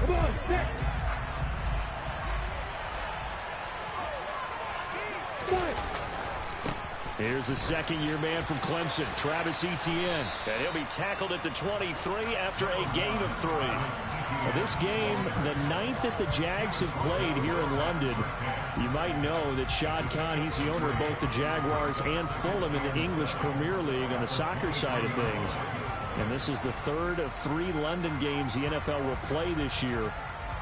Come on, set. Here's the second-year man from Clemson, Travis Etienne. And he'll be tackled at the 23 after a gain of 3. Well, this game, the 9th that the Jags have played here in London. You might know that Shad Khan, he's the owner of both the Jaguars and Fulham in the English Premier League on the soccer side of things. And this is the 3rd of 3 London games the NFL will play this year.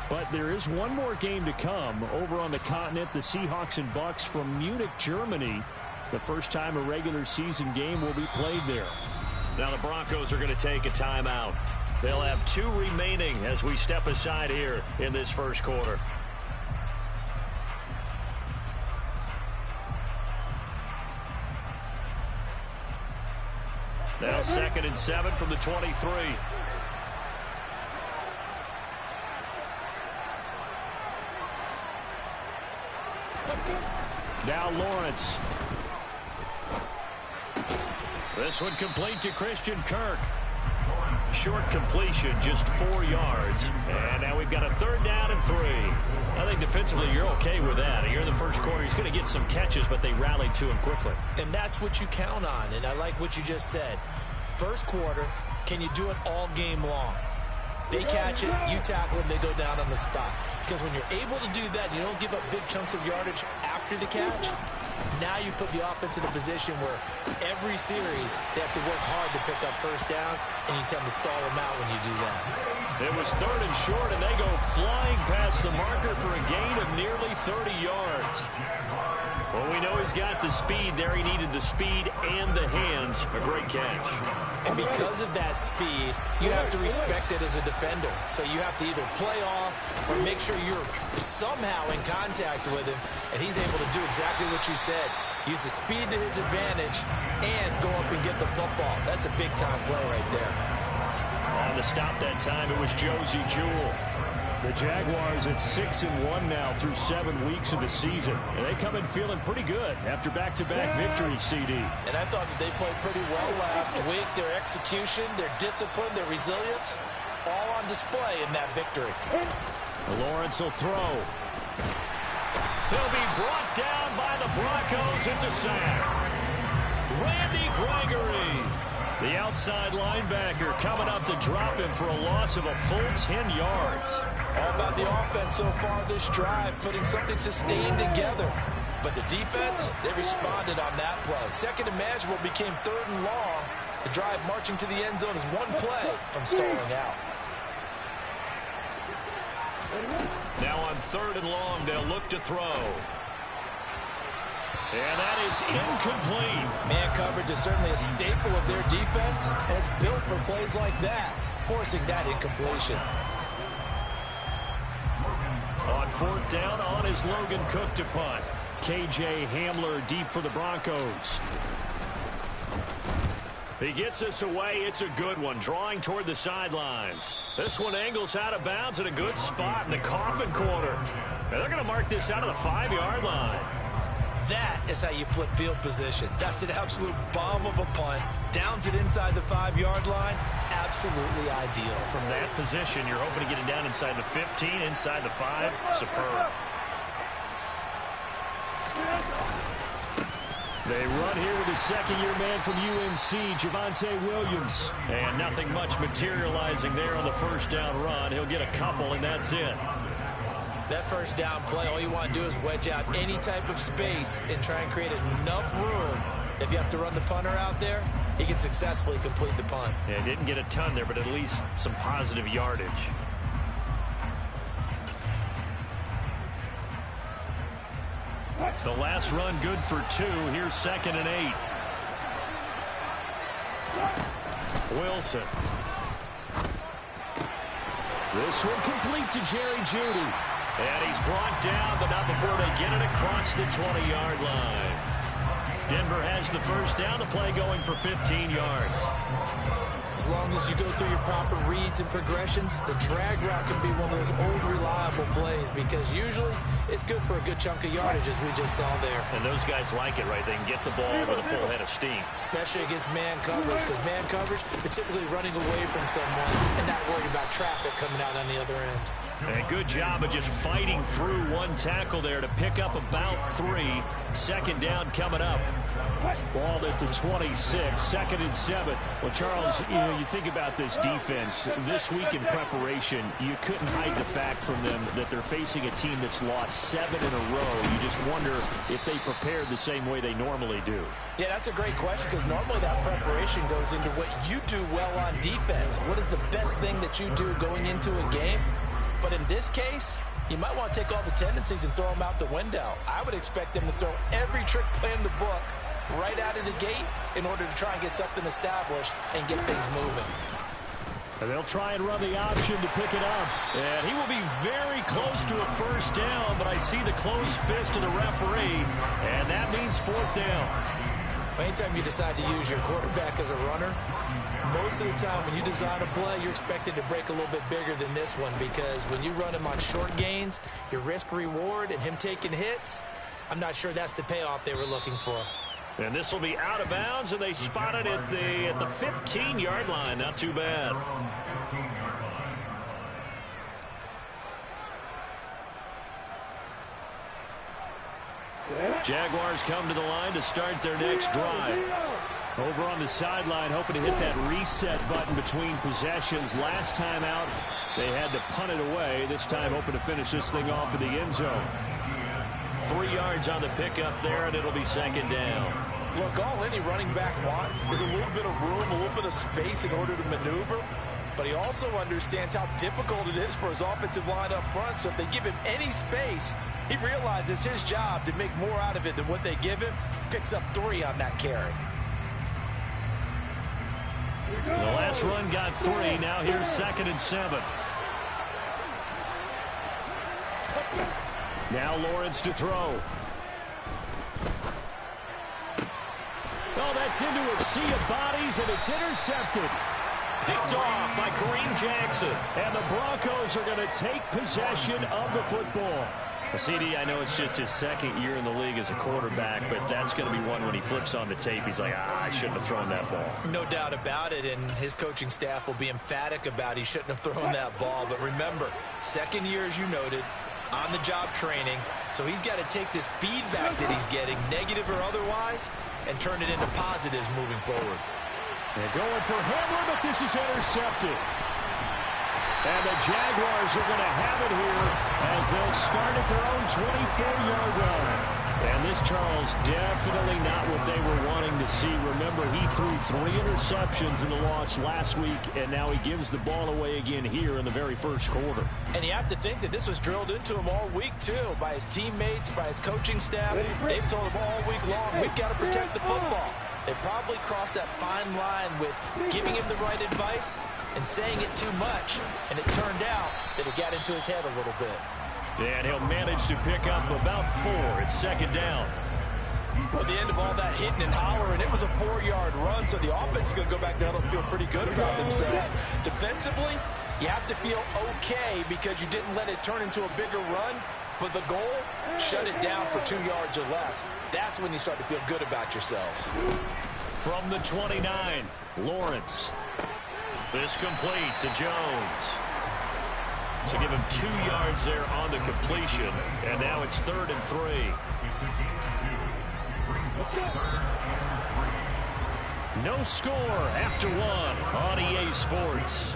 But there is one more game to come over on the continent. The Seahawks and Bucks from Munich, Germany. The first time a regular season game will be played there. Now the Broncos are going to take a timeout. They'll have 2 remaining as we step aside here in this first quarter. Now 2nd and 7 from the 23. Now Lawrence. This one complete to Christian Kirk. Short completion, just 4 yards. And now we've got a 3rd down and 3. I think defensively you're okay with that. Here in the first quarter, he's going to get some catches, but they rallied to him quickly. And that's what you count on, and I like what you just said. First quarter, can you do it all game long? They catch it, you tackle them, they go down on the spot. Because when you're able to do that, you don't give up big chunks of yardage after the catch. Now you put the offense in a position where every series they have to work hard to pick up first downs, and you tend to stall them out when you do that. It was 3rd and short, and they go flying past the marker for a gain of nearly 30 yards. Well, we know he's got the speed there. He needed the speed and the hands. A great catch. And because of that speed, you have to respect it as a defender. So you have to either play off or make sure you're somehow in contact with him, and he's able to do exactly what you said. Use the speed to his advantage and go up and get the football. That's a big-time play right there. On the stop that time, it was Josie Jewell. The Jaguars at 6-1 now through 7 weeks of the season. And they come in feeling pretty good after back-to-back victories, CD. And I thought that they played pretty well last week. Their execution, their discipline, their resilience, all on display in that victory. Lawrence will throw. He'll be brought down by the Broncos. It's a sack. Randy Gregory, the outside linebacker, coming up to drop him for a loss of a full 10 yards. All about the offense so far this drive, putting something sustained together. But the defense, they responded on that play. 2nd and manageable became 3rd and long. The drive marching to the end zone is one play from stalling out. Now on 3rd and long, they'll look to throw. And that is incomplete. Man coverage is certainly a staple of their defense, and it's built for plays like that, forcing that incompletion. On 4th down, on is Logan Cook to punt. KJ Hamler deep for the Broncos. He gets us away. It's a good one, drawing toward the sidelines. This one angles out of bounds at a good spot in the coffin corner. And they're going to mark this out of the 5-yard line. That is how you flip field position. That's an absolute bomb of a punt. Downs it inside the 5-yard line. Absolutely ideal. From that position, you're hoping to get it down inside the 15, inside the 5. Superb. They run here with the second-year man from UNC, Javonte Williams. And nothing much materializing there on the first down run. He'll get a couple, and that's it. That first down play, all you want to do is wedge out any type of space and try and create enough room. If you have to run the punter out there, he can successfully complete the punt. Yeah, didn't get a ton there, but at least some positive yardage. The last run good for 2. Here's 2nd and 8. Wilson. This one complete to Jerry Jeudy. And he's brought down, but not before they get it across the 20-yard line. Denver has the first down, the play going for 15 yards. As long as you go through your proper reads and progressions, the drag route can be one of those old reliable plays because usually it's good for a good chunk of yardage, as we just saw there. And those guys like it, right? They can get the ball with a full head of steam. Especially against man coverage, because man coverage, they're typically running away from someone and not worried about traffic coming out on the other end. And good job of just fighting through one tackle there to pick up about 3. Second down coming up. Ball at the 26, 2nd and 7. Well, Charles, you think about this defense. This week in preparation, you couldn't hide the fact from them that they're facing a team that's lost 7 in a row. You just wonder if they prepared the same way they normally do. Yeah, that's a great question because normally that preparation goes into what you do well on defense. What is the best thing that you do going into a game? But in this case, you might want to take all the tendencies and throw them out the window. I would expect them to throw every trick play in the book right out of the gate in order to try and get something established and get things moving. And they'll try and run the option to pick it up. And he will be very close to a first down, but I see the closed fist of the referee, and that means 4th down. Anytime you decide to use your quarterback as a runner, most of the time when you design a play, you're expected to break a little bit bigger than this one because when you run him on short gains, your risk-reward and him taking hits, I'm not sure that's the payoff they were looking for. And this will be out of bounds, and they spot it at the 15-yard line. Not too bad. Jaguars come to the line to start their next drive. Over on the sideline, hoping to hit that reset button between possessions. Last time out, they had to punt it away. This time, hoping to finish this thing off in the end zone. 3 yards on the pickup there, and it'll be 2nd down. Look, all any running back wants is a little bit of room, a little bit of space in order to maneuver. But he also understands how difficult it is for his offensive line up front. So if they give him any space, he realizes his job to make more out of it than what they give him. Picks up 3 on that carry. The last run got 3. Now here's 2nd and 7. Now Lawrence to throw. Oh, that's into a sea of bodies, and it's intercepted. Picked off by Kareem Jackson. And the Broncos are going to take possession of the football. CD, I know it's just his 2nd year in the league as a quarterback, but that's going to be one when he flips on the tape. He's like, I shouldn't have thrown that ball. No doubt about it, and his coaching staff will be emphatic about he shouldn't have thrown that ball. But remember, 2nd year, as you noted, on-the-job training. So he's got to take this feedback that he's getting, negative or otherwise, and turn it into positives moving forward. They're going for Hamlin, but this is intercepted. And the Jaguars are going to have it here as they'll start at their own 24-yard line. And this, Charles, definitely not what they were wanting to see. Remember, he threw 3 interceptions in the loss last week, and now he gives the ball away again here in the very first quarter. And you have to think that this was drilled into him all week, too, by his teammates, by his coaching staff. They've told him all week long, we've got to protect the football. They probably crossed that fine line with giving him the right advice and saying it too much, and it turned out that it got into his head a little bit. And he'll manage to pick up about 4. It's 2nd down. Well, the end of all that hitting and hollering, it was a 4-yard run, so the offense is going to go back down and feel pretty good about themselves. Defensively, you have to feel okay because you didn't let it turn into a bigger run, but the goal, shut it down for 2 yards or less. That's when you start to feel good about yourselves. From the 29, Lawrence. This complete to Jones. So give him 2 yards there on the completion. And now it's 3rd and 3. No score after 1 on EA Sports.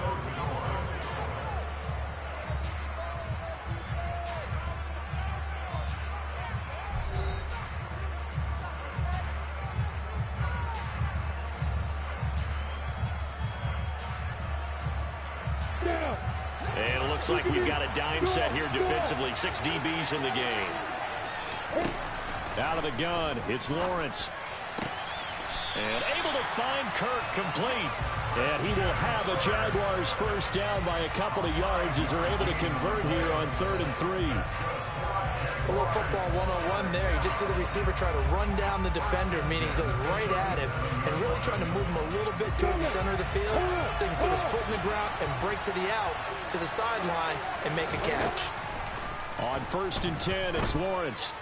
And it looks like we've got a dime set here defensively. 6 DBs in the game. Out of the gun, it's Lawrence. And able to find Kirk complete. And he will have a Jaguars first down by a couple of yards as they're able to convert here on 3rd and 3. A little football 101 there. You just see the receiver try to run down the defender, meaning he goes right at him and really trying to move him a little bit towards the center of the field so he can put his foot in the ground and break to the out, to the sideline, and make a catch. On 1st and 10, it's Lawrence.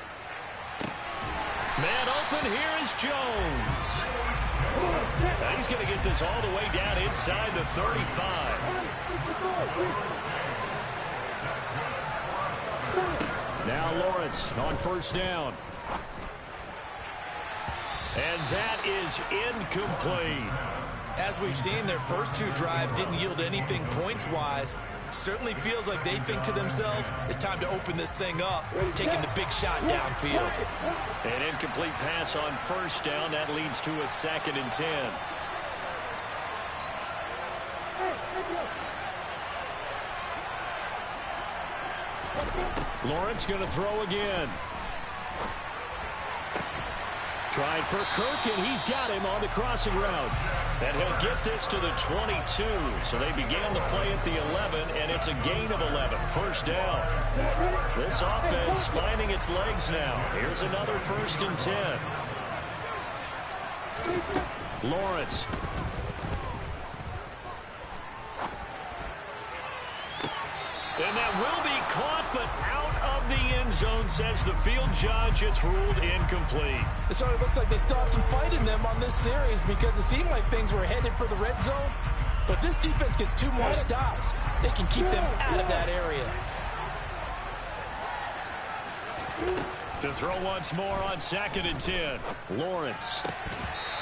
Man open, here is Jones. And he's going to get this all the way down inside the 35. Now Lawrence on 1st down. And that is incomplete. As we've seen, their first 2 drives didn't yield anything points-wise. Certainly feels like they think to themselves, it's time to open this thing up, taking the big shot downfield. An incomplete pass on 1st down. That leads to a 2nd and 10. Lawrence going to throw again. Tried for Kirk, and he's got him on the crossing route. And he'll get this to the 22. So they began the play at the 11, and it's a gain of 11. 1st down. This offense finding its legs now. Here's another 1st and 10. Lawrence. And that will be caught, but out of the end zone, says the field judge. It's ruled incomplete. It sort of looks like they still have some fight in them on this series because it seemed like things were headed for the red zone. But this defense gets 2 more stops. They can keep them out of that area. To throw once more on 2nd and 10. Lawrence.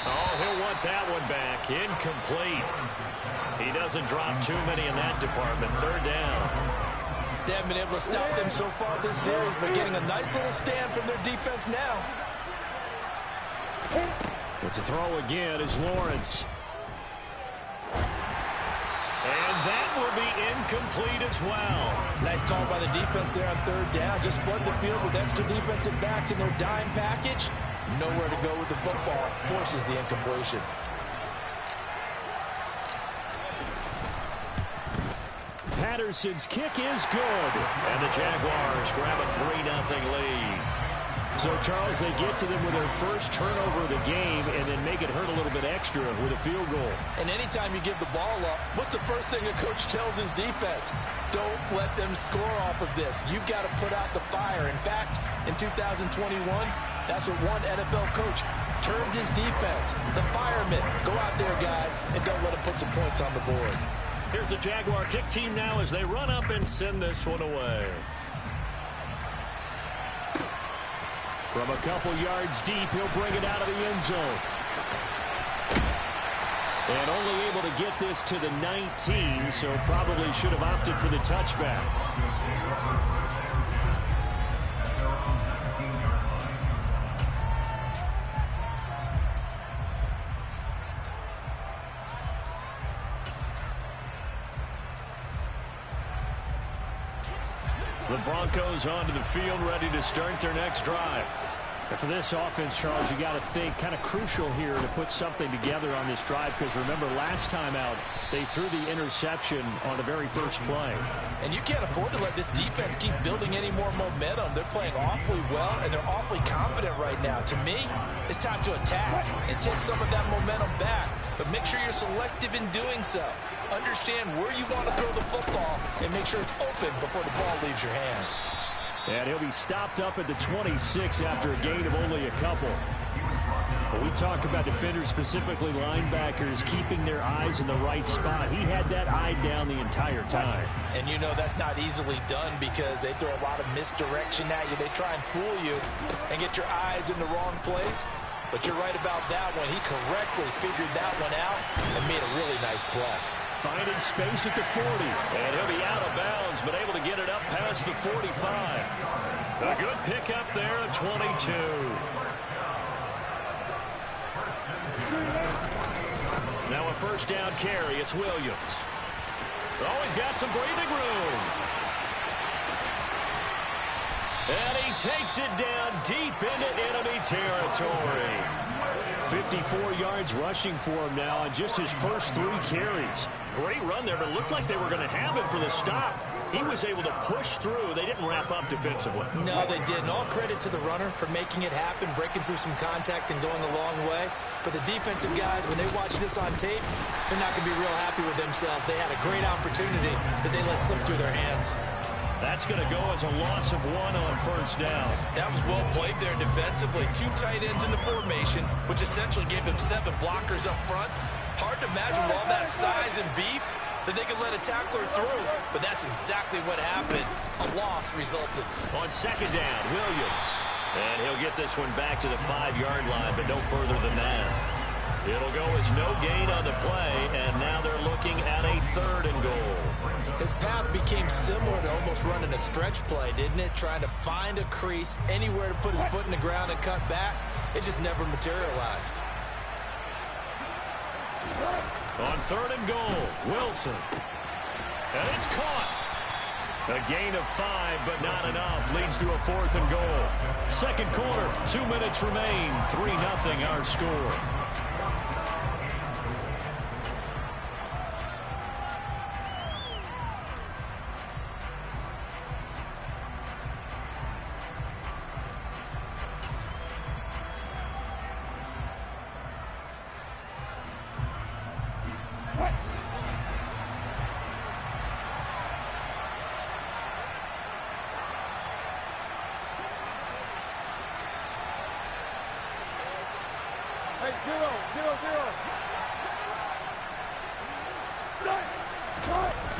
Oh, he'll want that one back. Incomplete. He doesn't drop too many in that department. 3rd down. They haven't been able to stop them so far this series, but getting a nice little stand from their defense now. But to throw again is Lawrence. And that will be incomplete as well. Nice call by the defense there on 3rd down. Just flood the field with extra defensive backs in their dime package. Nowhere to go with the football. Forces the incompletion. Patterson's kick is good. And the Jaguars grab a 3-0 lead. So, Charles, they get to them with their first turnover of the game and then make it hurt a little bit extra with a field goal. And anytime you give the ball up, what's the first thing a coach tells his defense? Don't let them score off of this. You've got to put out the fire. In fact, in 2021, that's what one NFL coach termed his defense. The firemen. Go out there, guys, and don't let them put some points on the board. Here's the Jaguar kick team now as they run up and send this one away. From a couple yards deep, he'll bring it out of the end zone. And only able to get this to the 19, so probably should have opted for the touchback. The Broncos onto the field, ready to start their next drive. And for this offense, Charles, you got to think kind of crucial here to put something together on this drive, because remember last time out they threw the interception on the very first play. And you can't afford to let this defense keep building any more momentum. They're playing awfully well, and they're awfully confident right now. To me, it's time to attack and take some of that momentum back. But make sure you're selective in doing so. Understand where you want to throw the football and make sure it's open before the ball leaves your hands. And he'll be stopped up at the 26 after a gain of only a couple. But we talk about defenders, specifically linebackers, keeping their eyes in the right spot. He had that eye down the entire time. And you know that's not easily done because they throw a lot of misdirection at you. They try and fool you and get your eyes in the wrong place. But you're right about that one. He correctly figured that one out and made a really nice play. Finding space at the 40. And he'll be out of bounds, but able to get it up past the 45. A good pickup there at 22. Now a first down carry. It's Williams. Oh, he's got some breathing room. And he takes it down deep into enemy territory. 54 yards rushing for him now on just his first 3 carries. Great run there, but it looked like they were going to have him for the stop. He was able to push through. They didn't wrap up defensively. No, they didn't. All credit to the runner for making it happen, breaking through some contact and going a long way. But the defensive guys, when they watch this on tape, they're not going to be real happy with themselves. They had a great opportunity that they let slip through their hands. That's going to go as a loss of 1 on first down. That was well played there defensively. 2 tight ends in the formation, which essentially gave them 7 blockers up front. Hard to imagine with all that size and beef that they could let a tackler through, but that's exactly what happened. A loss resulted. On second down, Williams. And he'll get this one back to the 5-yard line, but no further than that. It'll go as no gain on the play, and now they're looking at a 3rd and goal. His path became similar to almost running a stretch play, didn't it? Trying to find a crease, anywhere to put his foot in the ground and cut back. It just never materialized. On 3rd and goal, Wilson. And it's caught. A gain of 5, but not enough. Leads to a 4th and goal. Second quarter, 2 minutes remain. 3-0 our score.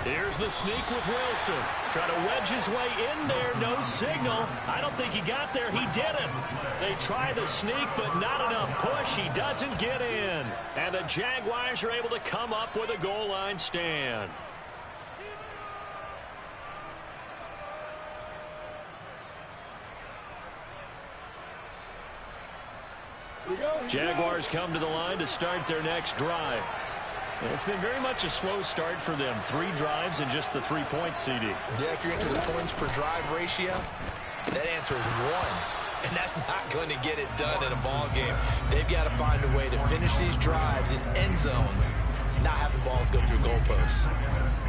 Here's the sneak with Wilson. Trying to wedge his way in there. No signal. I don't think he got there. He didn't. They try the sneak, but not enough push. He doesn't get in. And the Jaguars are able to come up with a goal line stand. Jaguars come to the line to start their next drive. It's been very much a slow start for them. 3 drives and just the 3 points, CD. Yeah, if you're into the points per drive ratio, that answer is 1. And that's not going to get it done in a ball game. They've got to find a way to finish these drives in end zones, not having balls go through goalposts.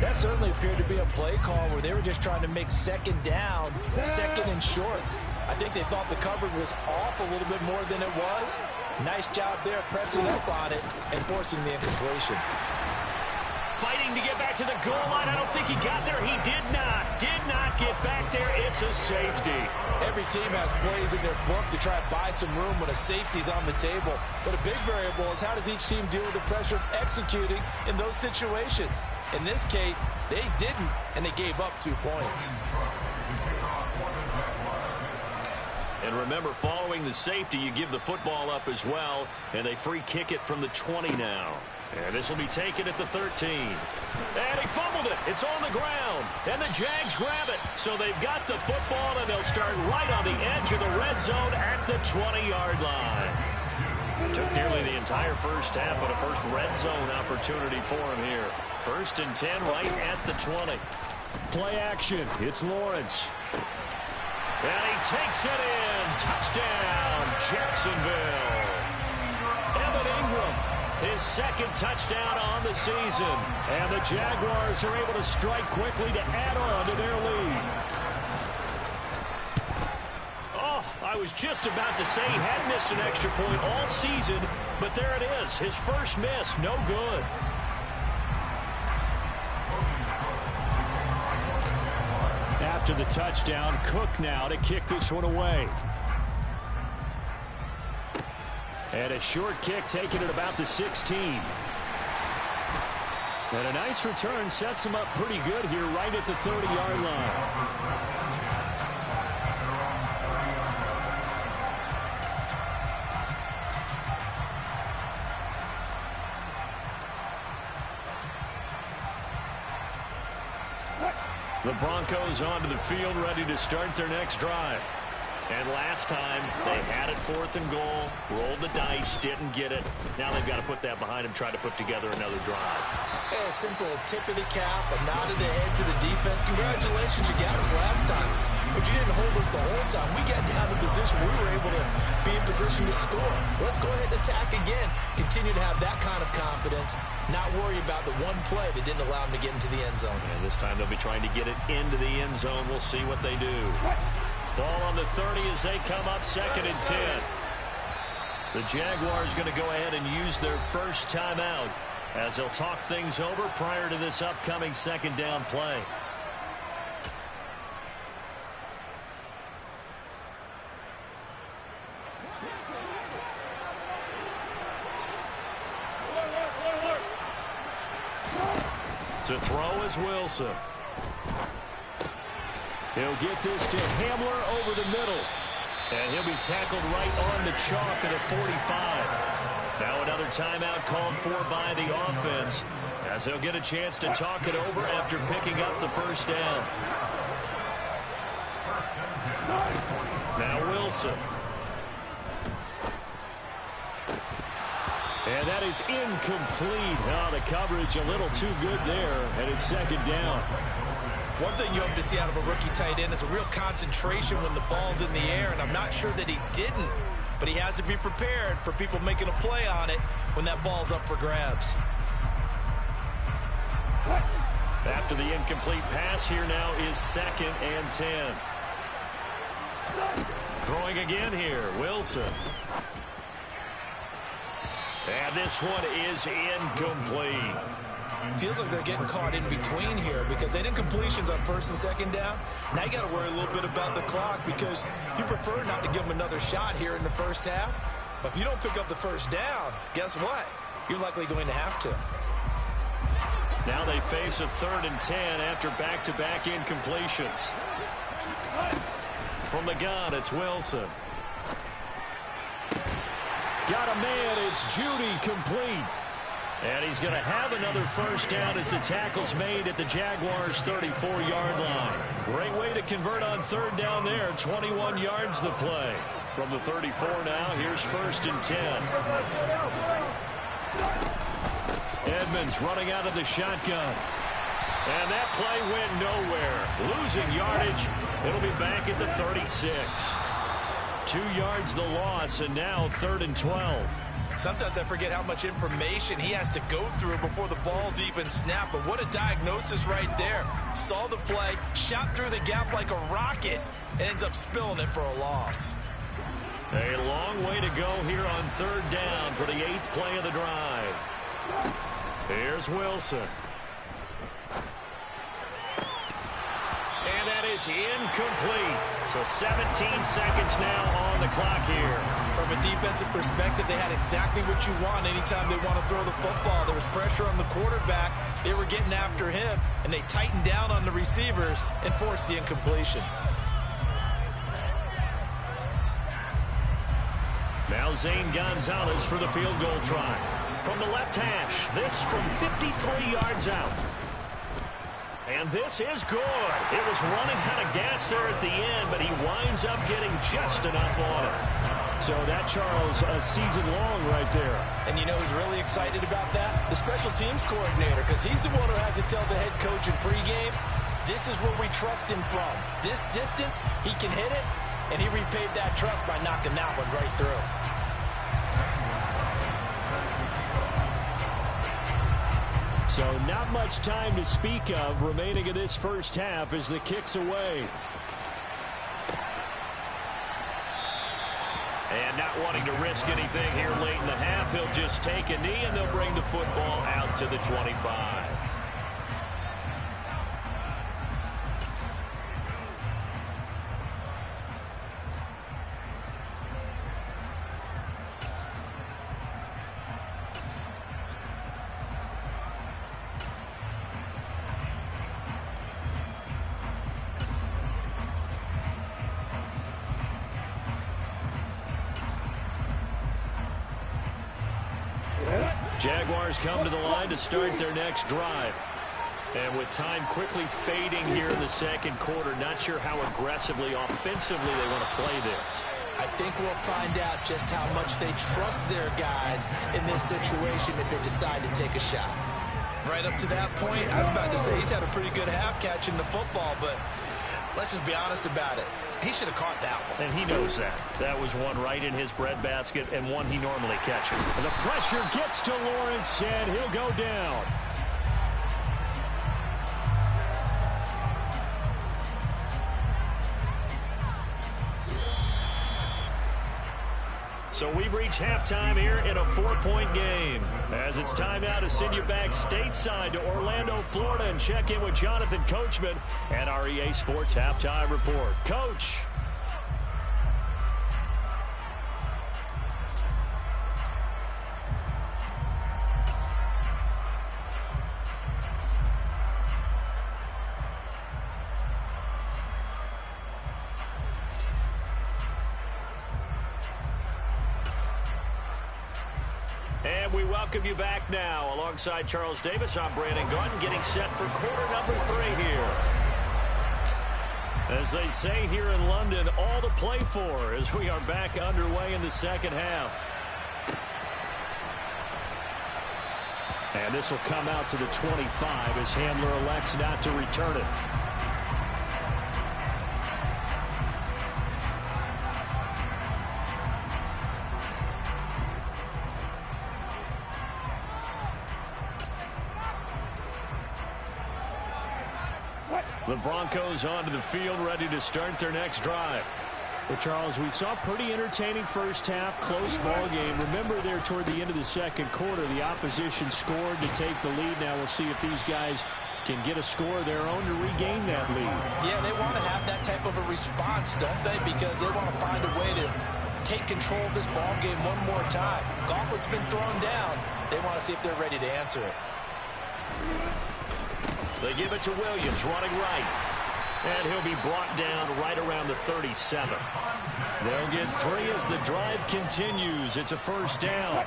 That certainly appeared to be a play call where they were just trying to make second down, 2nd and short. I think they thought the coverage was off a little bit more than it was. Nice job there pressing up on it and forcing the incompletion. Fighting to get back to the goal line. I don't think he got there. He did not get back there. It's a safety. Every team has plays in their book to try and buy some room when a safety's on the table. But a big variable is how does each team deal with the pressure of executing in those situations. In this case, they didn't, and they gave up 2 points. And remember, following the safety, you give the football up as well, and they free kick it from the 20 now. And this will be taken at the 13. And he fumbled it. It's on the ground. And the Jags grab it. So they've got the football, and they'll start right on the edge of the red zone at the 20-yard line. Took nearly the entire first half, but a first red zone opportunity for him here. 1st and 10 right at the 20. Play action. It's Lawrence. And he takes it in. Touchdown, Jacksonville. Evan Ingram, his 2nd touchdown on the season. And the Jaguars are able to strike quickly to add on to their lead. Oh, I was just about to say he had missed an extra point all season, but there it is. His first miss, no good. After the touchdown, Cook now to kick this one away. And a short kick taken at about the 16. And a nice return sets him up pretty good here right at the 30-yard line. The Broncos onto the field ready to start their next drive. And last time, they had it 4th and goal, rolled the dice, didn't get it. Now they've got to put that behind them, try to put together another drive. A simple tip of the cap, a nod of the head to the defense. Congratulations, you got us last time, but you didn't hold us the whole time. We got down to position. We were able to be in position to score. Let's go ahead and attack again. Continue to have that kind of confidence, not worry about the one play that didn't allow them to get into the end zone. And this time they'll be trying to get it into the end zone. We'll see what they do. Ball on the 30 as they come up 2nd and 10. The Jaguars going to go ahead and use their first timeout as they'll talk things over prior to this upcoming 2nd down play. To throw is Wilson. He'll get this to Hamler over the middle. And he'll be tackled right on the chalk at the 45. Now another timeout called for by the offense as they'll get a chance to talk it over after picking up the first down. Now Wilson. And that is incomplete. Oh, the coverage a little too good there, and it's 2nd down. One thing you hope to see out of a rookie tight end is a real concentration when the ball's in the air, and I'm not sure that he didn't, but he has to be prepared for people making a play on it when that ball's up for grabs. After the incomplete pass, here now is 2nd and 10. Throwing again here, Wilson. And this one is incomplete. Feels like they're getting caught in between here because they didn't completions on 1st and 2nd down. Now you got to worry a little bit about the clock because you prefer not to give them another shot here in the first half. But if you don't pick up the first down, guess what? You're likely going to have to. Now they face a 3rd and 10 after back-to-back incompletions. From the gun, it's Wilson. Got a man, it's Judy, complete. And he's going to have another first down as the tackle's made at the Jaguars' 34-yard line. Great way to convert on 3rd down there. 21 yards the play. From the 34 now, here's 1st and 10. Edmonds running out of the shotgun. And that play went nowhere. Losing yardage. It'll be back at the 36. 2 yards the loss, and now 3rd and 12. Sometimes I forget how much information he has to go through before the ball's even snapped. But what a diagnosis right there. Saw the play, shot through the gap like a rocket, and ends up spilling it for a loss. A long way to go here on 3rd down for the 8th play of the drive. Here's Wilson. And that is incomplete. So 17 seconds now on the clock here. From a defensive perspective, they had exactly what you want anytime they want to throw the football. There was pressure on the quarterback. They were getting after him, and they tightened down on the receivers and forced the incompletion. Now Zane Gonzalez for the field goal try. From the left hash, this from 53 yards out. And this is good. It was running out of gas there at the end, but he winds up getting just enough on it. So that, Charles, a season long right there. And you know who's really excited about that? The special teams coordinator, because he's the one who has to tell the head coach in pregame, this is where we trust him from. This distance, he can hit it, and he repaid that trust by knocking that one right through. So not much time to speak of remaining in this first half as the kick's away. And not wanting to risk anything here late in the half, he'll just take a knee and they'll bring the football out to the 25. Jaguars come to the line to start their next drive. And with time quickly fading here in the second quarter, not sure how aggressively, offensively they want to play this. I think we'll find out just how much they trust their guys in this situation if they decide to take a shot. Right up to that point, I was about to say he's had a pretty good half catching the football, but let's just be honest about it. He should have caught that one. And he knows that. That was one right in his breadbasket and one he normally catches. And the pressure gets to Lawrence, and he'll go down. So we've reached halftime here in a 4-point game. As it's time now to send you back stateside to Orlando, Florida, and check in with Jonathan Coachman at our EA Sports Halftime Report. Coach. And we welcome you back now. Alongside Charles Davis, I'm Brandon Gaudin, getting set for quarter number 3 here. As they say here in London, all to play for as we are back underway in the second half. And this will come out to the 25 as Handler elects not to return it. The Broncos onto the field, ready to start their next drive. Well, Charles, we saw pretty entertaining first half, close ball game. Remember there toward the end of the second quarter, the opposition scored to take the lead. Now we'll see if these guys can get a score of their own to regain that lead. Yeah, they want to have that type of a response, don't they? Because they want to find a way to take control of this ball game one more time. Gauntlet's been thrown down. They want to see if they're ready to answer it. They give it to Williams, running right. And he'll be brought down right around the 37. They'll get 3 as the drive continues. It's a first down.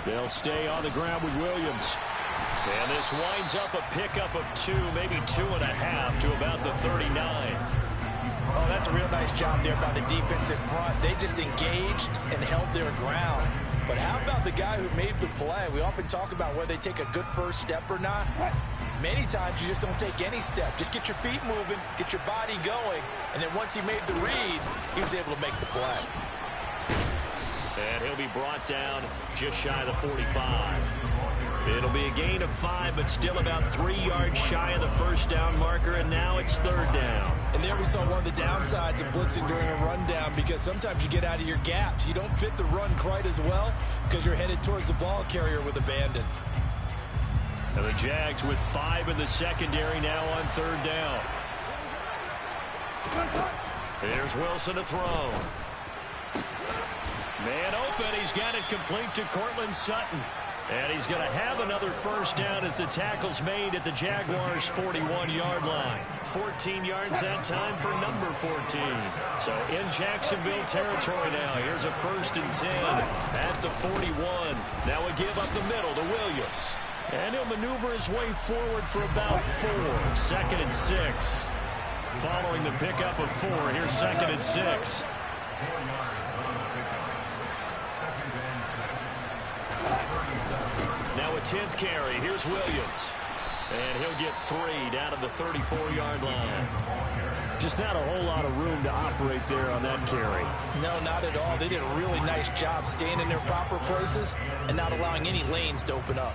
They'll stay on the ground with Williams. And this winds up a pickup of 2, maybe 2.5 to about the 39. Oh, that's a real nice job there by the defense in front. They just engaged and held their ground. But how about the guy who made the play? We often talk about whether they take a good first step or not. Many times you just don't take any step. Just get your feet moving, get your body going, and then once he made the read, he was able to make the play. And he'll be brought down just shy of the 45. It'll be a gain of 5, but still about 3 yards shy of the first down marker, and now it's third down. And there we saw one of the downsides of blitzing during a rundown, because sometimes you get out of your gaps. You don't fit the run quite as well because you're headed towards the ball carrier with abandon. And the Jags with 5 in the secondary now on third down. Here's Wilson to throw. Man open. He's got it complete to Cortland Sutton. And he's going to have another first down as the tackle's made at the Jaguars' 41-yard line. 14 yards that time for number 14. So in Jacksonville territory now. Here's a 1st and 10 at the 41. Now a give up the middle to Williams. And he'll maneuver his way forward for about 4. 2nd and 6. Following the pickup of 4, here's 2nd and 6. Now a 10th carry. Here's Williams. And he'll get 3 down to the 34-yard line. Just not a whole lot of room to operate there on that carry. No, not at all. They did a really nice job staying in their proper places and not allowing any lanes to open up.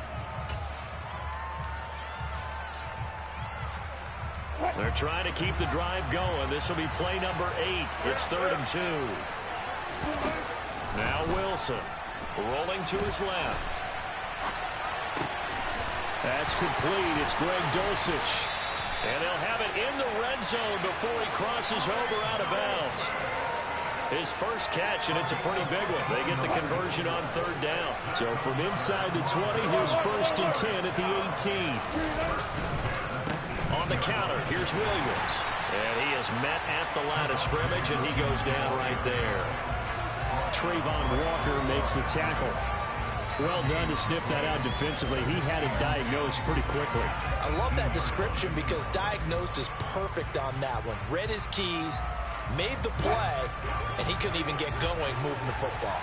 They're trying to keep the drive going. This will be play number 8. It's 3rd and 2. Now Wilson rolling to his left. That's complete. It's Greg Dulcich. And they'll have it in the red zone before he crosses over out of bounds. His first catch, and it's a pretty big one. They get the conversion on third down. So from inside the 20, here's 1st and 10 at the 18. On the counter, here's Williams. And he is met at the line of scrimmage, and he goes down right there. Trayvon Walker makes the tackle. Well done to sniff that out defensively. He had it diagnosed pretty quickly. I love that description because diagnosed is perfect on that one. Read his keys, made the play, and he couldn't even get going moving the football.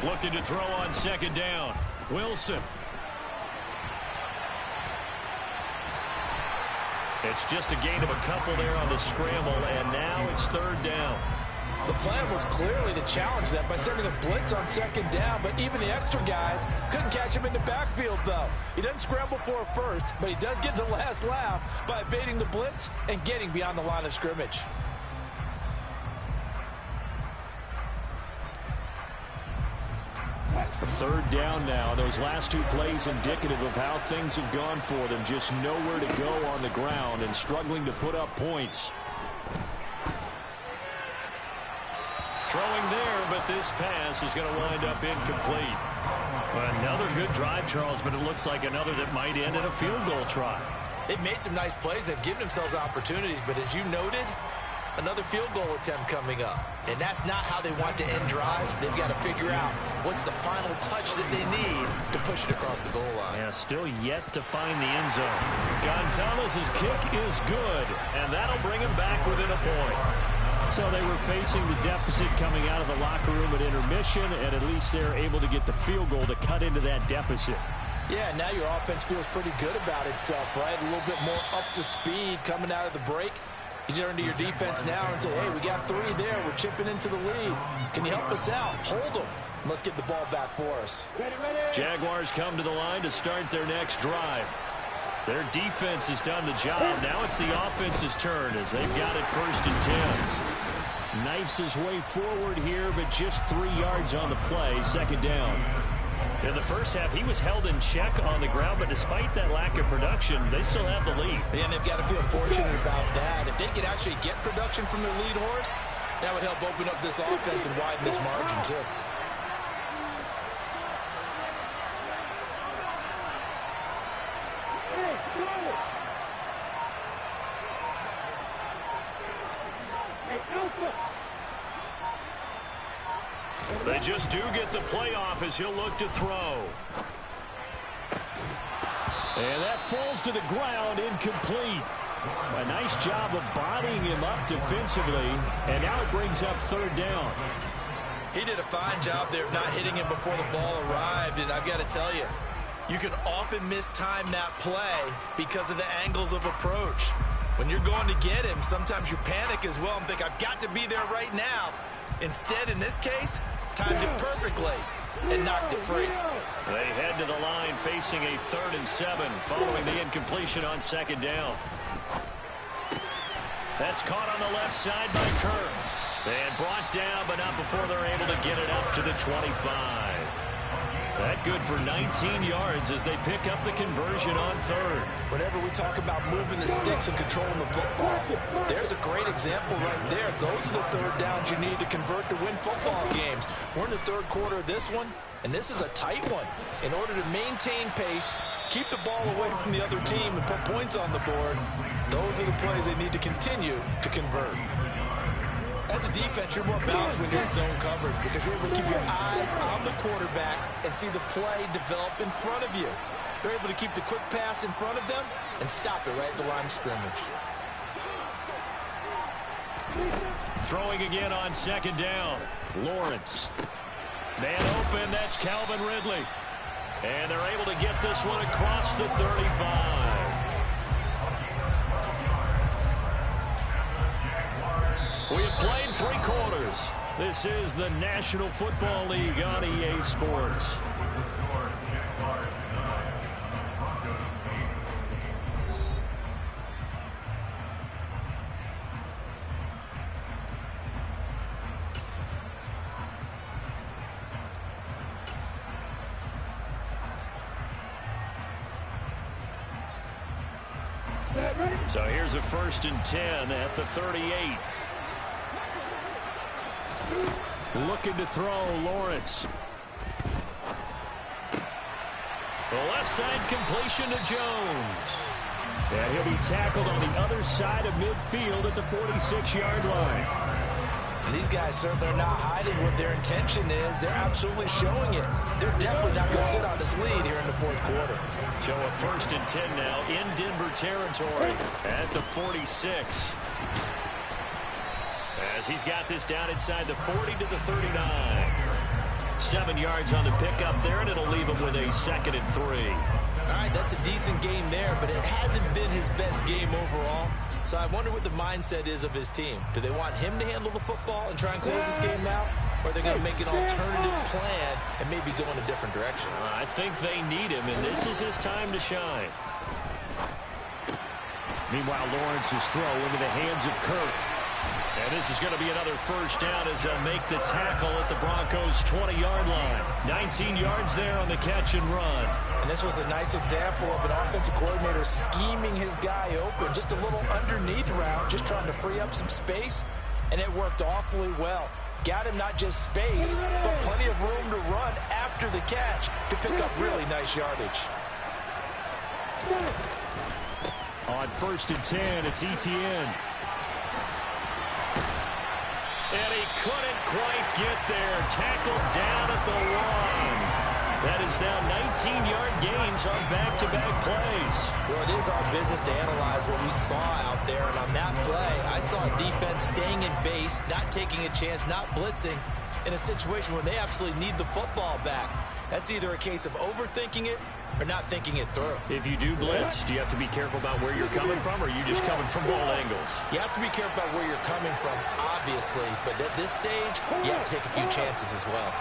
Looking to throw on second down. Wilson. It's just a gain of a couple there on the scramble, and now it's third down. The plan was clearly to challenge them by sending a blitz on second down, but even the extra guys couldn't catch him in the backfield, though. He doesn't scramble for a first, but he does get the last laugh by evading the blitz and getting beyond the line of scrimmage. Third down now. Those last two plays indicative of how things have gone for them. Just nowhere to go on the ground and struggling to put up points. Throwing there, but this pass is going to wind up incomplete. Another good drive, Charles, but it looks like another that might end in a field goal try. They've made some nice plays. They've given themselves opportunities, but as you noted, another field goal attempt coming up. And that's not how they want to end drives. They've got to figure out what's the final touch that they need to push it across the goal line. Yeah, still yet to find the end zone. Gonzalez's kick is good, and that'll bring him back within a point. So they were facing the deficit coming out of the locker room at intermission, and at least they're able to get the field goal to cut into that deficit. Yeah, now your offense feels pretty good about itself, right? A little bit more up to speed coming out of the break. You turn to your defense now and say, hey, we got three there. We're chipping into the lead. Can you help us out? Hold them. Let's get the ball back for us. Jaguars come to the line to start their next drive. Their defense has done the job. Now it's the offense's turn as they've got it 1st and 10. Knifes his way forward here, but just 3 yards on the play. 2nd down. In the first half, he was held in check on the ground, but despite that lack of production, they still have the lead. And they've got to feel fortunate about that. If they could actually get production from their lead horse, that would help open up this offense and widen this margin, too. They just do get the playoff as he'll look to throw. And that falls to the ground, incomplete. A nice job of bodying him up defensively, and now it brings up 3rd down. He did a fine job there of not hitting him before the ball arrived, and I've got to tell you, you can often mistime that play because of the angles of approach. When you're going to get him, sometimes you panic as well and think, I've got to be there right now. Instead, in this case, timed it perfectly and knocked it free. They head to the line facing a 3rd and 7 following the incompletion on 2nd down. That's caught on the left side by Kirk. And brought down, but not before they're able to get it up to the 25. That good for 19 yards as they pick up the conversion on 3rd. Whenever we talk about moving the sticks and controlling the football, there's a great example right there. Those are the 3rd downs you need to convert to win football games. We're in the 3rd quarter of this one, and this is a tight one. In order to maintain pace, keep the ball away from the other team, and put points on the board, those are the plays they need to continue to convert. As a defense, you're more balanced when you're in zone coverage because you're able to keep your eyes on the quarterback and see the play develop in front of you. They're able to keep the quick pass in front of them and stop it right at the line of scrimmage. Throwing again on 2nd down. Lawrence. Man open, that's Calvin Ridley. And they're able to get this one across the 35. We have played 3 quarters. This is the National Football League on EA Sports. So here's a 1st and 10 at the 38. Looking to throw, Lawrence. The left side completion to Jones. And he'll be tackled on the other side of midfield at the 46-yard line. And these guys certainly are not hiding what their intention is. They're absolutely showing it. They're definitely not going to sit on this lead here in the fourth quarter. So a 1st and 10 now in Denver territory at the 46. As he's got this down inside the 40 to the 39. 7 yards on the pickup there, and it'll leave him with a 2nd and 3. All right, that's a decent game there, but it hasn't been his best game overall. So I wonder what the mindset is of his team. Do they want him to handle the football and try and close this game out? Or are they going to make an alternative plan and maybe go in a different direction? I think they need him, and this is his time to shine. Meanwhile, Lawrence's throw into the hands of Kirk. And this is going to be another 1st down as they'll make the tackle at the Broncos' 20-yard line. 19 yards there on the catch and run. And this was a nice example of an offensive coordinator scheming his guy open. Just a little underneath route, just trying to free up some space, and it worked awfully well. Got him not just space, but plenty of room to run after the catch to pick up really nice yardage. On 1st and 10, it's Etienne. And he couldn't quite get there. Tackled down at the 1. That is now 19-yard gains on back-to-back plays. Well, it is our business to analyze what we saw out there. And on that play, I saw a defense staying in base, not taking a chance, not blitzing, in a situation where they absolutely need the football back. That's either a case of overthinking it or not thinking it through. If you do blitz, do you have to be careful about where you're coming from, or are you just coming from all angles? You have to be careful about where you're coming from, obviously. But at this stage, you have to take a few chances as well.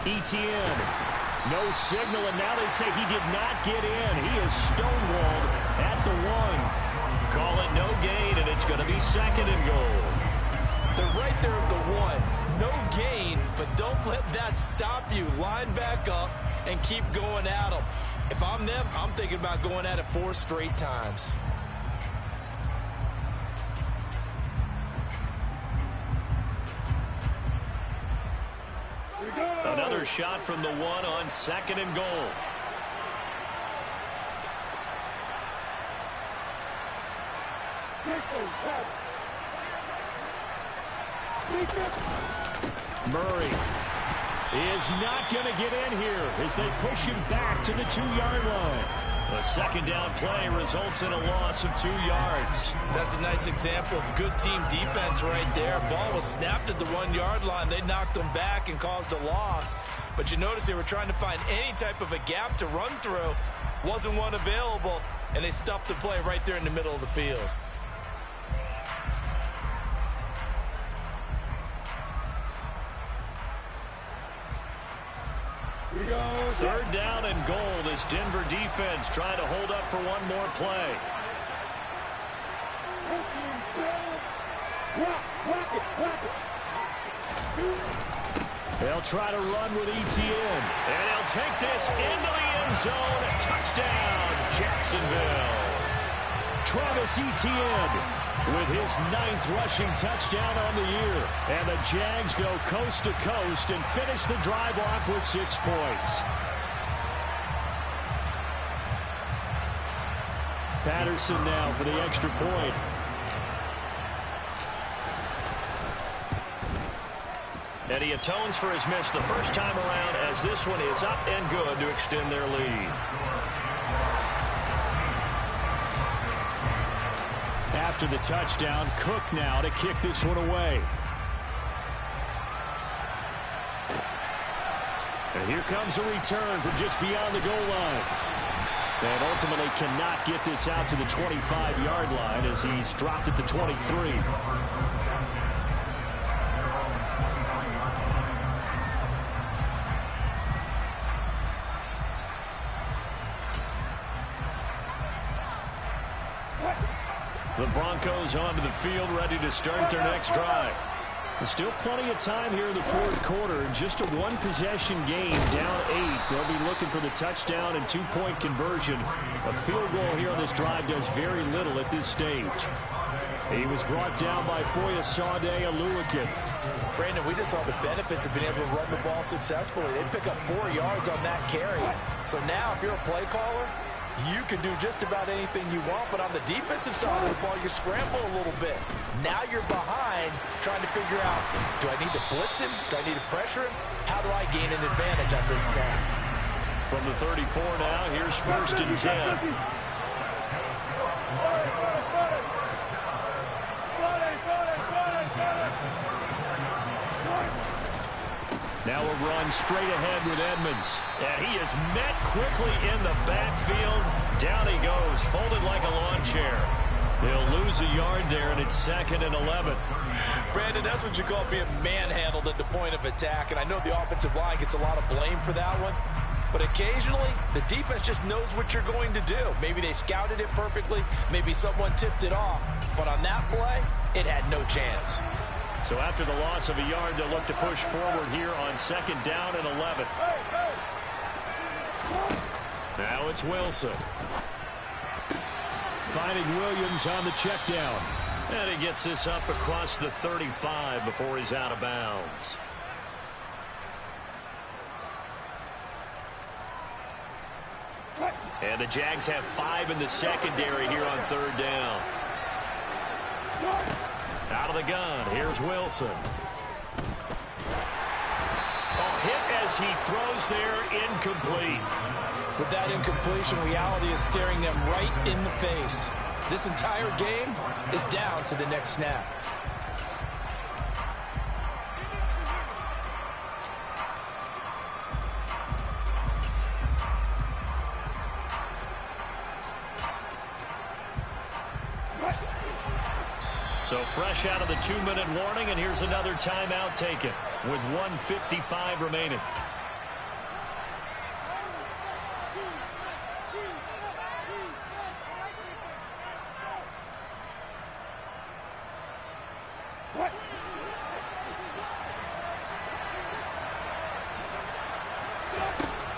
Etienne. No signal, and now they say he did not get in. He is stonewalled at the 1. Call it no gain, and it's going to be 2nd and goal. They're right there at the 1. No gain, but don't let that stop you. Line back up and keep going at them. If I'm them, I'm thinking about going at it 4 straight times. Another shot from the 1 on 2nd and goal. Murray is not going to get in here as they push him back to the 2-yard line. A 2nd down play results in a loss of 2 yards. That's a nice example of good team defense right there. Ball was snapped at the 1-yard line. They knocked him back and caused a loss. But you notice they were trying to find any type of a gap to run through. Wasn't one available, and they stuffed the play right there in the middle of the field. Third down and goal. This Denver defense trying to hold up for one more play. They'll try to run with Etienne. And he'll take this into the end zone. Touchdown, Jacksonville. Travis Etienne with his 9th rushing touchdown on the year. And the Jags go coast to coast and finish the drive off with 6 points. Patterson now for the extra point. And he atones for his miss the first time around as this one is up and good to extend their lead. After the touchdown, Cook now to kick this one away. And here comes a return from just beyond the goal line. And ultimately cannot get this out to the 25-yard line as he's dropped at the 23. The Broncos onto the field, ready to start their next drive. There's still plenty of time here in the fourth quarter. Just a one-possession game, down 8. They'll be looking for the touchdown and 2-point conversion. A field goal here on this drive does very little at this stage. He was brought down by Foyesade Oluwakin. Brandon, we just saw the benefits of being able to run the ball successfully. They pick up 4 yards on that carry. So now, if you're a play caller, You can do just about anything you want, but on the defensive side of the ball, you scramble a little bit. Now you're behind, trying to figure out, do I need to blitz him? Do I need to pressure him? How do I gain an advantage on this snap? From the 34 now, here's 1st and 10. Now a run straight ahead with Edmonds. And he is met quickly in the backfield. Down he goes, folded like a lawn chair. They'll lose a yard there, and it's 2nd and 11. Brandon, that's what you call being manhandled at the point of attack. And I know the offensive line gets a lot of blame for that one. But occasionally, the defense just knows what you're going to do. Maybe they scouted it perfectly. Maybe someone tipped it off. But on that play, it had no chance. So after the loss of a yard, they'll look to push forward here on 2nd down and 11. Now it's Wilson. Finding Williams on the check down. And he gets this up across the 35 before he's out of bounds. And the Jags have 5 in the secondary here on 3rd down. Out of the gun, here's Wilson. Oh, hit as he throws there, incomplete. With that incompletion, reality is staring them right in the face. This entire game is down to the next snap. So fresh out of the 2-minute warning, and here's another timeout taken with 1:55 remaining.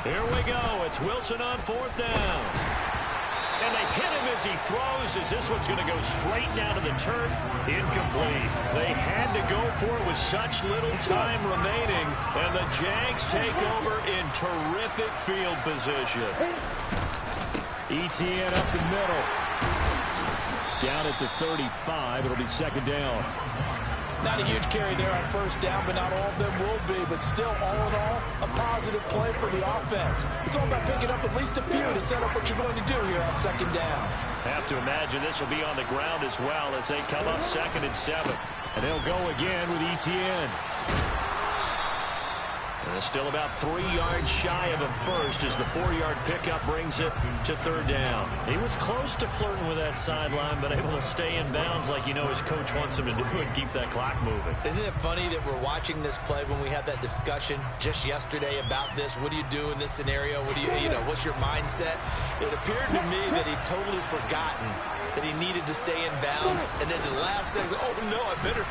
Here we go. It's Wilson on 4th down. And they hit him as he throws, as this one's going to go straight down to the turf. Incomplete. They had to go for it with such little time remaining. And the Jags take over in terrific field position. ETN up the middle. Down at the 35. It'll be 2nd down. Not a huge carry there on 1st down, but not all of them will be. But still, all in all, a positive play for the offense. It's all about picking up at least a few to set up what you're going to do here on 2nd down. Have to imagine this will be on the ground as well as they come up 2nd and 7. And they'll go again with ETN. Still about 3 yards shy of a first as the 4-yard pickup brings it to 3rd down. He was close to flirting with that sideline, but able to stay in bounds like you know his coach wants him to do and keep that clock moving. Isn't it funny that we're watching this play when we had that discussion just yesterday about this? What do you do in this scenario? What do you know, what's your mindset? It appeared to me that he'd totally forgotten that he needed to stay in bounds, and then the last second, oh no, I better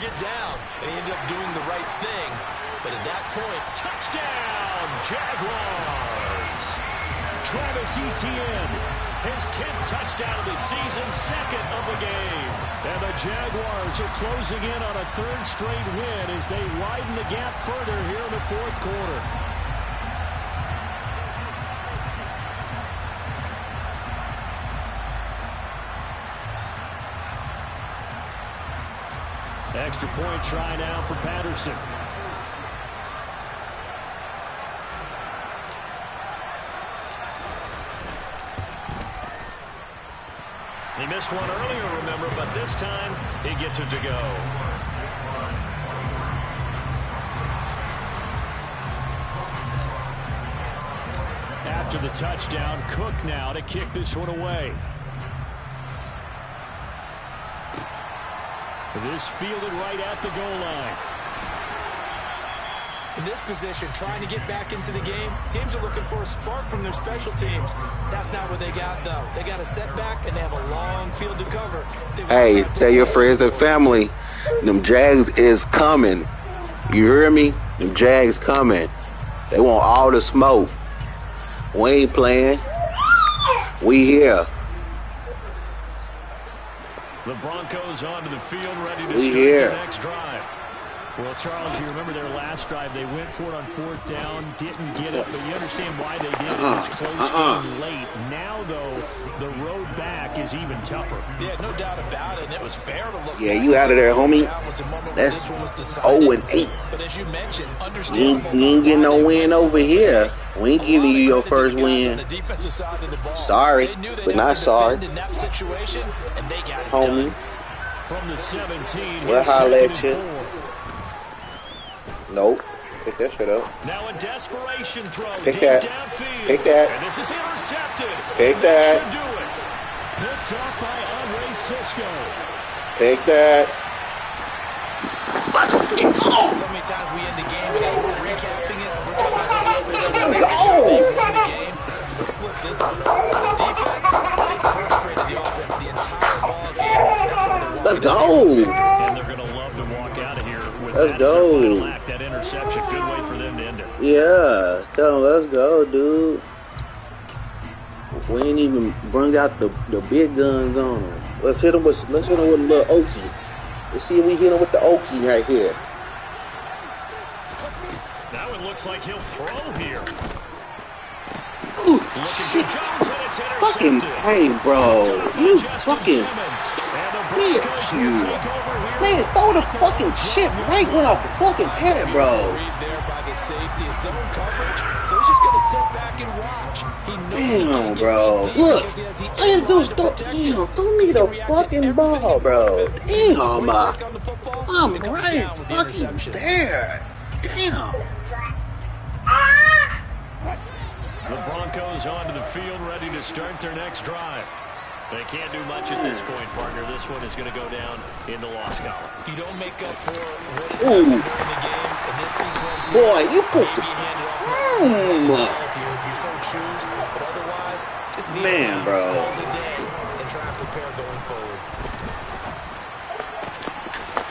get down. And he ended up doing the right thing. But at that point, touchdown, Jaguars! Travis Etienne, his 10th touchdown of the season, 2nd of the game. And the Jaguars are closing in on a 3rd straight win as they widen the gap further here in the 4th quarter. Extra point try now for Patterson. He missed one earlier, remember, but this time he gets it to go. After the touchdown, Cook now to kick this one away. This fielded right at the goal line. In this position, trying to get back into the game, teams are looking for a spark from their special teams. That's not what they got, though. They got a setback, and they have a long field to cover. Hey, tell your friends and family, them Jags is coming. You hear me? Them Jags coming. They want all the smoke. We ain't playing. We here. The Broncos onto the field, ready to We start here. the next drive. Well, Charles, you remember their last drive. They went for it on 4th down, didn't get it, but you understand why they did it. It was close game late. Now, though, the road back is even tougher. Yeah, no doubt about it. And it was fair to look. Yeah, you out of there, homie. That's 0-8. But as you mentioned, you ain't getting no win over here. We ain't giving you your first win. Sorry, but not sorry. Homie. From the 17, we'll holler at you. Nope. Pick that shit up. Now a desperation throw. Pick that. Downfield. Pick that. And this is intercepted. Pick that. Should do it. Picked up by Andre Cisco. Pick that. So many times we end the game, and as we're recapping it, we're talking about the offense is taking sure they won the game. Let's flip this one over. The defense, they frustrated the offense the entire ball game. Let's go. And they're going to love to walk out of here with let's that go. final act, that interception. Good way for them to end it. Yeah, tell them let's go, dude. We ain't even bring out the big guns on them. Let's hit them with a little Okie. Let's see if we hit him with the Okie right here. Now it looks like he'll throw here. Ooh, shit. Fucking hey, bro. You fucking bitch, you. Man, throw the fucking shit right went off the fucking pad, bro. Damn, bro. Look, I didn't do stuff. Damn, throw me the fucking ball, bro. Damn, I'm right fucking there. Damn. The Broncos onto the field, ready to start their next drive. They can't do much at this point, partner. This one is going to go down in the loss column. You don't make up for what is happening in the game in this sequence. Boy, you put the if you so choose, but otherwise, just need man, bro. All the day and try and prepare going forward.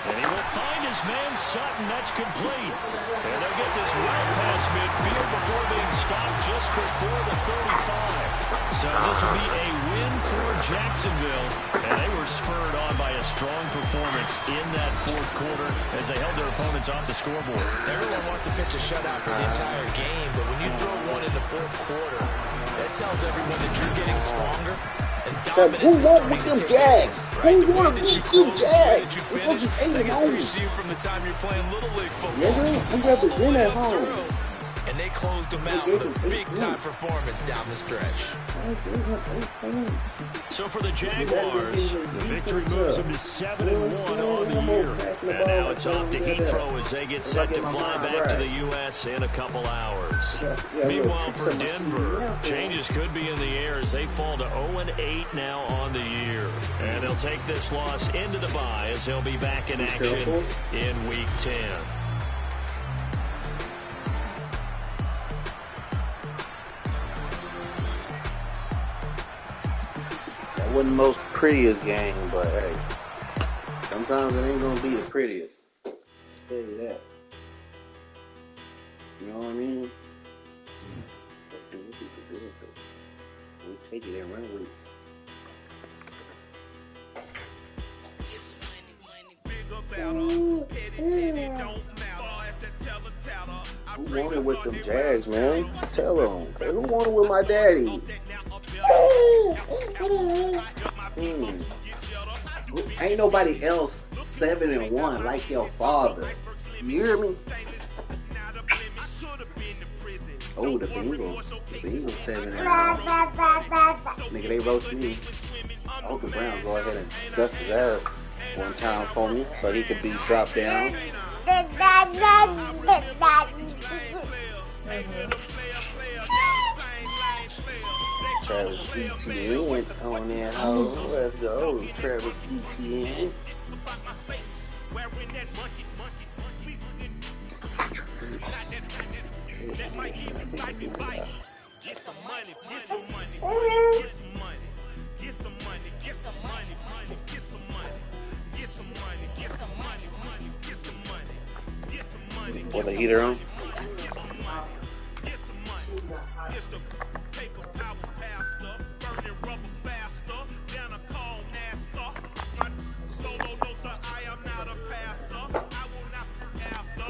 And he will find his man Sutton. That's complete. And they'll get this right past midfield before being stopped just before the 35. So this will be a win for Jacksonville. And they were spurred on by a strong performance in that 4th quarter as they held their opponents off the scoreboard. Everyone wants to pitch a shutout for the entire game, but when you throw one in the 4th quarter, that tells everyone that you're getting stronger. So who won't with them Jags? Who want to beat them Jags? We're going to be 8-0. From the time you're playing Little League football. Nigga, we represent at home. And they closed them out with a big-time performance down the stretch. So for the Jaguars, the victory moves them to 7-1 on the year. And now it's off to Heathrow as they get set to fly back to the U.S. in a couple hours. Meanwhile, for Denver, changes could be in the air as they fall to 0-8 now on the year. And they'll take this loss into the bye as they'll be back in action in Week 10. Wasn't the most prettiest game, but hey, sometimes it ain't gonna be the prettiest. I'll tell you that. You know what I mean? We'll take it and run with it. Who wanted with them Jags, man? Tell them. Hey, who wanted with my daddy? Ain't nobody else 7-1 like your father. You hear me? Oh, the Bengals. The Bengals 7-1. Nigga, they roast me. I hope the Browns go ahead and dust his ass one time for me so he could be dropped down. Travis Etienne went on that hoe. Let's go, Travis Etienne. Get some money, get some money, get some money, get some money, get some money, get some money, get some money, get some money, get some money, get some money. With the heater on? Get some money. It's the paper power pastor, burning rubber faster, down a call NASCAR. My solo notes are I am not a passer. I will not forget.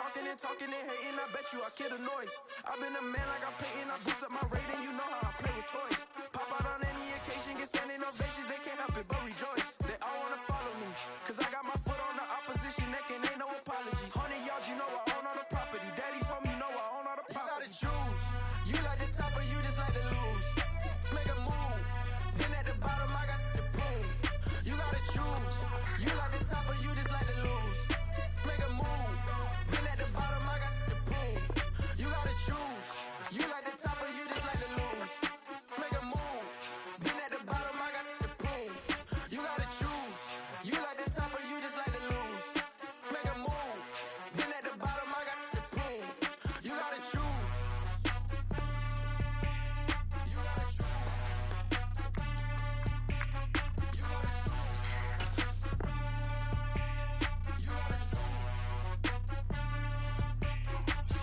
talking and hating, I bet you I kill the noise. I've been a man like I'm Peyton, I boost up my rating, you know how I play with toys. Pop out on any occasion, get standing ovations, they can't help it but rejoice. They all wanna follow me, cause I got my foot on the opposition neck and ain't no apologies. 100 yards, you know I own all the property. Daddy's home, you know I own all the property. You gotta choose, you like the top or you just like to lose. Make a move, then at the bottom I got the prove. You gotta choose, you like the top or you just like to lose. Make a move, then at the bottom I got the prove. You gotta choose, you like the top or you just like to lose. Make a move, then at the bottom I got the prove. You gotta choose, you like the top or you just like to lose. Make a move, then at the bottom I got the prove. You gotta choose. You gotta choose. You gotta choose. You gotta choose.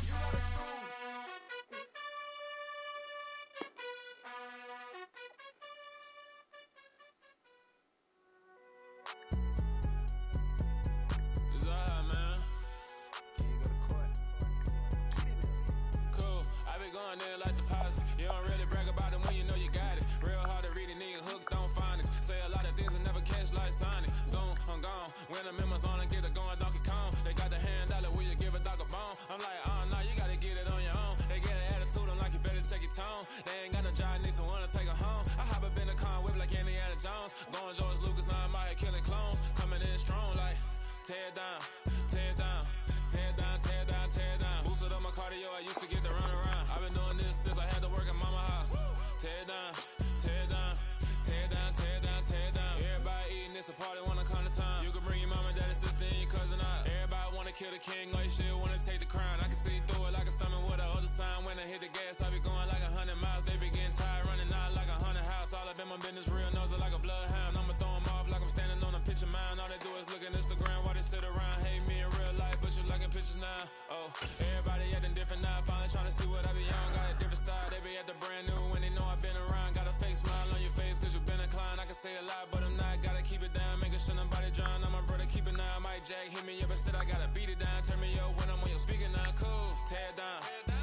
You gotta choose. It's alright, man. Cool. I be going there like deposit. You don't really brag about it when you know you got it. Real hard to read a nigga hooked on phonics. Say a lot of things and never catch like Sonic. Zoom, I'm gone. When I'm in my zone, I get it going Donkey Kong. They got the hand dollar, will you give a dog a bone? I'm like, oh no, you gotta get it on your own. They get an attitude, I'm like, you better check your tone. They ain't got no job, need someone to take her home. I hop up in the car, whip like Indiana Jones. Going George Lucas, now I'm out here killing clones. Coming in strong like, tear down, tear down, tear down, tear down, tear down. Boosted up my cardio, I used to get to run around. I've been doing this since I had to work at mama house. Tear down, tear down, tear down, tear down, tear down. Everybody eating, it's a party, wanna come to time. You can bring your mama, daddy, sister, and your cousin out. Everybody wanna kill the king, or you shit wanna take the crown. I can see through it like a stomach with a other sign. When I hit the gas, I be going like 100 miles. They be getting tired, running out like 100 house. All up in my business, real nose like a bloodhound. I'ma throw 'em off like I'm standing on a picture mound. All they do is look at Instagram while they sit around. Hate me in real life, but you liking pictures now. Oh, everybody acting different now. Finally trying to see what I be on. Got a different style, they be at the brand new when they know I've been around. Got a fake smile on your face cause you been inclined. I can say a lot, but I'm not. Gotta keep it down, making sure nobody drown. I'm my brother, keep it now. Mike Jack hit me up and said I gotta beat it down. Turn me up when I'm on your speaker now. Cool, tear down,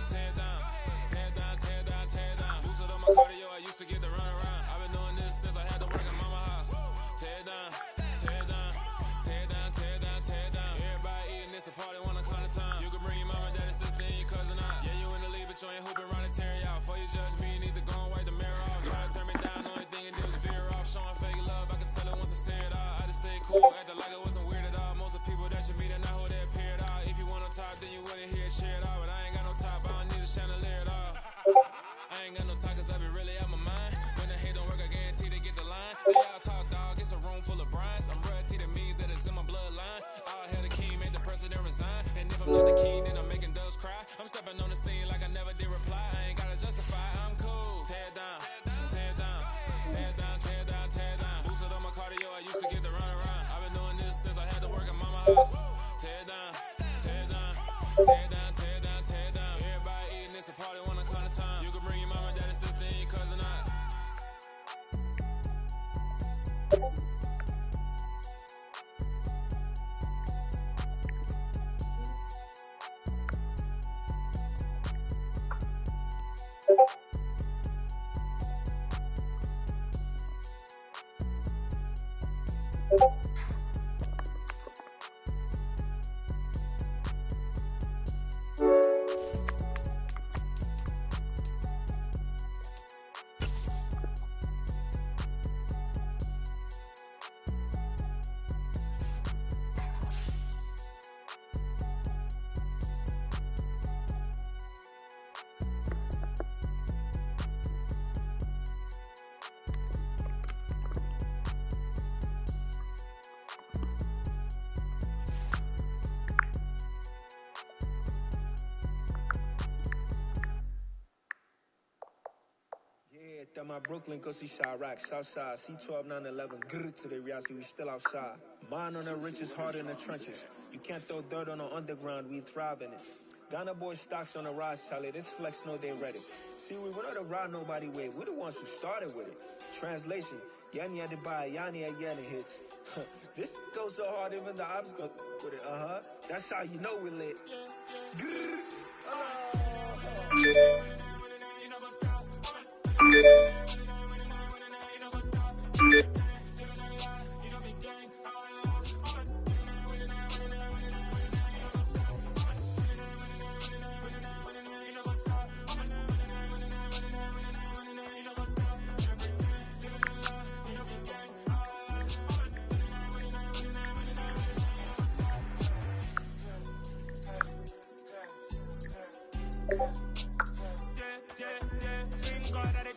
tear down, tear down, tear down, tear down. Boosted up my cardio, I used to get to run around. I've been doing this since I had to work at mama house. Tear down, tear down, tear down, tear down, tear down. Everybody eating, it's a party, wanna come to time. You can bring your mama, daddy, sister, and your cousin out. Yeah, you in the league, but you ain't hooping around and tear you out. Before you judge me, you need to go and wipe the mirror off. Try to turn me down, only thing it do is veer off. Showing fake love, I can tell it once I see it all. I just stay cool, acting like it wasn't weird at all. Most of the people that you meet are not who they appear at all. If you want on top, then you wouldn't hear it cheer at all. But I ain't got no top, I don't need a chandelier at all. I ain't got no talk cause I be really out my mind. When the hate don't work, I guarantee they get the line. They all talk dog, it's a room full of brines. I'm royalty that means that it's in my bloodline. All hail the king, made the president resign. And if I'm not the king, then I'm making doves cry. I'm stepping on the scene like I never did reply. I ain't gotta justify, I'm cool. Tear down, tear down, tear down, tear down, tear down. Boosted up my cardio, I used to get to run around. I've been doing this since I had to work at mama house. Tear down, tear down, tear down, tear down, tear down. Everybody eating, it's a party, wanna come to time. You can bring your mama, daddy, sister, and your cousin out. At my Brooklyn, go see Chirac, Southside, C12, 911, grrr to the reality, we still outside. Mine on the richest, heart in the trenches. You can't throw dirt on the underground, we thrive in it. Ghana boys stocks on the rise, Charlie, this flex know they ready. See, we went on the ride nobody way, we the ones who started with it. Translation, Yanni had to buy, Yanni at Yanni hits. This goes so hard, even the ops go with it, That's how you know we lit.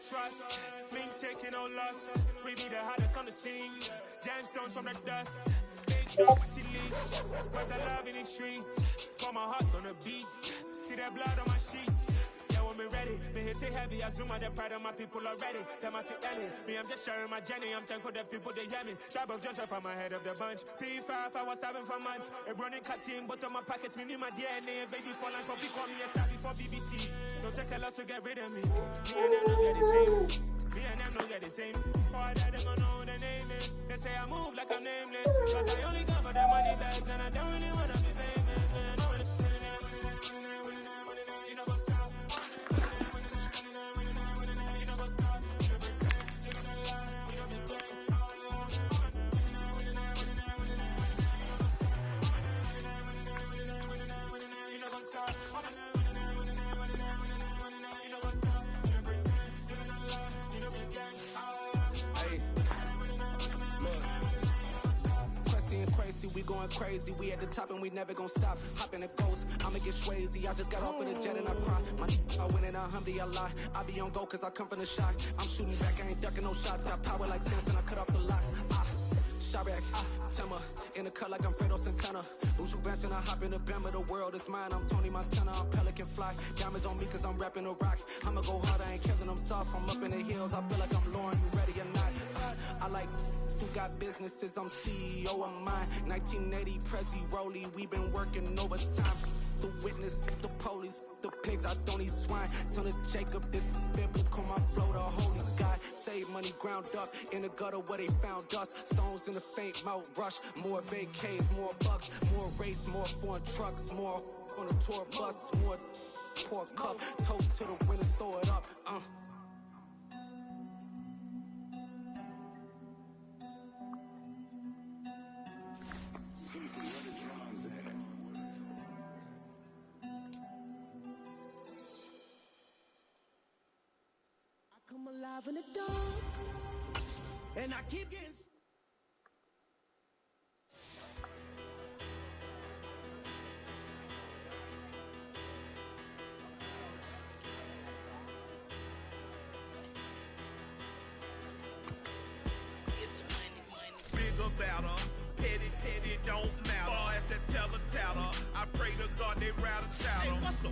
Trust, been taking no loss. We be the hottest on the scene. Gemstones from the dust. Big dog with leash. Where's the love in the streets? Pour my heart on the beat. See that blood on my sheets. Yeah, when we ready, me hit it heavy. I zoom out the pride of my people already. Them I see Ellie. Me, I'm just sharing my journey. I'm thankful that people they hear me. Tribe of Joseph, I'm ahead of the bunch. P5, I was starving for months. A running cuts in, but on my pockets, me need my DNA. Baby for lunch, but we call me a star before BBC. Don't take a lot to get rid of me. Me and them don't get the same. Me and them don't get the same. All that them don't know who the name is. They say I move like I'm nameless. Cause I only come for the money bags and I don't really wanna be famous. We going crazy, we at the top and we never gonna stop. Hopping the ghost, I'ma get swayzy. I just got off with a jet and I cry. My I win in a Humvee, I lie. I be on go cause I come from the shot. I'm shooting back, I ain't ducking no shots. Got power like Samson, I cut off the locks. Shot back, Timmer, in the cut like I'm Fredo Santana. Usual Banton, I hop in the Bama, the world is mine. I'm Tony Montana, I'm Pelican Fly. Diamonds on me cause I'm rapping a rock. I'ma go hard, I ain't killing them soft. I'm up in the hills, I feel like I'm Lauren, you ready or not? I like who got businesses, I'm CEO of mine. 1980 Prezi Rolly, we been working overtime. The witness, the police, the pigs, I don't eat swine. Son of Jacob, this biblical, my flow, the holy God. Save money ground up in the gutter where they found us. Stones in the faint mouth rush. More vacays, more bucks, more race, more foreign trucks, more on a tour bus, more pork cup. Toast to the winners, throw it up. Come alive in the dark, and I keep getting. Bigger, better, petty, petty, don't matter. Far as the teller, I pray to God they rather saddle. Hey, what's a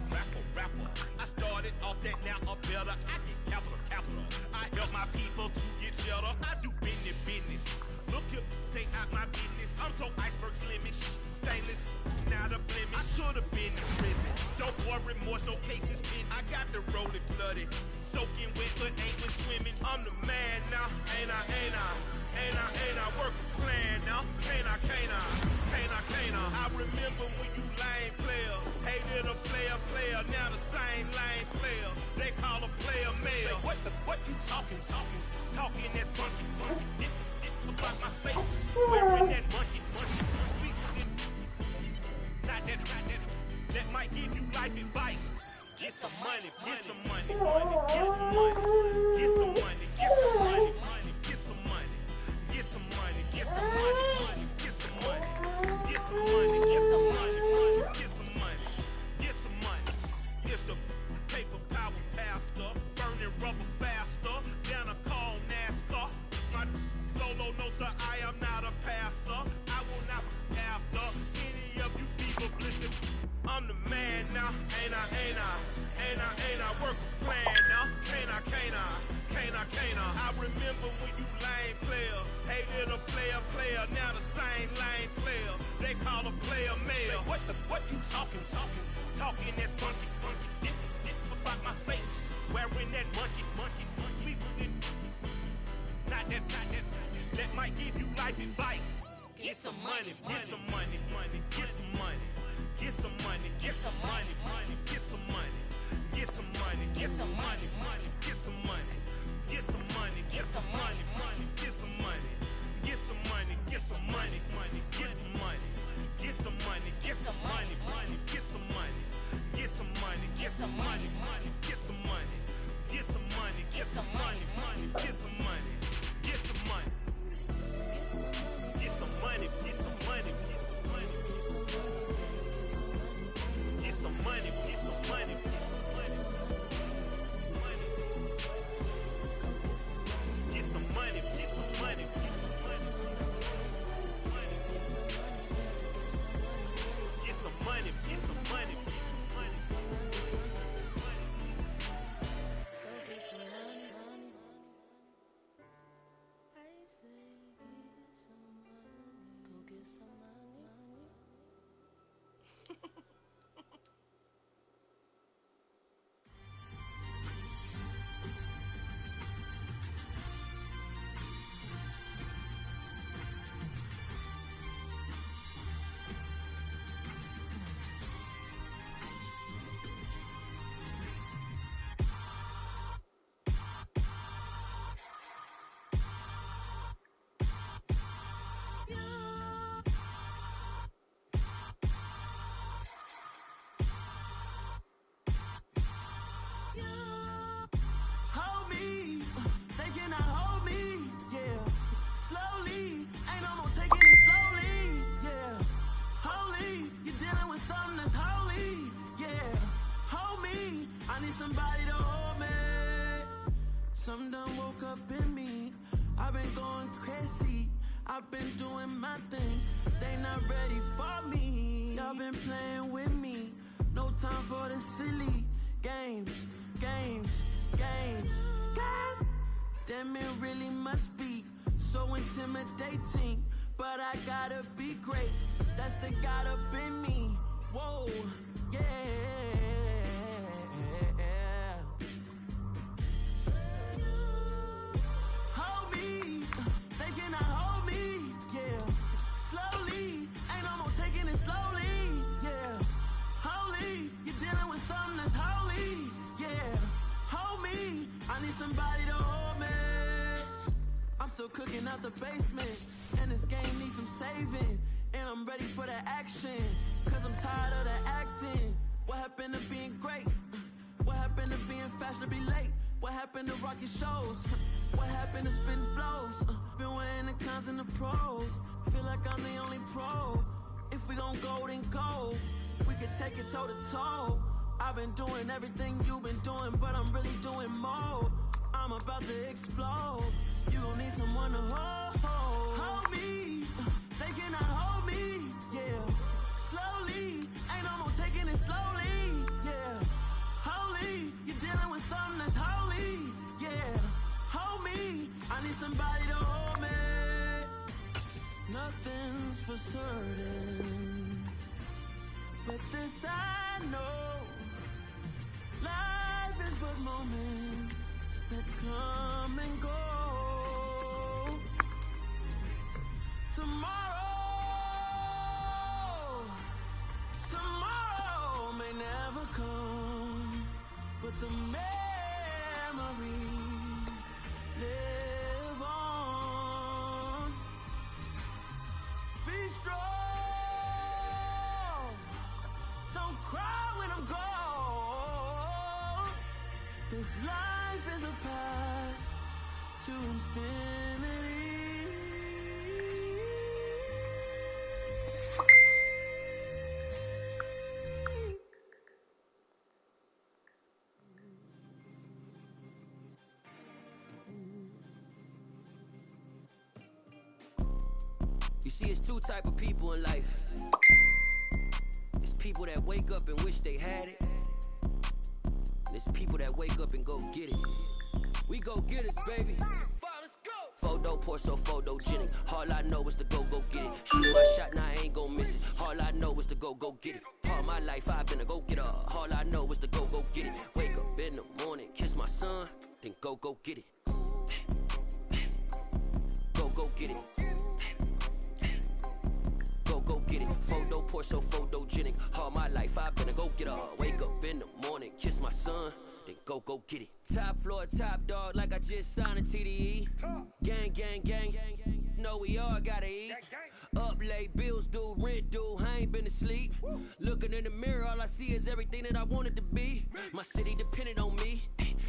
rapper? I started off that, now I'm better. I get capital. I help my people to get cheddar. I do business. Look here, stay out my business. I'm so iceberg slimish, stainless, not a blemish. I should have been in prison. Don't worry, remorse, no cases pinned. I got the rolling flooded, soaking wet, but ain't been swimming. I'm the man now, ain't I? Work a plan now, can't I? I remember when you lame player, hated a player, now the same lame player. They call a player mayor. What you talking that funky, about my face, wearing that monkey. Not that, that might give you life advice. Get some money, get some money, get some money, get some money, get some money, get some money, get some money, get some money, get some money, get some money, get some money, get some money, get some money. It's the paper power pastor, burning rubber faster, down a call NASCAR. My solo no sir, I am not a passer. I will not be after any of you fever blistered. I'm the man now, ain't I? Work a plan now, can't I? I remember when you lame player, hated a player, now the same lame player. They call a player mayor. What you talking that funky, about my face, wearing that monkey. Not that, that might give you life advice. Get some money, get some money, get some money, get some money, get some money. somebody to hold me. Some done woke up in me. I've been going crazy. I've been doing my thing. They not ready for me. Y'all been playing with me. No time for the silly games. Damn, it really must be so intimidating. But I gotta be great. That's the God up in me. Whoa, yeah. Hold me, they cannot hold me, yeah. Slowly, ain't no more taking it slowly, yeah. Holy, you're dealing with something that's holy, yeah. Hold me, I need somebody to hold me. I'm still cooking out the basement, and this game needs some saving. And I'm ready for the action, cause I'm tired of the acting. What happened to being great? What happened to being fashionably late? What happened to rocking shows? What happened to spitting flows? Been weighing the cons and the pros. Feel like I'm the only pro. If we gon' go, then go. We can take it toe to toe. I've been doing everything you've been doing, but I'm really doing more. I'm about to explode. You gon' need someone to hold me. They cannot hold me, yeah. Slowly, ain't no more taking it slowly, yeah. Holy, you're dealing with something that's holy, yeah. Hold me, I need somebody to hold me. Nothing's for certain, but this I know. Life is but moments that come and go. Tomorrow may never come, but the memories live on. Be strong, don't cry when I'm gone. This life is a path to infinity. You see, it's two type of people in life. It's people that wake up and wish they had it. And it's people that wake up and go get it. We go get it, baby. Photo poor, so photogenic. All I know is to go get it. Shoot my shot, now I ain't gon' miss it. All I know is to go get it. All my life I've been a go-getter. All I know is to go get it. Wake up in the morning, kiss my son, then go get it. Go get it. Go get it. Photo poor, so photogenic. All my life I've been a go-getter. Wake up in the morning, kiss my son, then go get it. Top floor, top dog, like I just signed a TDE. Gang. Know we all gotta eat. Up late, bills due, rent due, I ain't been asleep. Looking in the mirror, all I see is everything that I wanted to be. My city depended on me,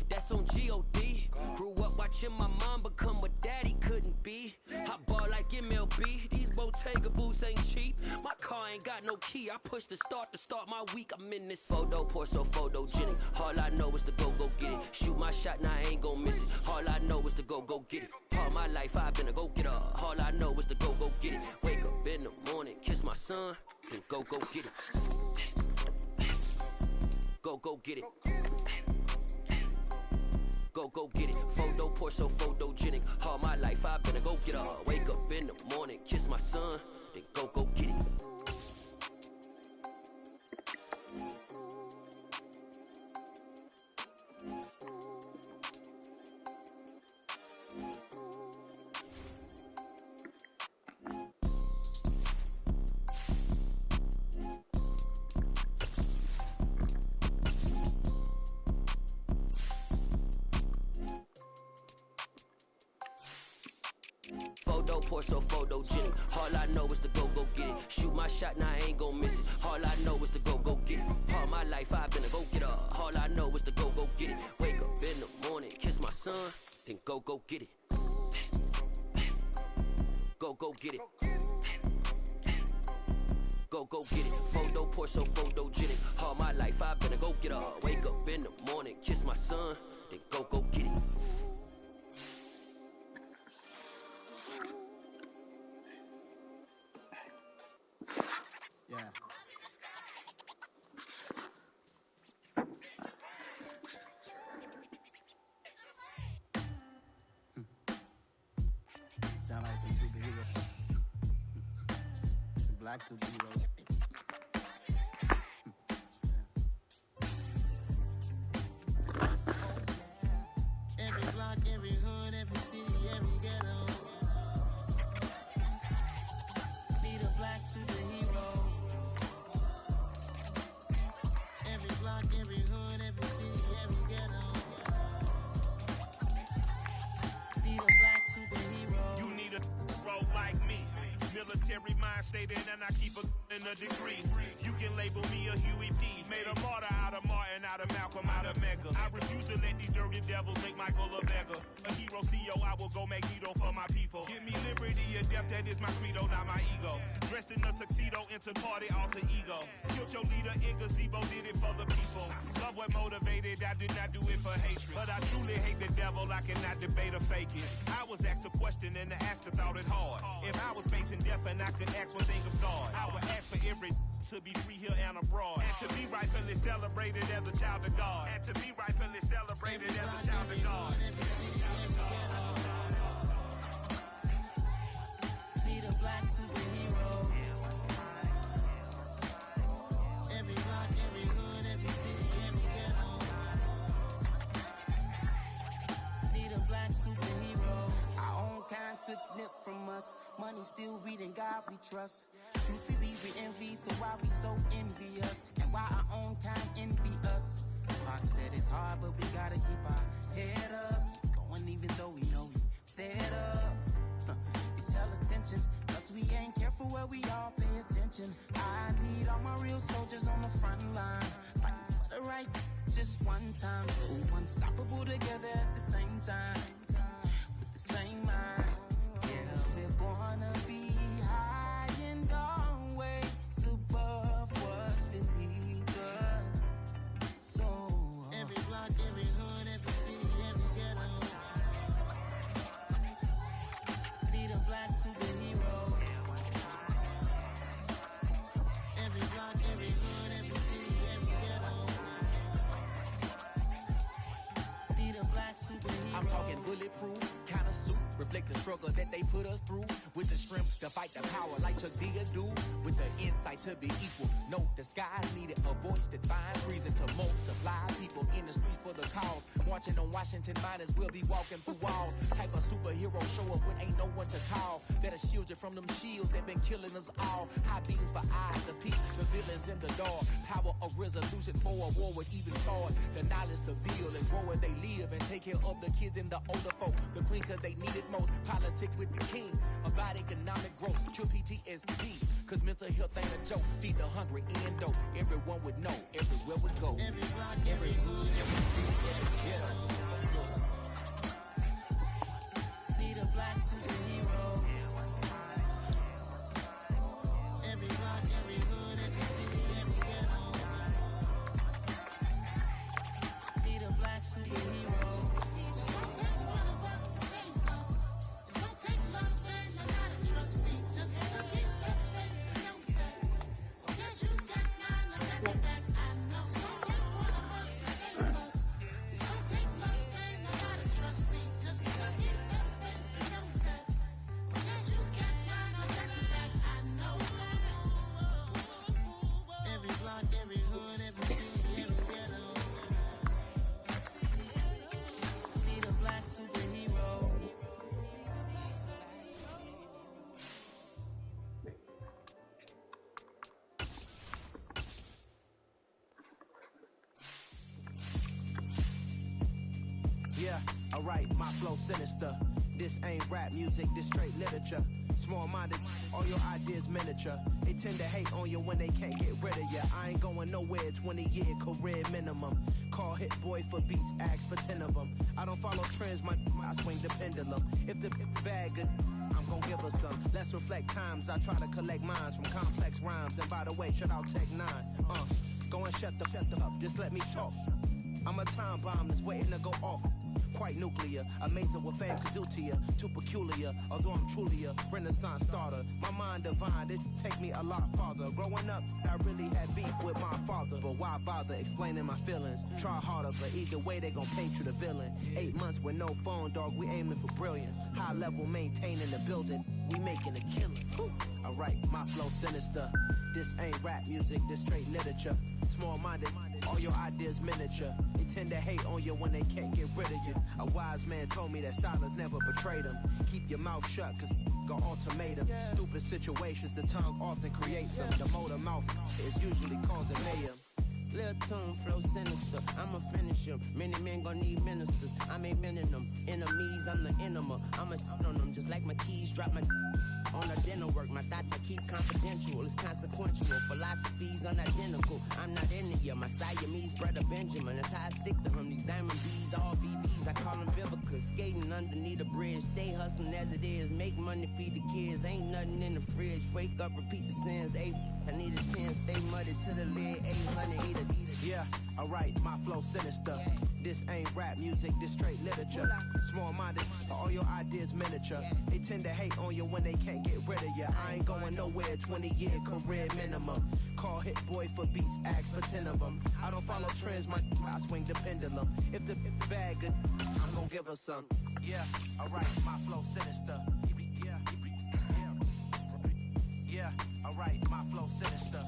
that's on G.O.D. Grew up watching my mom become what daddy couldn't be. I ball like MLB, these Bottega boots ain't cheap. My car ain't got no key, I push the start to start my week. I'm in this photo poor, so photogenic. All I know is to go get it. Shoot my shot, now I ain't gon' miss it. All I know is to go get it. All my life I've been a go-getter. All I know is to go get it. Wake up in the morning, kiss my son, then go get it. Go get it. Go get it. Photo poor, so photogenic. All my life I've been a go-getter. Wake up in the morning, kiss my son, then go get it. Photo poor, so photogenic. All I know is to go get it. Shoot my shot, now I ain't gon' miss it. All I know is to go get it. All my life I've been a go-getter. All I know is to go get it. Wake up in the morning, kiss my son, then go get it. Go get it. Go get it. Photo poor, so photogenic. All my life I've been a go-getter. Wake up in the morning, superheroes. Black superheroes. Every block, every hood, every city, every ghetto. Need a black superhero. Every block, every hood, every city, every ghetto. Need a black superhero. You need a hero like me. Military mind stated, and I keep in a degree. You can label me a Huey P. Made a martyr out of Martin, out of Malcolm, out of Mega. I refuse to let these dirty devils make Michael a beggar. A hero CEO, I will go Magneto for my people. Give me liberty or death, that is my credo, not my ego. Dressed in a tuxedo, into party, alter ego. Killed your leader in gazebo, did it for the people. Love what motivated, I did not do it for hatred. But I truly hate the devil, I cannot debate or fake it. I was asked a question and the asker thought it hard. If I was facing death and I could ask one thing of God, I would ask for every to be free here and abroad. And to be rightfully celebrated as a child of God. And to be rightfully celebrated as a child of God. Need a black superhero. Every block, every hood, every city, every ghetto. Need a black superhero. Our own kind took nip from us. Money still reading God we trust. Truthfully we envy, so why we so envious? And why our own kind envy us? Pac said it's hard, but we gotta keep our head up. Keep going even though we know we fed up. It's hell attention, cause we ain't careful where we all pay attention. I need all my real soldiers on the front line, fighting for the right just one time. So unstoppable together at the same time, with the same mind. Yeah, we're born to be high and always above what's beneath us. So every block, every hood, every city, every ghetto. Need a black superhero. Every block, every hood, every city, every ghetto. Need a black superhero. I'm talking bulletproof kind of suit, reflect the struggle that they put us through. With the strength to fight the power like Chuck D do. With the insight to be equal. No, the skies needed a voice that finds reason to multiply. People in the streets for the cause. Marching on Washington, might as well be walking through walls. Type of superhero show up when ain't no one to call. That'll shield you from them shields that been killing us all. High beams for eyes to peek, the villains in the dark. Power of resolution for a war would even start. The knowledge to build and grow where they live and take care of the kids and the older folk. The clean cause they need it most. Politics with the kings about economic growth. Cure PTSD cause mental health ain't a joke. Feed the hungry and dope. Everyone would know everywhere we go. Every block, every hood, every city, every ghetto. Need a black superhero. Every block, every hood, every city, every ghetto. Need a black superhero. It's gonna take one of us to save us. It's gonna take love and a lot of trust. We just gotta get that faith and know that. Because you got mine, I got your back. I know. It's gonna take one of us to save us. It's gonna take love and a lot of trust. We just gotta get that faith and know that. Because you got mine, I got your back. I know. Every block, every hood, every city, every ghetto. Need a black superhero. Yeah, alright, my flow sinister. This ain't rap music, this straight literature. Small-minded, all your ideas miniature. They tend to hate on you when they can't get rid of you. I ain't going nowhere, 20-year career minimum. Call hit boy for beats, ask for 10 of them. I don't follow trends, I swing the pendulum. If the bag good, I'm gon' give her some. Let's reflect times, I try to collect minds from complex rhymes. And by the way, shout out Tech 9. Go and shut the up, just let me talk. I'm a time bomb that's waiting to go off. Quite nuclear, amazing what fame could do to you. Too peculiar, although I'm truly a renaissance starter. My mind divine, it take me a lot farther. Growing up, I really had beef with my father. But why bother explaining my feelings? Try harder, but either way they gon' paint you the villain. 8 months with no phone, dog, we aiming for brilliance. High level maintaining the building. we making a killing. Alright, my flow sinister. This ain't rap music, this straight literature. Small-minded, all your ideas miniature. They tend to hate on you when they can't get rid of you. A wise man told me that silence never betrayed him. Keep your mouth shut, cause got ultimatums. Stupid situations, the tongue often creates them. The motor mouth is usually causing mayhem. Lil' tune, flow sinister, I'ma finish him. Many men gon' need ministers, I ain't mending them. Enemies, I'm the enema, I'ma on them. Just like my keys, drop my on the dinner work. My thoughts I keep confidential, it's consequential. Philosophies unidentical, I'm not into you. My Siamese brother Benjamin, that's how I stick to him. These diamond B's, all BBs, I call them Vivica. Skating underneath the bridge, stay hustling as it is. Make money, feed the kids, ain't nothing in the fridge. Wake up, repeat the sins, I need a 10, stay muddy to the lid, 800, eat a. Yeah, alright, my flow sinister. This ain't rap music, this straight literature. Small-minded, all your ideas miniature. They tend to hate on you when they can't get rid of you. I ain't going nowhere, 20-year career minimum. Call Hit Boy for beats, ask for 10 of them. I don't follow trends, I swing the pendulum. If the bag good, I'm gonna give her some. Yeah, alright, my flow sinister. Yeah, alright, my flow sinister.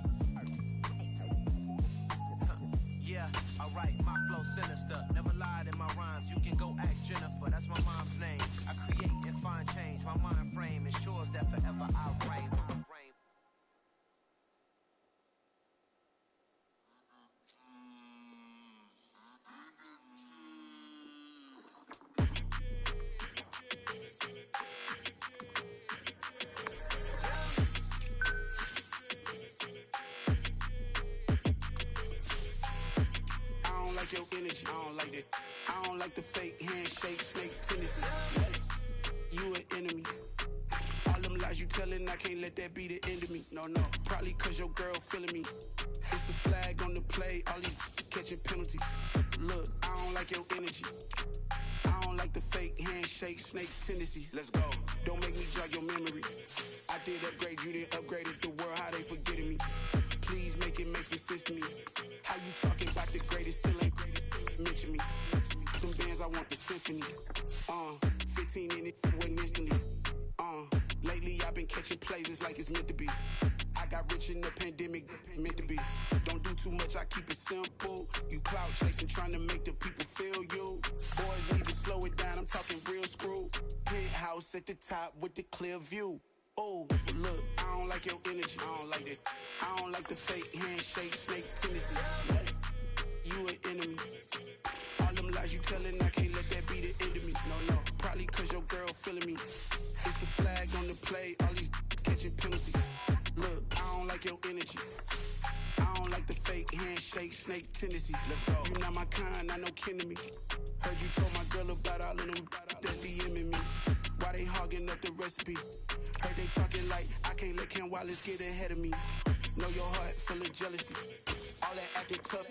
Yeah, alright, my flow sinister. Never lied in my rhymes, you can go ask Jennifer, that's my mom's name. I create and find change, my mind frame ensures that forever I reign. Your energy, I don't like that. I don't like the fake handshake, snake tendency. You an enemy. All them lies you telling, I can't let that be the end of me. No, probably cause your girl feeling me. It's a flag on the play, all these catching penalties. Look, I don't like your energy. I don't like the fake handshake, snake tendency. Let's go. Don't make me jog your memory. I did upgrade, you didn't upgrade it. The world, how they forgetting me. Please make it make some sense to me. How you talking about the greatest, still ain't greatest, mention me. Them bands, I want the symphony. 15 in it, went instantly. Lately I've been catching plays, it's like it's meant to be. I got rich in the pandemic, meant to be. Don't do too much, I keep it simple. You clout chasing, trying to make the people feel you. Boys need to slow it down, I'm talking real screw. Penthouse at the top with the clear view. Oh, look, I don't like your energy, I don't like that. I don't like the fake handshake, snake tendency. You an enemy. All them lies you telling, I can't let that be the end of me. No, probably cause your girl feeling me. It's a flag on the play, all these catching penalties. Look, I don't like your energy. I don't like the fake handshake, snake tendency. Let's go. You not my kind, I know kin to me. Heard you told my girl about all of them that DMing me. Why they hogging up the recipe? Heard they talking like I can't let Ken Wallace get ahead of me. Know your heart full of jealousy. All that acting tough,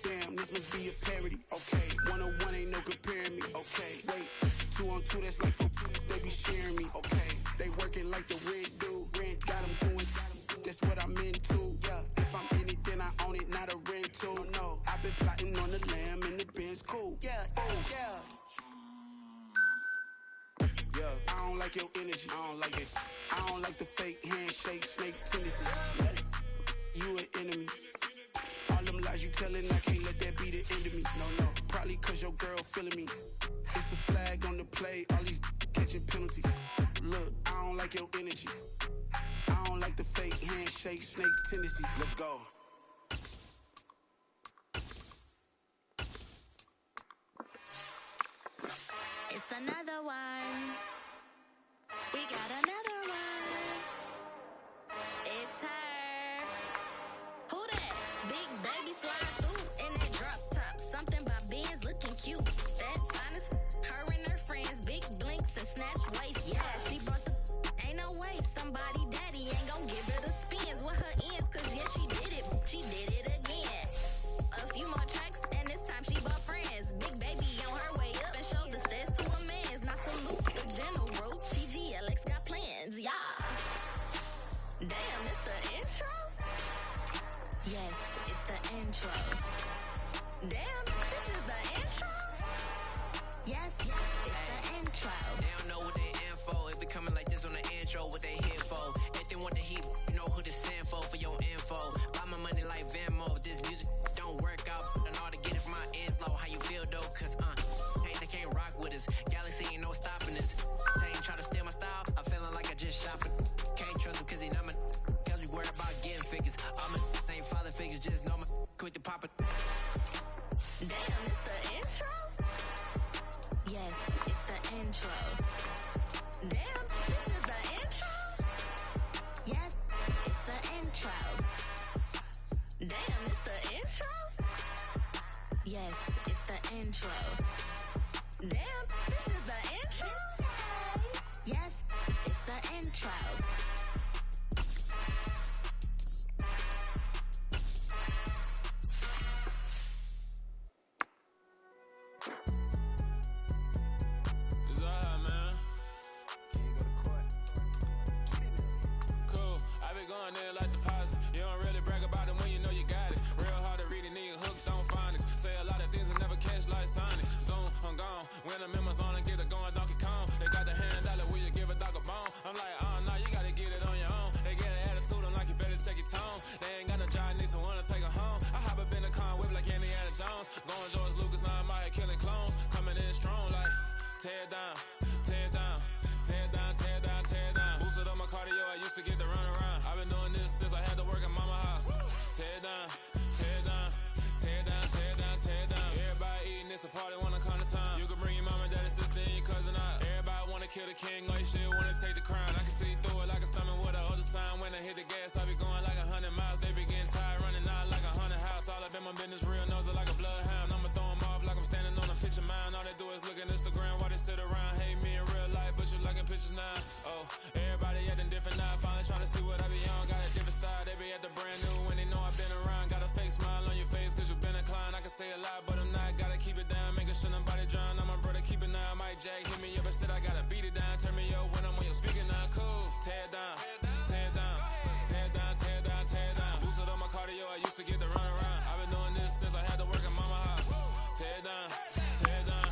damn, this must be a parody. Okay, 1-on-1 ain't no comparing me. Okay, wait, 2-on-2, that's like 4 they be sharing me. Okay, they working like the red dude. Rent got them going, that's what I'm into. Yeah, if I'm in it, then I own it, not a rental. No, I've been plotting on the lamb and the Benz cool. Yeah, yeah. Yeah, I don't like your energy, I don't like it. I don't like the fake handshake, snake tendency. You an enemy. All them lies you telling, I can't let that be the end of me. No, probably cause your girl feeling me. It's a flag on the play, all these catching penalties. Look, I don't like your energy. I don't like the fake handshake, snake tendency. Let's go. It's another one. We got another one. It's her. Who that? Big baby slide through in that drop top. Something about Benz looking cute. That's honest. Her and her friends, big blinks and snatch waist. Yeah, she brought the. Ain't no way. Somebody daddy ain't gon' give her the spins with her ends. Cause yeah, she did it. She did it again. A few more tracks and this time she bought friends. Big baby on her way up and showed the stairs to a man's. Now salute the general. TGLX got plans. Yeah. Damn, it's the intro? Yes, it's the intro. Damn, this is the intro? Damn, it's the intro? Yes, it's the intro. Damn, this is the intro? Yes, it's the intro. Damn, it's the intro? Yes, it's the intro. Damn, this is the intro? Yes, it's the intro. It's alright, man. Cool, I be going there like deposit. You don't really brag about it when you know you got it. Real hard to read a nigga hooked on phonics. Say a lot of things and never catch like Sonic. Zoom, I'm gone. When I'm in my zone and get it going Donkey Kong. They got the hand dollar, will you give a dog a bone? I'm like, oh no, you gotta get it on your own. They get an attitude, I'm like, you better check your tone. They ain't got no job, need someone to take her home. I hop up in the car, whip like Indiana Jones. Going George Lucas, now I'm out here killing clones. Coming in strong like, tear down, tear down, tear down, tear down, tear down. Boosted up my cardio, I used to get to run around. I've been doing this since I had to work at mama house. Tear down, tear down, tear down, tear down, tear down. Everybody eating, it's a party, wanna come to time. You can bring your mama, daddy, sister, and your cousin out. Everybody wanna kill the king, like shit, wanna take the crown. I can see through it like a stomach with a other sign. When I hit the gas, I be going like 100 miles. They be getting tired, running out like 100 house. All up in my business, real nose like a bloodhound. I'ma throw them off like I'm standing on a picture mound. All they do is look at Instagram while they sit around. Hate me in real life, but you liking pictures now. Oh, everybody acting different now. Finally trying to see what I be on. Got a different style, they be at the brand new when they know I've been around. Got a fake smile on your face cause you been inclined. I can say a lot, but I'm not. Gotta keep it down, making sure nobody drown. I'm my brother, keep it now. Mike Jack hit me up and said I gotta beat it down. Turn me up when I'm on your speaker now. Cool, tear down, tear down, tear down, tear down, tear down. Boosted up my cardio, I used to get to run around. I've been doing this since I had to work at mama house. Tear down, tear down,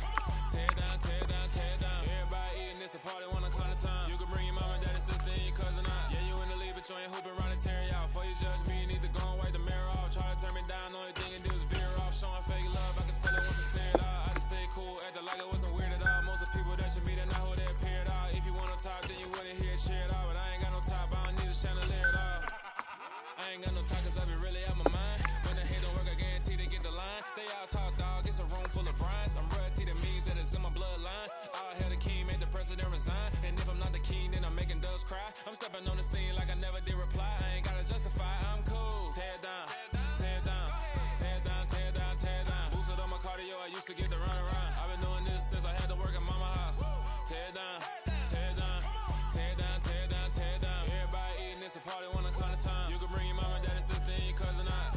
tear down, tear down, tear down. Everybody eating, it's a party, wanna come to time. You can bring your mama, daddy, sister, and your cousin out. Yeah, you in the league, but you ain't hooping around and tearing out. Before you judge me, you need to go and wipe the mirror off. Try to turn me down, only thing you do is veer off. Showing fake love, I can tell it once I say it all. I just stay cool, acting like it wasn't weird at all. Most of the people that you meet are not who they appear at all. If you want on top, then you wouldn't hear it cheer at all. But I ain't got no top, I don't need a chandelier at all. I ain't got no time cause I be really out my mind. When the hate don't work, I guarantee they get the line. They all talk dog, it's a room full of brinds. I'm royalty, that means that it's in my bloodline. All hell the king, made the president resign. And if I'm not the king, then I'm making doves cry. I'm stepping on the scene like I never did reply. I ain't gotta justify, I'm cool. Tear down, tear down, tear down, tear down, tear down. Boosted up my cardio, I used to get to run around. I've been doing this since I had to work at mama house. Tear down, tear down, tear down, tear down, tear down. Everybody eating, it's a party, wanna come to time. You can bring your mama, daddy, sister, and your cousin out.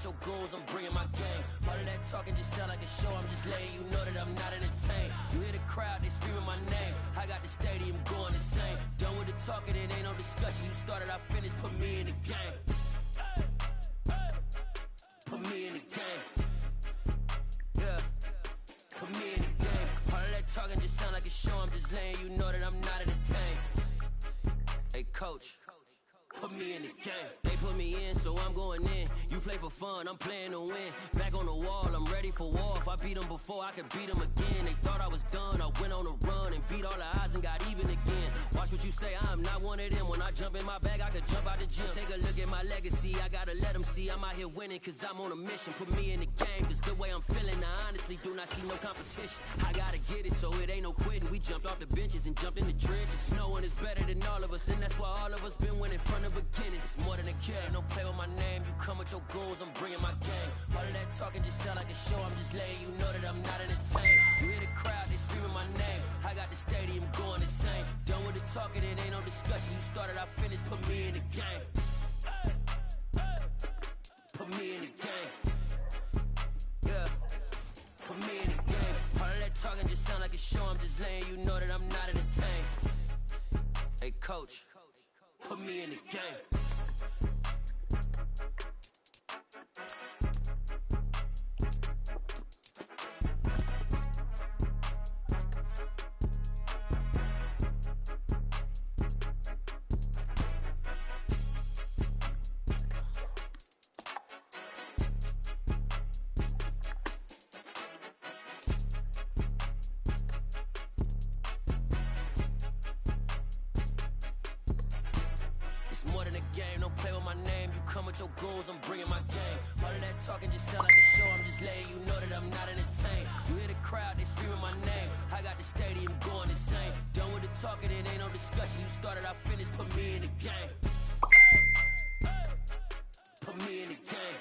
Your goons, I'm bringing my game. All of that talking just sound like a show. I'm just letting you know that I'm not entertained. You hear the crowd, they screaming my name. I got the stadium going insane. Done with the talking, it ain't no discussion. You started, I finished, put me in the game. Put me in the game. Yeah, put me in the game. All of that talking just sound like a show. I'm just letting you know that I'm not entertained. Hey, coach. Put me in the game. They put me in, so I'm going in. You play for fun, I'm playing to win. Back on the wall, I'm ready for war. If I I beat them before, I could beat them again. They thought I was done, I went on a run and beat all the odds and got even again. Watch what you say, I'm not one of them. When I jump in my bag, I could jump out the gym. Take a look at my legacy, I gotta let them see I'm out here winning, cause I'm on a mission. Put me in the game, cause the way I'm feeling, I honestly do not see no competition. I gotta get it, so it ain't no quitting. We jumped off the benches and jumped in the trenches. No one is better than all of us, and that's why all of us been winning from the beginning. It's more than a game, don't play with my name. You come with your goons, I'm bringing my game. All of that talking just sound like a show, I'm just letting you know that I'm not entertained. You hear the crowd, they screaming my name. I got the stadium going insane. Done with the talking, it ain't no discussion. You started, I finished, put me in the game. Put me in the game. Yeah, put me in the game. All of that talking just sound like a show, I'm just letting you know that I'm not entertained. Hey coach, put me in the game. Your goals, I'm bringing my game. All of that talking just sound like a show, I'm just letting you know that I'm not entertained. You hear the crowd, they screaming my name. I got the stadium going insane. Done with the talking, it ain't no discussion. You started, I finished, put me in the game. Put me in the game.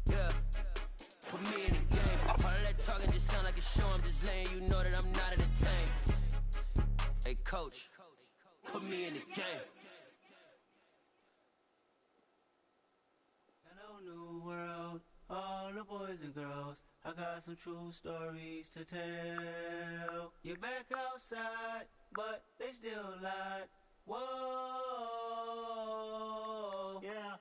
Yeah, put me in the game. All of that talking just sound like a show, I'm just letting you know that I'm not entertained. Hey coach, put me in the game. New world, all the boys and girls, I got some true stories to tell. You're back outside, but they still lied. Whoa, yeah.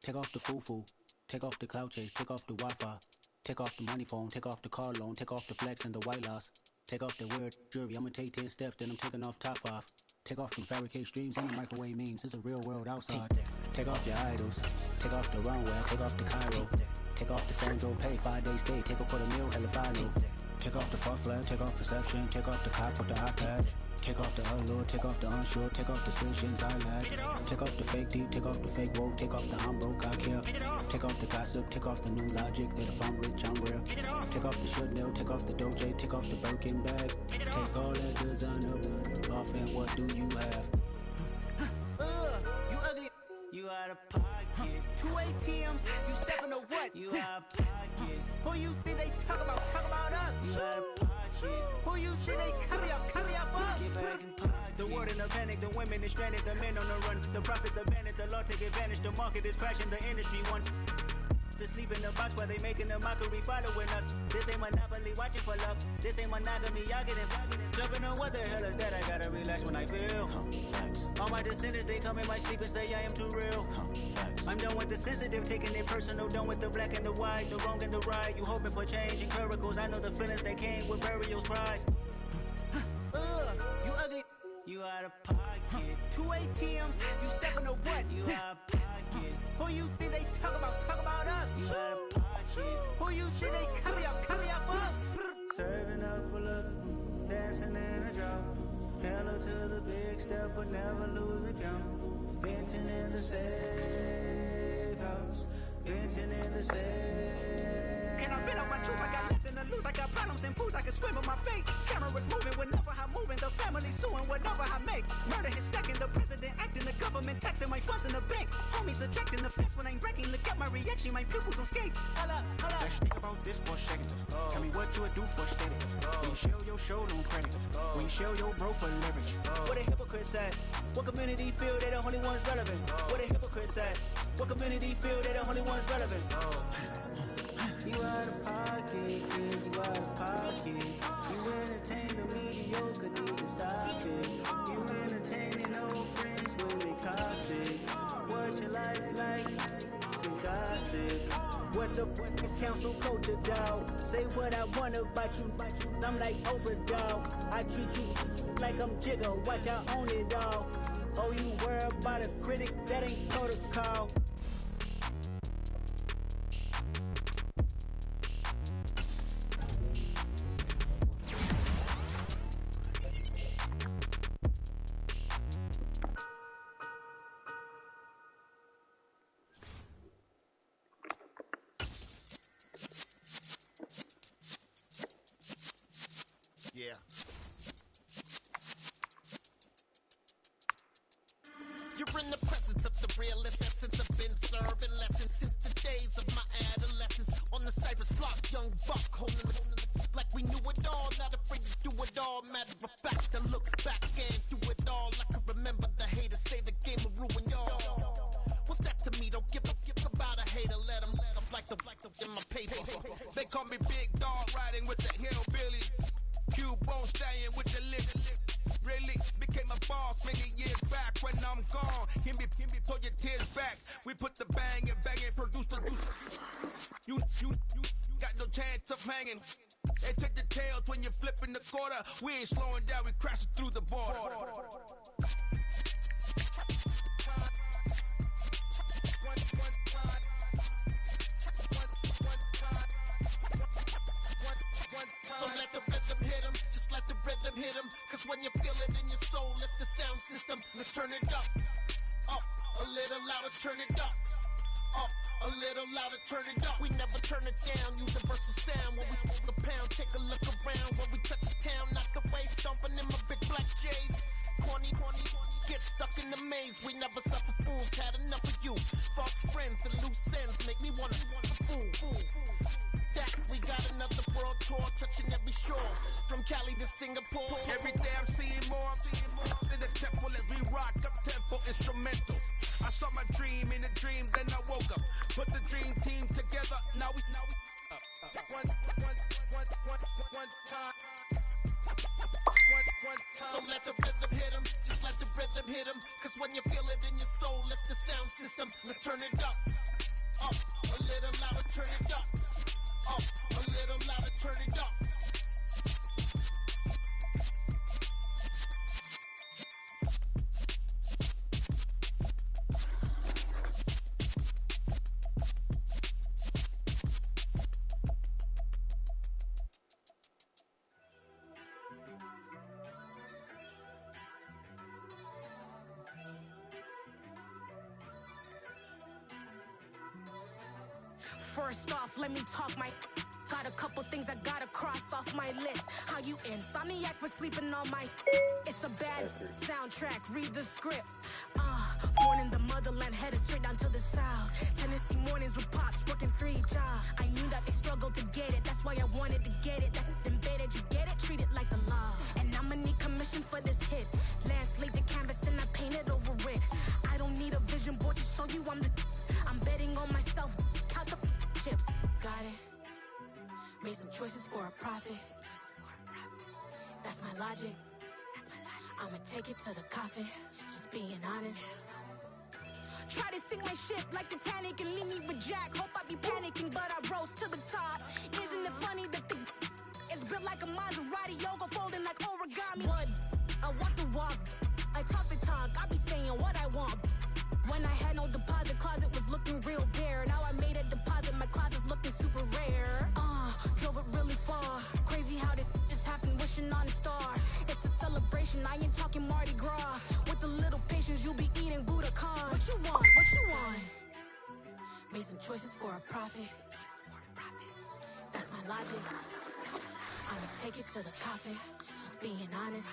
Take off the foo-foo, take off the cloud chase, take off the Wi-Fi, take off the money phone, take off the car loan, take off the flex and the white loss, take off the weird jewelry. I'ma take 10 steps, then I'm taking off top 5. Take off them fabricate streams and the microwave memes. It's a real world outside. Take off your idols. Take off the runway. Take off the Cairo. Take off the Sandro pay. 5 days stay. Take off for the meal. Hella final. Take off the fuck flag. Take off perception. Take off the cop with the iPad. Take off the allure. Take off the unsure. Take off decisions I lack. Take off the fake deep. Take off the fake woke. Take off the I'm broke. I care. Take off the gossip. Take off the new logic that if I'm rich I'm real. Take off the should know. Take off the doje. Take off the Birkin bag. Take all that designer off and what do you have? You ugly. You out of pocket. 2 ATMs. You stepping to what? You out of pocket. Who you think they talk about? Talk about us. You out of pocket. Who you think they carry up for us? Get back in pocket. The world in a panic. The women is stranded. The men on the run. The profits abandoned. The law take advantage. The market is crashing. The industry wants to sleep in the box while they making a mockery following us. This ain't monopoly, watching for love. This ain't monogamy, y'all getting jumping on what the hell is that? I gotta relax when I feel. All my descendants, they come in my sleep and say I am too real. I'm done with the sensitive, taking it personal. Done with the black and the white, the wrong and the right. You hoping for change and miracles. I know the feelings that came with burial cries. You ugly. You out of pocket. 2 ATMs. You stepping to what? You out of pocket. Who you think they talk about? Talk about us. You out of pocket. Who you think they carry up for us? Serving up a look, dancing in a drop. Hello to the big step, but never lose a count. Venting in the safe house. Venting in the safe. Can I vent out my truth? I got nothing to lose. I got problems and pools. I can swim with my fate. Cameras moving whenever I'm moving. The family suing whatever I make. Murder is stacking. The president acting. The government taxing my funds in the bank. Homies ejecting the fence when I'm breaking. Look at my reaction. My pupils on skates. Holla, holla. Let's think about this for a second. Tell me what you would do for status. When you show your show, no credit. When you show your bro for leverage. What a hypocrite said. What community feel they the only ones relevant? What a hypocrite said. What community feel they the only ones relevant? You out of pocket, kid, you out of pocket. You entertain the mediocre, need to stop it. You entertaining old friends when they toxic. What your life like? You gossip. What the is council culture, dog? Say what I want about you. I'm like Oprah, dog. I treat you like I'm Jigga. Watch I own it all. Oh, you worry about a critic? That ain't protocol. own buck, holding like we knew it all, not afraid to do it all. Matter of fact, I look back and do it all. I can remember the haters say the game will ruin y'all. What's that to me? Don't give about a hater. Let them like the in my paper. They call me Big Dog, riding with the hillbilly. Cubone staying with the lip. Really became a boss many years back. When I'm gone, can be pull your tears back. We put the bang and produce the. You got no chance of hanging. They take the tails when you're flipping the quarter. We ain't slowing down, we crashing through the border. So let the rhythm hit him, just let the rhythm hit him. Cause when you feel it in your soul, lift the sound system. Let's turn it up, a little louder, turn it up, a little louder, turn it up. We never turn it down, universal sound. When we move the pound, take a look around. When we touch the town, knock the waist, stomping in my big black J's. Corny, get stuck in the maze. We never suffer fools, had enough of you. False friends and loose ends make me wanna fool. That we got another world tour, touching every shore, from Cali to Singapore. Every day I'm seeing more in the temple as we rock up tempo instrumentals. I saw my dream in a dream, then I woke up. Put the dream team together. Now we one time. So let the rhythm hit him, just let the rhythm hit him. Cause when you feel it in your soul, lift the sound system. Let's turn it up, a little louder, turn it up, a little louder, turn it up. First off, let me talk my. Got a couple things I gotta cross off my list. How you insomniac for sleeping on my. It's a bad soundtrack, read the script. Born in the motherland, headed straight down to the south. Tennessee mornings with pops, working 3 jobs. I knew that they struggled to get it, that's why I wanted to get it. That embedded, you get it, treat it like the law. And I'ma need commission for this hit. Last laid the canvas and I painted over it. I don't need a vision board to show you I'm betting on myself, count the chips. Got it. Made some choices for a profit. That's my logic. I'ma take it to the coffin. Just being honest. Try to sink my ship like Titanic and leave me with Jack. Hope I be panicking, but I rose to the top. Isn't it funny that the is built like a Maserati, yoga folding like origami? What? I walk the walk, I talk the talk. I be saying what I want. When I had no deposit, closet was looking real bare. Now I made a deposit, my closet's looking super rare. Drove it really far. Crazy how did this happen, wishing on a star. It's a celebration, I ain't talking Mardi Gras. With a little patience, you'll be eating Budokan. What you want? What you want? Made some choices for a profit. That's my logic. I'ma take it to the coffin. Just being honest.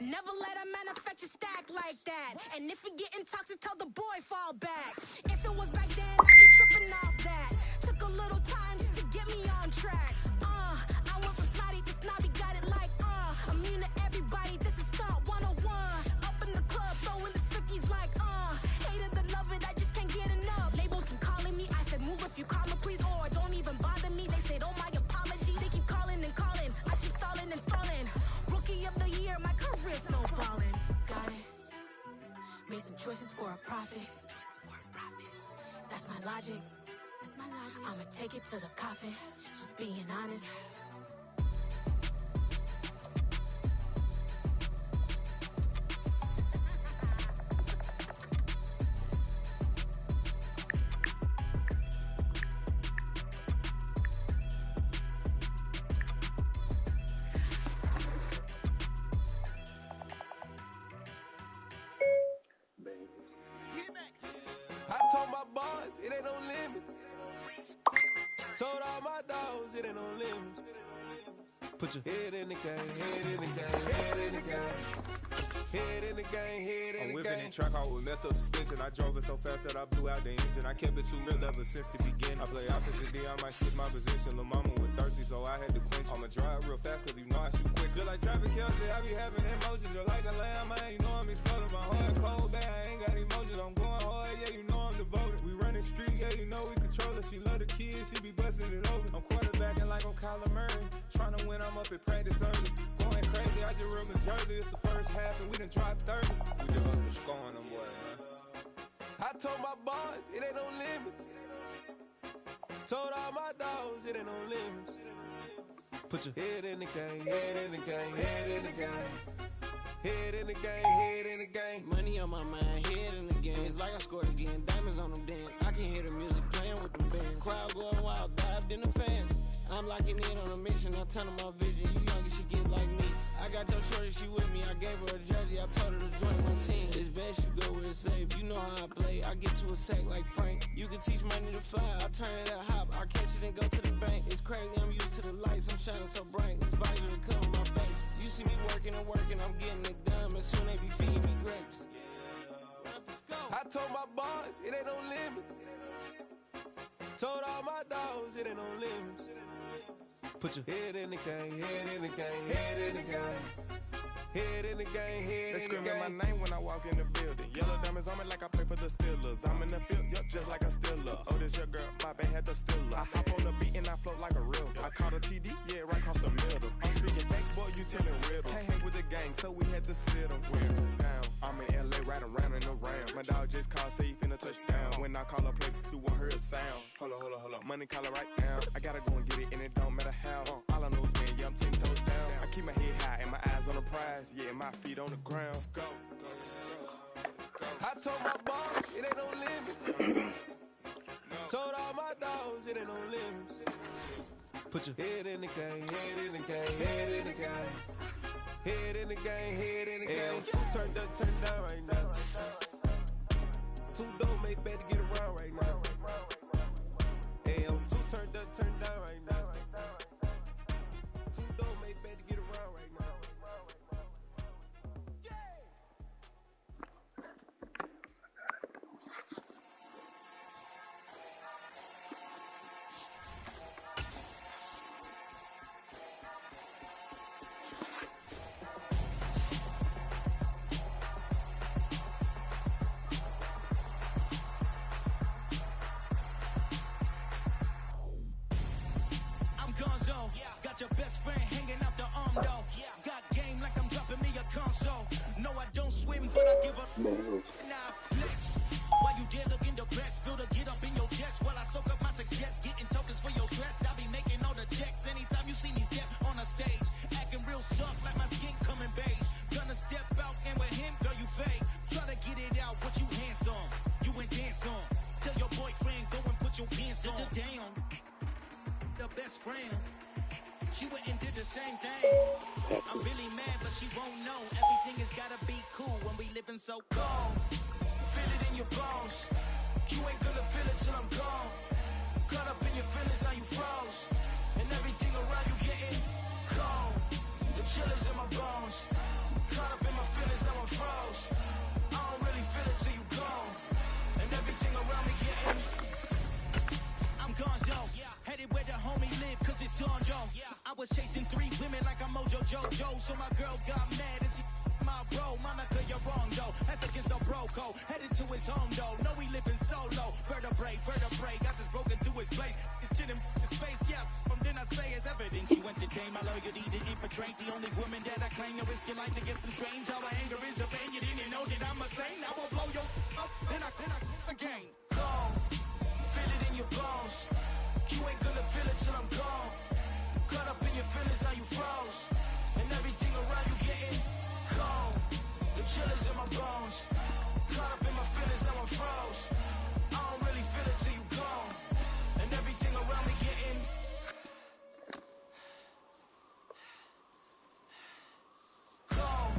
Never let a manufacture stack like that. And if we getting toxic, tell the boy fall back. If it was back then, I'd be tripping off that. Took a little time just to get me on track. I went from snotty to snobby, got it like immune to everybody, this is stunt 101. Up in the club, throwing this 50s like hate it, love it, I just can't get enough. Labels keep calling me, I said move if you call me please, or don't even bother me. They said oh my apology, they keep calling and calling. I keep stalling and stalling. Rookie of the year, my career's snowballing. Got it. Made some choices for a profit. That's my logic. I'ma take it to the coffin. Just being honest. I told my boys it ain't no limit. Told all my dogs it ain't no limits. Put your head in the game, head in the game, head in the game. Head in the game, head in the game. I'm whipping in track, I was messed up suspension. I drove it so fast that I blew out the engine. I kept it too real ever since the beginning. I play offensive D, I might switch my position. Lil' mama with Killert, I be having emotions just like a lamb, man. You know I'm exploding. My heart cold, bad. I ain't got emotions. I'm going hard, yeah, you know I'm devoted. We running streets, yeah, you know we control it. She love the kids, she be busting it open. I'm quarterbacking like I'm Kyler Murray. Trying to win, I'm up at practice early. Going crazy, I just ripped the jersey. It's the first half, and we done dropped 30. We just up to scoring them, boy, man. I told my boys, it ain't no limits. Told all my dogs, it ain't no limits. Put your head in the game, head in the game, head in the game. Head in the game, head in the game. Money on my mind, head in the game. It's like I scored again, diamonds on them dance. I can hear the music playing with them bands. Crowd going wild, dived in the fans. I'm locking in on a mission, I tell her my vision. You young and she get like me. I got your shorty, she with me. I gave her a jersey, I told her to join my team. It's best you go where it's safe. You know how I play. I get to a sack like Frank. You can teach money to fly. I turn it a hop. I catch it and go to the bank. It's crazy, I'm used to the lights. I'm shining so bright. It's visor to cover my face. You see me working and working, I'm getting it done. And soon they be feeding me grapes. I told my boys, it ain't no limits. Told all my dogs, it ain't no limits. Put your head in the game, head in the game, head in the game. Head in the game, head They in the game. screaming my name when I walk in the building. Yellow diamonds on me like I play for the Steelers. I'm in the field, yup, just like a Steeler. Oh, this your girl, my band had the Steeler. I hop on the beat and I float like a river. I caught a TD, yeah, right across the middle. I'm speaking thanks, boy, you telling riddles. Can't hang with the gang, so we had to sit them down. I'm in LA, riding around and around. My dog just called, say he finna touchdown. When I call a play, you won't hear a sound. Hold up, money caller right now. I gotta go and get it, and it don't matter how. All I know is, man, yeah, I'm 10 toes down. I keep my head high and my eyes on the prize. Yeah, my feet on the ground. Let's go. I told my boss, it ain't no limits. Told all my dogs, it ain't no limits. Put your head in the game, head in the game, head in the game. Head in the game, head in the game. Two turned up, turned down right now. Two don't make bad to get around right now. Hey, I'm two turned up, turned down right now. Two don't make bad to get around right now. Got your best friend hanging out the arm though. Got game like I'm dropping me a console. No, I don't swim, but I give up. Nah, flex. While you there looking the best, feel to get up in your chest while I soak up my success, getting tokens for your stress. I be making all the checks anytime you see me step on a stage, acting real soft like my skin coming beige. Gonna step out and with him, girl, you fake. Try to get it out, what you handsome, you ain't dance on. Tell your boyfriend go and put your pants on. Down, the best friend. She went and did the same thing. I'm really mad, but she won't know. Everything has gotta be cool when we living so cold. Feel it in your bones. You ain't gonna feel it till I'm gone. Caught up in your feelings, now you froze. And everything around you getting cold. The chill is in my bones. Caught up in my feelings, now I'm froze. I don't really feel it till you gone. And everything around me getting I'm gonzo. Headed where the homie live, cause it's on, yo. I was chasing 3 women like I'm Mojo Jojo. So my girl got mad and she my bro. Monica, you're wrong, though. That's against a bro code. Headed to his home, though. No, we living solo. Vertebrae. Got this broken to his place. It's shit in his face, yeah. From then I say it's evidence. You entertain my loyalty that you portrayed. The only woman that I claim to risk your life to get some strange. All my anger is a pain. You didn't know that I'm a saint. I will blow your up. Then I again. Go. Feel it in your bones. You ain't gonna feel it till I'm gone. Caught up in your feelings, now you froze. And everything around you getting cold. The chill is in my bones. Caught up in my feelings, now I'm froze. I don't really feel it till you gone. And everything around me getting cold.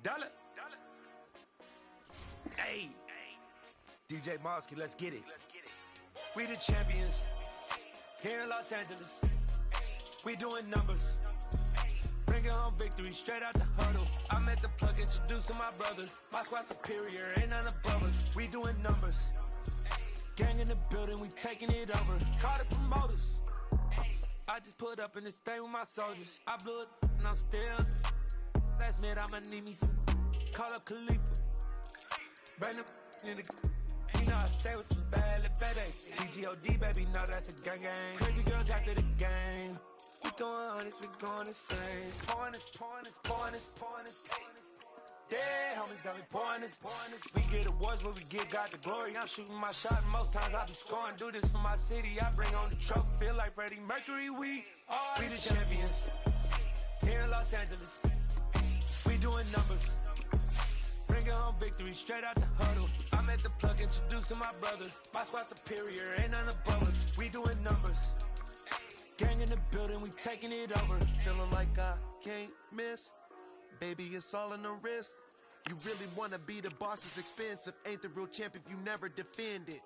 Dollar. Hey. DJ Mosky, let's get it. We the champions. Here in Los Angeles. We doing numbers. Bringing home victory straight out the huddle. I'm at the plug, introduced to my brother. My squad superior, ain't none above us. We doing numbers. Gang in the building, we taking it over. Call the promoters. I just put up in this thing with my soldiers. I blew it and I'm still. Last minute I'ma need me some. Call up Khalifa. Bring them in the. You know I stay with some bad little baby. TGOD baby, know that's a gang gang. Crazy girls after the game. We throwing hundreds, we going insane. Pouring this. Yeah, homies got me pouring this. We get awards where we get God the glory. I'm shooting my shot and most times I be scoring. Do this for my city, I bring on the trophy. Feel like Freddie Mercury, we the champions. Here in Los Angeles, we doing numbers. Bringing home victory straight out the huddle. I'm at the plug, introduced to my brother. My squad superior, ain't none above us. We doing numbers. Gang in the building, we taking it over. Feeling like I can't miss. Baby, it's all in the wrist. You really wanna be the boss, it's expensive. Ain't the real champ if you never defend it.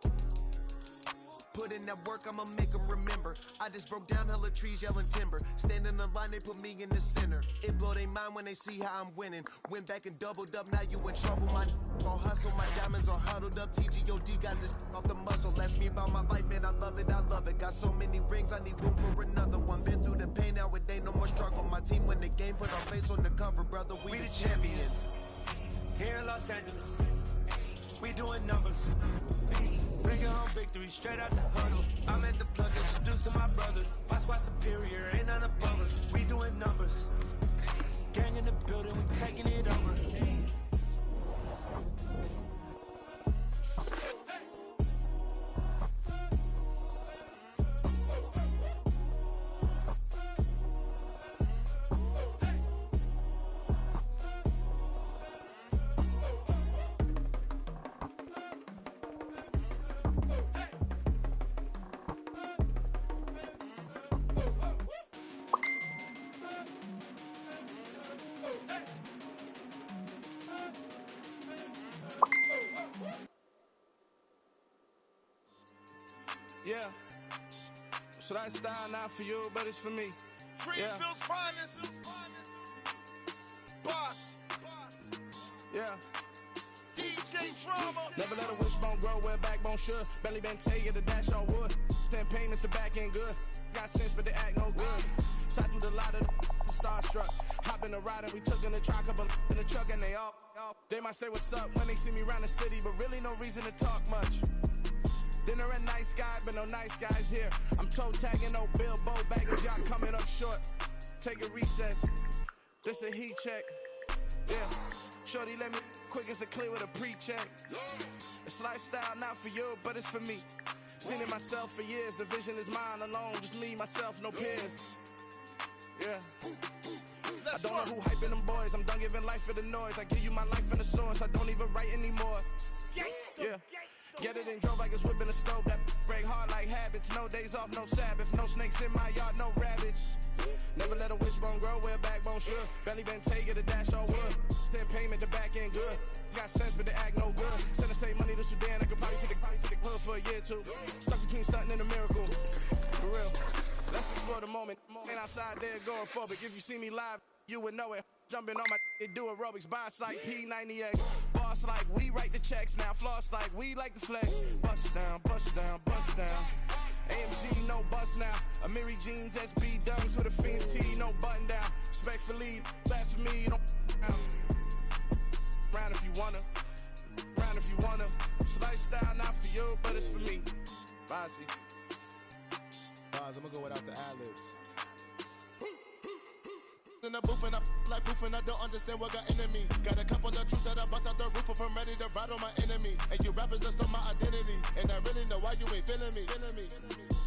Put in that work, I'ma make them remember. I just broke down hella trees, yelling timber. Stand in the line, they put me in the center. It blow their mind when they see how I'm winning. Went back and doubled up, now you in trouble. My all hustle, my diamonds are huddled up. TGOD got this off the muscle. Ask me about my life, man, I love it. Got so many rings, I need room for another one. Been through the pain, now it ain't no more struggle. My team win the game, put our face on the cover, brother. We the champions. Here in Los Angeles, we doing numbers. Bringing home victory straight out the huddle. I'm at the plug, introduced to my brother. My squad superior, ain't none above us. We doing numbers. Gang in the building, we taking it over. Yeah. So that style not for you, but it's for me. Greenfield's finest. Boss. Yeah. DJ Drama. Never let a wishbone grow where a backbone should. Belly been take the dash on wood. 10 payments, the back end good. Got sense, but they act no good. Shot through the lot of the starstruck. Hop in the ride and we took in the truck, up in the truck and they all. They might say what's up when they see me around the city, but really no reason to talk much. Dinner a nice guy, but no nice guys here. I'm toe tagging, no Bilbo bagging, jock coming up short. Take a recess. This a heat check. Yeah. Shorty let me quick as a clear with a pre-check. It's lifestyle not for you, but it's for me. Seen it myself for years. The vision is mine alone. Just me, myself, no peers. Yeah. I don't know who hyping them boys. I'm done giving life for the noise. I give you my life in the source. I don't even write anymore. Yeah. Get it and drove like it's whipping a stove. That break hard like habits. No days off, no Sabbath. No snakes in my yard, no rabbits. Never let a wishbone grow where a backbone should. Belly been take it, a dash on wood. 10 payment, the back end good. Got sense, but they act no good. Send the same money to Sudan. I could probably take the hood for a year or two. Stuck between stunting and a miracle. For real. Let's explore the moment. Ain't outside there agoraphobic. If you see me live, you would know it. Jumping on my do aerobics, boss like P90X. Boss like we write the checks now. Floss like we like the flex. Bust down, bust down, bust down. AMG, no bust now. Amiri jeans, SB dunks with a Fiends T, no button down. Respectfully, that's for me, you don't round if you wanna. Round if you wanna. It's lifestyle not for you, but it's for me. Bossy. I'm gonna go without the ad-libs. In the booth and I like proof and I don't understand what got enemy. Got a couple of troops that I bust out the roof if I'm ready to ride on my enemy. And you rappers just stole my identity, and I really know why you ain't feeling me.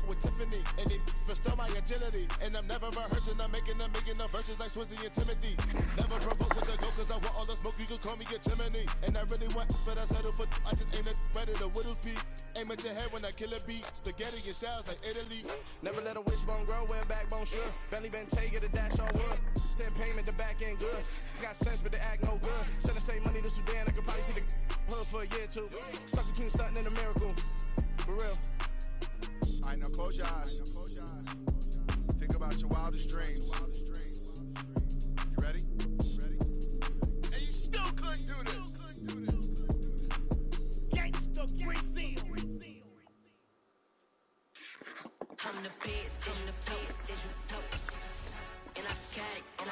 With Tiffany, and they restore my agility. And I'm never rehearsing, I'm making the verses like Swizzy and Timothy. Never provoke to the go, cause I want all the smoke, you can call me a chimney. And I really want, but I settle for, I just ain't ready to whittle peak. Aim at your head when I kill a beat. Spaghetti and shells like Italy. Never let a wishbone grow where a backbone should. Belly been take it, a dash on wood. 10 payment, the back end good. Got sense, but they act no good. Send the same money to Sudan, I could probably take the hood for a year or two. Stuck between stunting and a miracle. For real. close your eyes. Think about your wildest dreams. You ready? And you still couldn't do this. Gangsta Brazil. I'm the best, as you know. And I got it on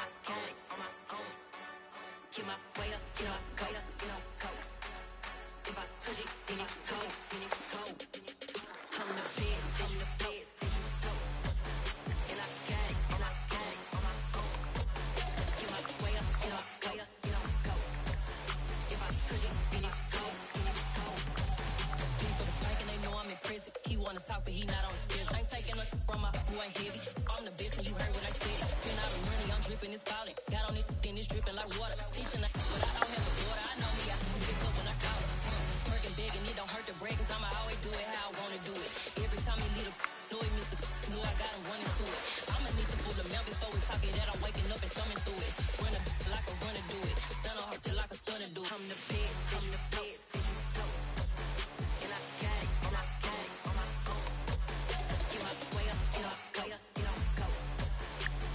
my own. Get my way up, get my go. If I touch it, then it's cold. I'm the best, as you know. And I got it on my own. Get my way up, get my go. If I touch it, then it's cold. For the bank and they know I'm in prison. He wanna talk, but he not on the schedule. I ain't taking no from my boy heavy. I'm the best and you heard what I said. Spend all the money, I'm dripping, it's falling. Got on it, then it's dripping like water. Teaching that, but I don't have a daughter. I know me, I can pick up when I call her. Working big and it don't hurt to break, cause I'ma always do it how I wanna do it. Every time he leave know he missed the know I got him running to it. I'ma need to pull the mouth before we talk it that I'm waking up and thumbing through it. Run a like a runner do it. Stun on her till like a stunner do it. I'm the best, and I got it on my own. Get my way up, get my go.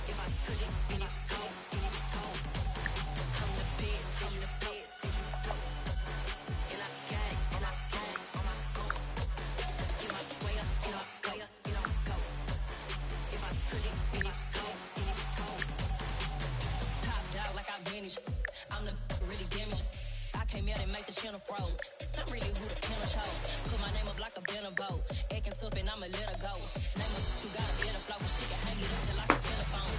If I touch it, then it's cold. I'm the best, and I got it on my own. Get my way up, get my go. If I touch it, then it's cold. Top dog like I manage. I'm the really damaged. I came out and make the channel froze. I'm really who the panel chose. Put my name up like a banner boat. Acting tough and I'ma let her go. Name her who got a better flow. She can hang it up just like a telephone.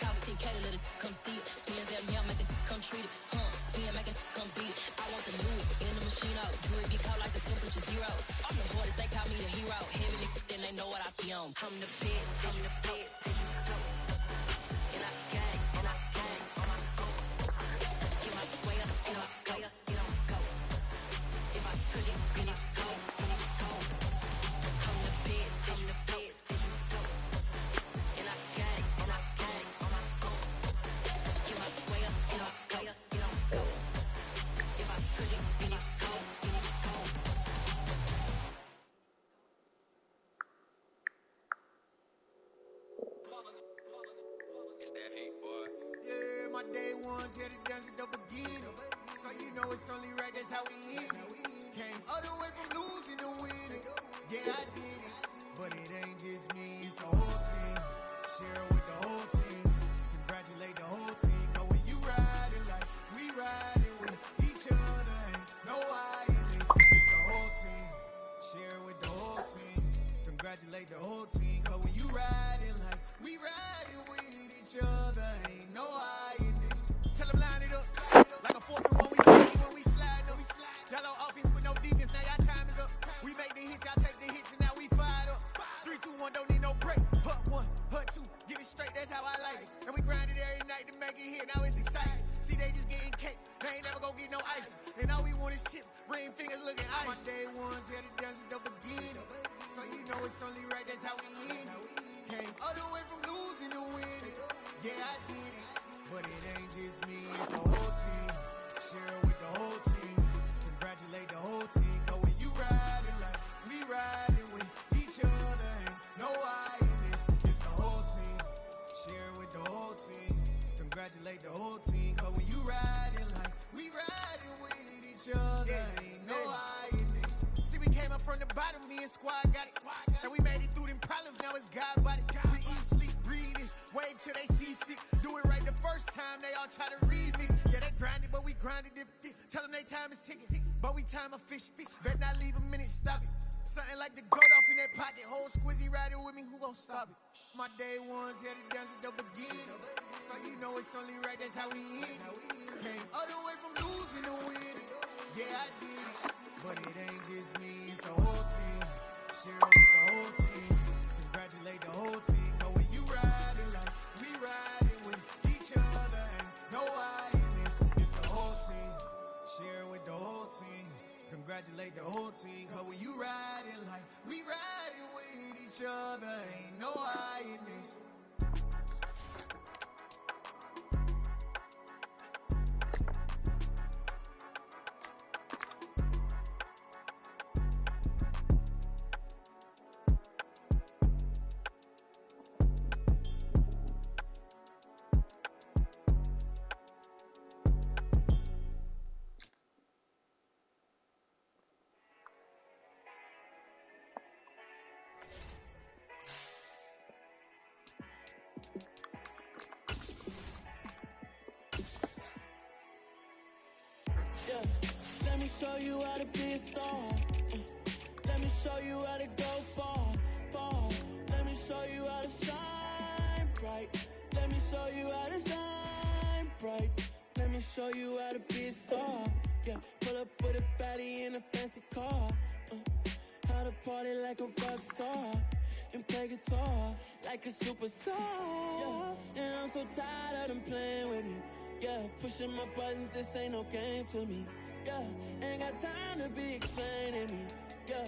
Cost 10K to let it come see it. Hands at me, I make it come treat it. Spin, make it come beat it. I want the new in the machine out. Jewelry be cold like the temperature 0. I'm the boys, they call me the hero. Heavy then they know what I be on. I'm the best, and I got it on my own. Get my way up, get my go. If I touch it, then it's cold. I'm the best, and I got it on my own. Get my way up, get my go. If I touch it, then it's cold. It's that hate, boy. Yeah, my day ones here to dance at the beginning. So you know it's only right, that's how we end it. Came all the way from losing to winning. Yeah, I did it. But it ain't just me, it's the whole team. Share it with the whole team. Congratulate the whole team. Cause when you riding like we riding with each other, ain't no I in this. It's the whole team. Share it with the whole team. Congratulate the whole team. Cause when you riding like we riding with each other, ain't no I in this. Tell them line it up like a 4-1 when we slide up. Y'all on offense with no defense, now y'all time is up. We make the hits, y'all take the hits, and now we fired up. 3, 2, 1, don't need no break. Hut 1, hut 2, get it straight, that's how I like it. And we grind it every night to make it hit, now it's exciting. See, they just getting cake, they ain't never gonna get no ice. And all we want is chips, ring fingers looking ice. My day ones here to dance at the beginning. So you know it's only right, that's how we end it. Came all the way from losing to winning. Yeah, I did it. But it ain't just me, it's the whole team. Share it with the whole team. Congratulate the whole team. Cause when you riding like we riding with each other, ain't no I in this. It's the whole team. Share it with the whole team. Congratulate the whole team. Cause when you riding like we riding with each other, ain't no I in this. See, we came up from the bottom, me and squad got it. And we made it through them problems, now it's God body. We eat, sleep, breathe this. Wave till they see sick. Do it right the first time, they all try to remix. Yeah, they grinded, but we grinded different. Tell them they time is ticking, but we time a fish. Bet not leave a minute, stop it. Something like the goat off in that pocket. Whole squizzy riding with me, who gon' stop it? My day ones here to dance at the beginning. So you know it's only right, that's how we end it. Came all the way from losing to winning. Yeah, I did it. But it ain't just me, it's the whole team. Share it with the whole team. Congratulate the whole team. Cause when you riding like we riding with each other, ain't no I in this. It's the whole team. Share it with the whole team. Congratulate the whole team. Cause when you riding like we riding with each other, ain't no I in this. show you how to be a star. Let me show you how to go far, far. Let me show you how to shine bright. Let me show you how to shine bright. Let me show you how to be a star. Yeah, pull up with a baddie in a fancy car. How to party like a rock star and play guitar like a superstar. Yeah, and I'm so tired of them playing with me. Yeah, pushing my buttons, this ain't no game to me. Yeah, ain't got time to be explaining me. Yeah,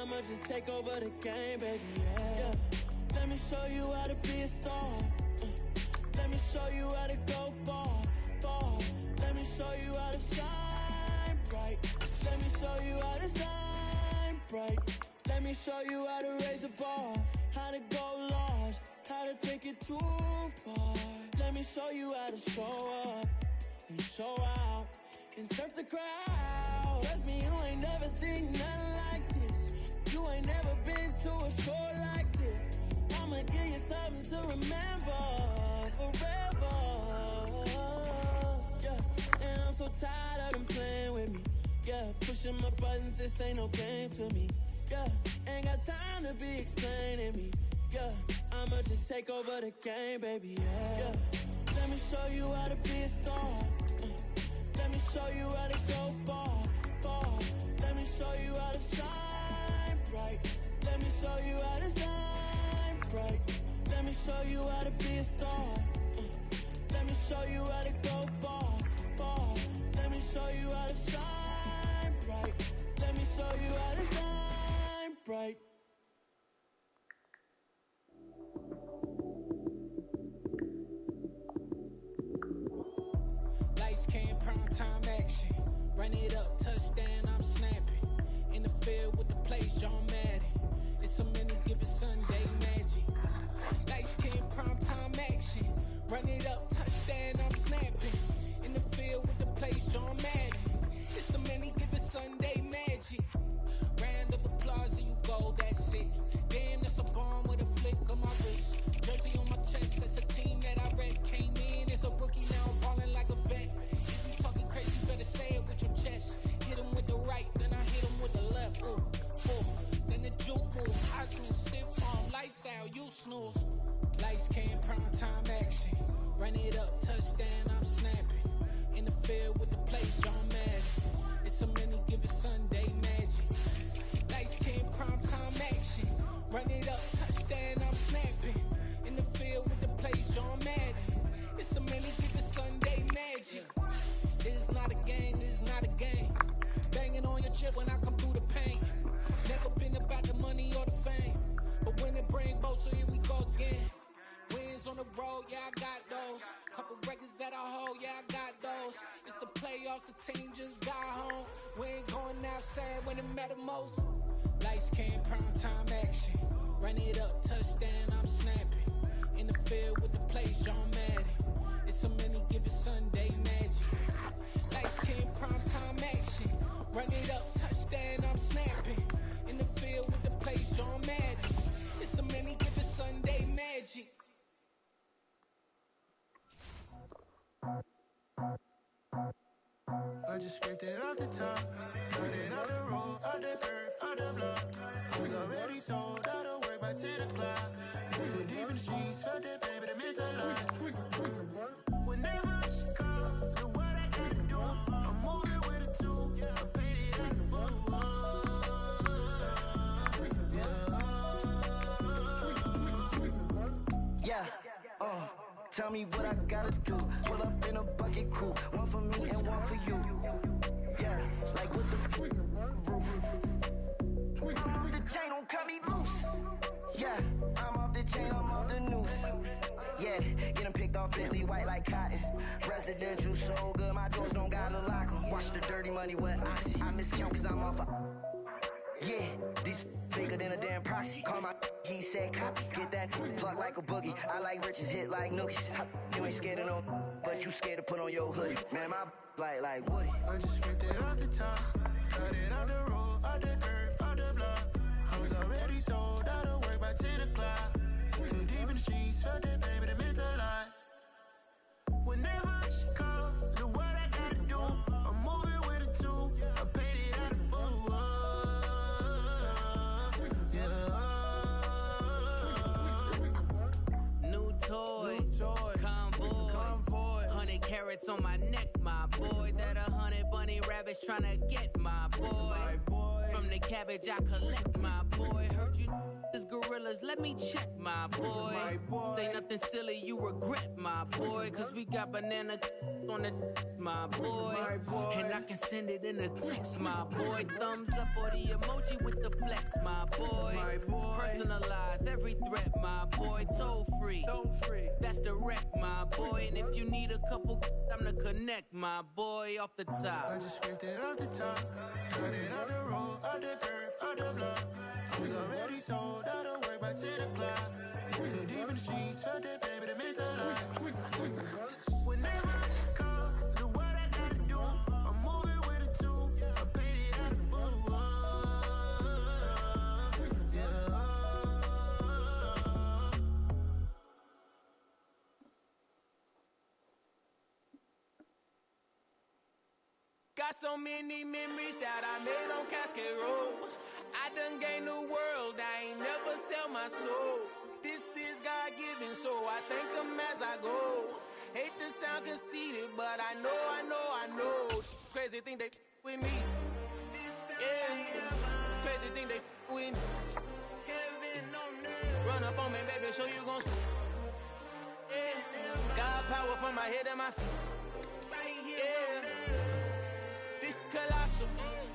I'ma just take over the game, baby. Yeah, let me show you how to be a star. Let me show you how to go far, far. Let me show you how to shine bright. Let me show you how to shine bright. Let me show you how to raise the bar, how to go large, how to take it too far. Let me show you how to show up and show out and surf the crowd. Trust me, you ain't never seen nothing like this. You ain't never been to a show like this. I'ma give you something to remember forever. Yeah, and I'm so tired of them playing with me. Yeah, pushing my buttons, this ain't no game to me. Yeah, ain't got time to be explaining me. Yeah, I'ma just take over the game, baby. Yeah, let me show you how to be a star. Let me show you how to go far, far. Let me show you how to shine bright. Let me show you how to shine bright. Let me show you how to be a star. Let me show you how to go far, far. Let me show you how to shine bright. Let me show you how to shine bright. Lights came, prime time action. Run it up, touchdown, I'm snapping. In the field with the plays, John Madden. It's so many given Sunday magic. Lights came, prime time action. Run it up, touchdown, I'm snapping. In the field with the plays, John Madden. It's so many given Sunday magic. Round of applause and you go, that's it. Damn, that's a bomb with a flick on my wrist. Jersey on my chest, that's a team that I rep. Came in as a rookie, now I'm balling like a vet. If you talking crazy, better say it with your chest. Hit him with the right, then I hit him with the left. Ooh, ooh. Then the juke move, Heisman, stiff arm, lights out, you snooze. Lights came, prime time action. Run it up, touchdown, I'm snapping. In the field with the plays, John Madden. It's so many given Sunday magic. Lights came, prime time action. Run it up, touchdown, I'm snapping. In the field with the plays, John Madden. It's so many given Sunday magic. It is not a game, it is not a game. Banging on your chip when I come through the pain. Never been about the money or the fame. But when it bring both, so here we go again. Wins on the road, yeah, I got those. Couple records that I hold, yeah, I got those. It's the playoffs, the team just got home. We ain't going outside when it matter most. Lights came, prime time action. Run it up, touchdown, I'm snapping. In the field with the plays, John Madden. It's so many given Sunday magic. Lights came, prime time action. Run it up, touchdown, I'm snapping. In the field with the plays, John Madden. It's so many given Sunday magic. I just scraped it off the top, cut it off the road, off the earth, off the block. I was already sold, out of work by 10 o'clock. Too deep in the streets, felt that pain, but it meant a lot. Whenever she calls, look what I gotta do. I'm moving with a two, I paid it out the full. Yeah, tell me what I gotta do. Pull up in a bucket crew, one for me and one for you. Yeah, like with the roof. I'm off the chain, don't cut me loose. Yeah, I'm off the chain, I'm off the noose. Yeah, get them picked off Bentley, white like cotton. Residential so good, my doors don't gotta lock them. Watch the dirty money with oxy. I miscount cause I'm off a... Yeah, these bigger than a damn proxy. Call my he said copy. Get that plug like a boogie. I like riches, hit like nookies. You ain't scared of no, but you scared to put on your hoodie. Man, my like Woody. I just scraped it off the top, cut it off the road, off the earth, off the block. I was already sold, out of work by 10 o'clock. Too deep in the streets, felt that pain, but it meant a lot. Whenever she calls, look what I gotta do. I'm moving with a two, I paid Convoys. 100 carats on my neck, my boy. That 100 bunny rabbits tryna get my boy. From the cabbage I collect, my boy. Heard you is gorillas, let me check, my boy. Say nothing silly, you regret, my boy. Cause we got banana on the my boy. And I can send it in a text, my boy. Thumbs up or the emoji with the flex, my boy. Personalize every threat, my boy. Toll free. That's direct, my boy. And if you need a couple, I'm to connect, my boy, off the top. I just scraped it off the top, cut it out the road, out the curve, out the block. I was already sold, I don't work by 10 o'clock. Too deep in the streets, felt that baby, the mental lie. Whenever I call, do what I gotta do. I'm moving with a two, I paid it out of full. Got so many memories that I made on Cascade Road. I done gained the world, I ain't never sell my soul. This is God-given, so I thank him as I go. Hate to sound conceited, but I know. Crazy thing they with me. Yeah, crazy thing they with me. Run up on me, baby, show you gon' see. Yeah, got power from my head and my feet. Yeah. Colossal,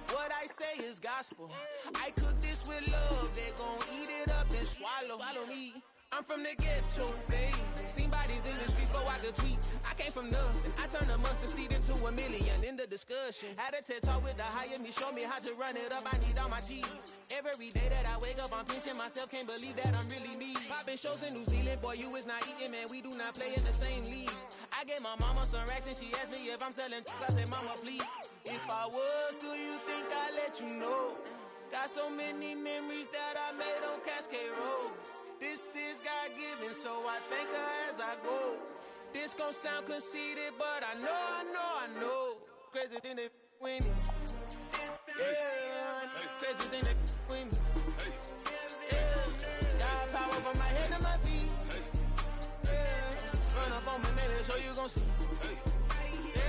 what I say is gospel. I cook this with love, they gon' eat it up and swallow me. I'm from the ghetto, babe. Seen bodies in the streets before I could tweet. I came from nothing, I turned a mustard seed into a million in the discussion. Had a TED talk with the higher me, show me how to run it up, I need all my cheese. Every day that I wake up, I'm pinching myself, can't believe that I'm really me. Popping shows in New Zealand, boy, you is not eating, man, we do not play in the same league. I gave my mama some racks and she asked me if I'm selling I said, mama, please. If I was, do you think I'd let you know? Got so many memories that I made on Cascade Road. This is God-given, so I thank her as I go. This gon' sound conceited, but I know. Crazy thing they with me. Yeah, crazy thing they with me. Yeah, got power from my head to my feet. Yeah, run up on me, maybe, so you gon' see. Yeah.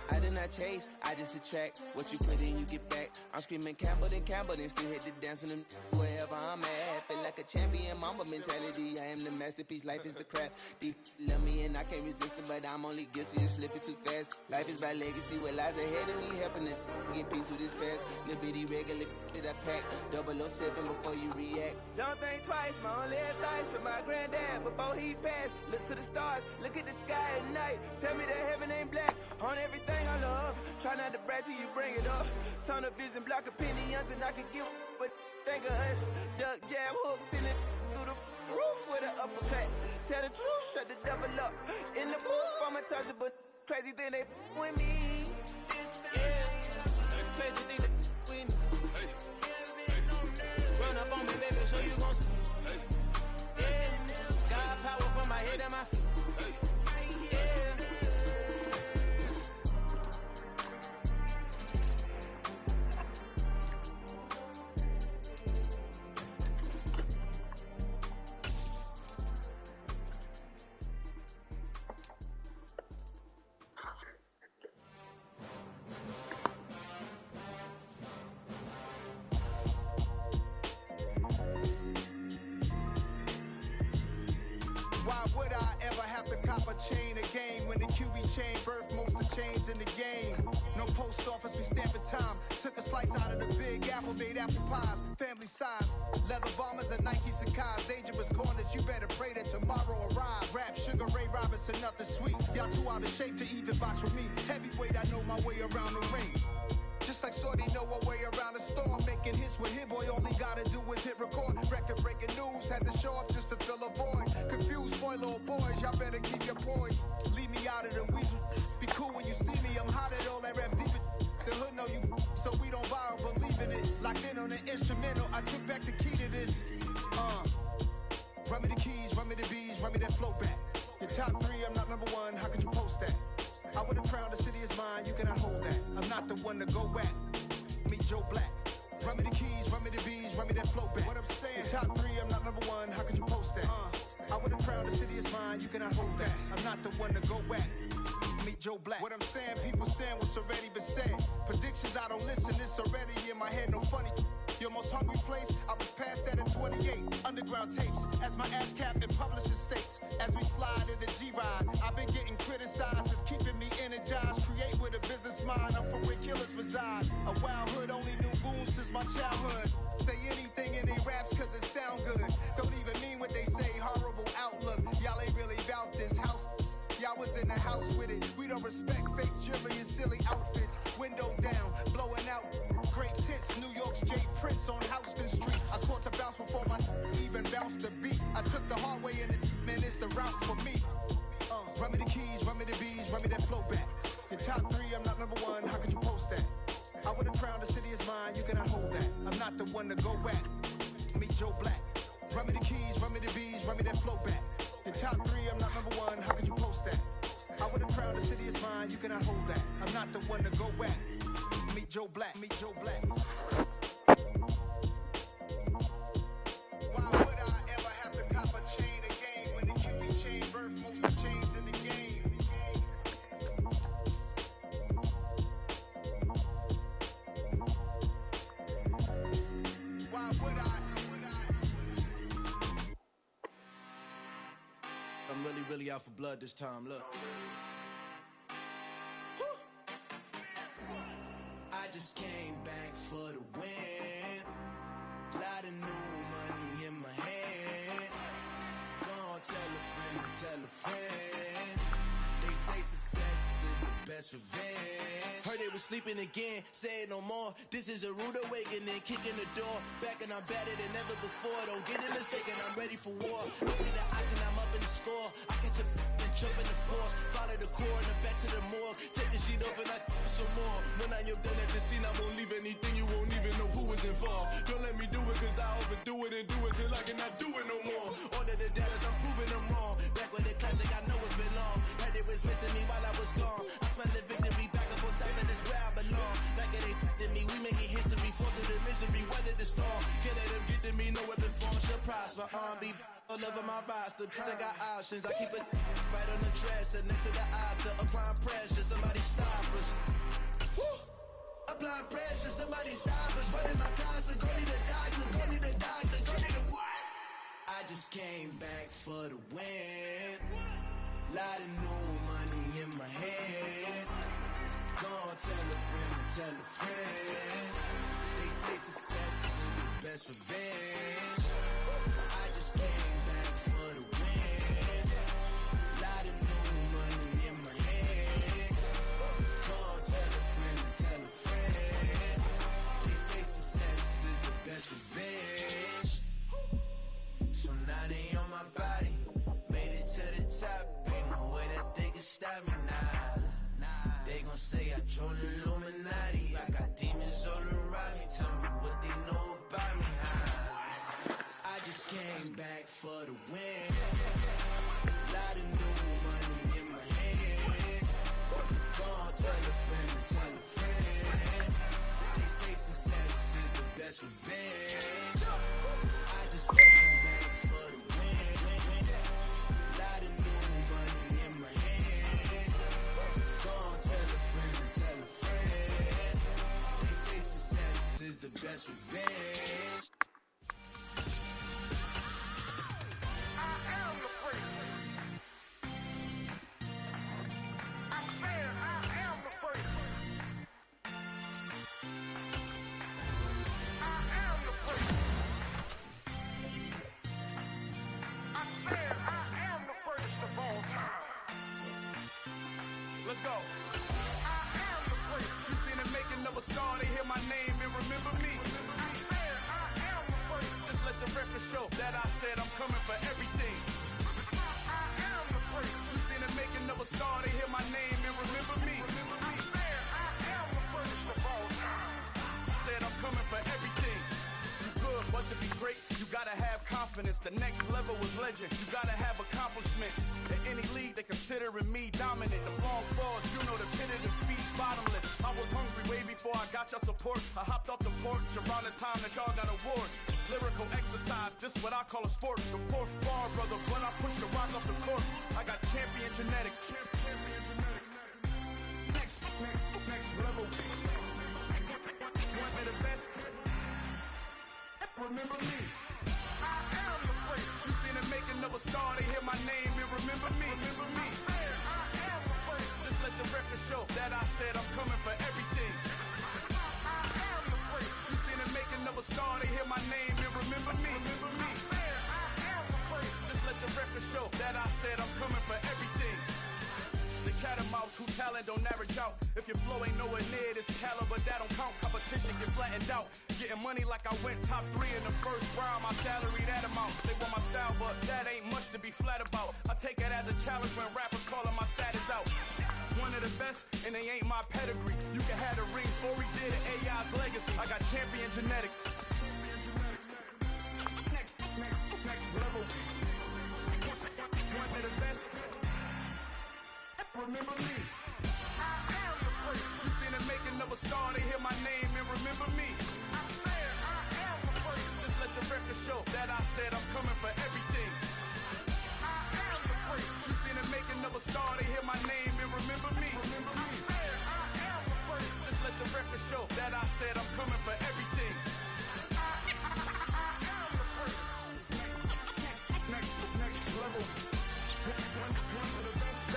I did not chase, I just attract. What you put in, you get back. I'm screaming Campbell, then still hit the dance and them wherever I'm at. Feel like a champion, mama mentality. I am the masterpiece, life is the crap. These love me and I can't resist it, but I'm only guilty of slipping too fast. Life is by legacy, what lies ahead of me, helping to get peace with this past. Little bitty regular that I pack, 007 before you react. Don't think twice, my only advice for my granddad before he passed. Look to the stars, look at the sky at night. Tell me that heaven ain't black on everything I love. Try not to brag till you bring it up. Tunnel vision, block opinions, and I could give but think of us. Duck, jab, hooks in it through the roof with an uppercut. Tell the truth, shut the devil up. In the booth, I'm untouchable. Crazy thing they with me. Yeah, crazy thing they with me. Run up on me, baby, so you gon' see. Yeah, got power from my head and my feet. Why would I ever have to cop a chain again when the QB chain birthed most of chains in the game? No post office, we stamping time. Took a slice out of the big apple, made apple pies, family size. Leather bombers and Nike Sacai's. Dangerous corners, you better pray that tomorrow arrives. Rap, Sugar Ray Robinson, nothing sweet. Y'all too out of shape to even box with me. Heavyweight, I know my way around the ring. Just like Shorty know her way around the storm. Making hits with Hit Boy, all he gotta do is hit record. Record breaking news, had to show up just to fill a void. Confused boy, little boys, y'all better keep your poise. Leave me out of the weasel. Be cool when you see me, I'm hot at all that rap deep. The hood know you, so we don't borrow, believe in it. Locked in on the instrumental, I took back the key to this. Run me the keys, run me the bees, run me that flow back. Your top three, I'm not number one, how could you post that? I would've crowned the city is mine, you cannot hold that. I'm not the one to go back. Meet Joe Black. Run me the keys, run me the bees, run me that flow back. What I'm saying, your top three, I'm not number one, how could you post that? I would've crowned the city is mine, you cannot hold that. I'm not the one to go back. Meet Joe Black. What I'm saying, people saying what's already been said. Predictions, I don't listen, it's already in my head, no funny. Your most hungry place, I was past that at 28. Underground tapes, as my ass cap in publishing states. As we slide in the G-Ride, I've been getting criticized, it's keeping me energized. Create with a business mind, I'm from where killers reside. A wild hood, only knew goons since my childhood. Say anything in they raps cause it sound good. Don't even mean what they say, horrible outlook. Y'all ain't really about this house. Y'all was in the house with it. We don't respect fake jewelry and silly outfits. Window down, blowing out great tits. New York's J. Prince on Houston Street. I caught the bounce before my even bounced the beat. I took the hard way in it, man, it's the route for me. Run me the keys, run me the bees, run me that flow back. Your top 3, I'm not number 1, how could you post that? I would've crowned the city is mine, you cannot hold that. I'm not the one to go back. Meet Joe Black. Run me the keys, run me the bees, run me that flow back. Your top 3, I'm not number 1, how could you post that? I would've crowned the city is mine, you cannot hold that. I'm not the one to go back. Meet Joe Black, meet Joe Black. Why would I ever have to cop a chain again when the QB chain birth most chains in the game? Why would I? I'm really out for blood this time, look. I just came back for the win. Lot of new money in my hand. Gonna tell a friend. They say success is the best revenge. Heard they was sleeping again, say it no more. This is a rude awakening, kicking the door. Back and I'm better than ever before. Don't get it mistaken, I'm ready for war. I see the option, I'm up in the score. I catch a and jump in the course. Follow the core and the back to the morgue. Take the sheet off and I some more. When I am done at the scene, I won't leave anything. You won't even know who was involved. Don't let me do it cause I overdo it and do it till I cannot do it no more. All of the data, I'm proving them wrong. Back with the classic, I know it's been long. Heard it was missing me while I was gone. I smell the victory back up on top and it's where I belong. Back at it to me, we making history. Fall through the misery, weather this storm. Can't let them get to me, no weapon form shall prosper. R&B all over my roster. I got options, I keep it right on the dresser. Next to the Oscar, applying pressure. Somebody stop us. Woo! Applying pressure, somebody stop us. Running my constant, go need a doctor, go need a doctor, go need a what? I just came back for the win. Lot of new money in my hand. Gonna tell a friend. They say success is the best revenge. I just came back for the win. Lot of new money in my hand. Gonna tell a friend. They say success is the best revenge. So now they on my body. Made it to the top. Ain't no way that they can stop me now. They gon' say I joined the Illuminati. I got demons all around me. Tell me what they know about me, huh? I just came back for the win. Lot of new money in my hand. Gonna tell a friend. They say success is the best revenge. I just came back for the win. Lot of new money in my hand. Gonna tell a friend. They say success is the best revenge. Let's go. You seen the making of a star, they hear my name and remember me. Just let the record show that I said I'm coming for everything. You seen the making of a star, they hear my name and remember me. Said I'm coming for everything. You good, but to be great, you gotta have confidence. confidence. The next level was legend. You gotta have accomplishments. In any league, they considering me dominant. The long falls, you know the pit of defeat, bottomless. I was hungry way before I got your support. I hopped off the porch around the time that y'all got awards. Lyrical exercise, this what I call a sport. The fourth bar, brother, when I push the rock off the court. I got champion genetics. Champion genetics. Next level. One of the best. Remember me. I am the great. You seen the making of a star, they hear my name and remember me. Remember me. I am the great. Just let the record show that I said I'm coming for everything. I am the great. You seen the making of a star, they hear my name and remember me. Remember me. I am the great. Just let the record show that I said I'm coming for everything. The chattermouths who talent don't average out. If your flow ain't nowhere near this caliber, that don't count. Competition get flattened out. Getting money like I went top 3 in the first round. My salary that amount. They want my style, but that ain't much to be flat about. I take it as a challenge when rappers calling my status out. One of the best, and they ain't my pedigree. You can have the rings, or we did AI's legacy. I got champion genetics. Next level. One of the best. Remember me. I am the great. You seen the making of a star, they hear my name and remember me. I am the great. Just let the record show that I said I'm coming for everything. I am the great. You seen the making of a star, they hear my name and remember me. Remember me. I am the great. Just let the record show that I said I'm coming for everything. I am the great. Next level. One of the best.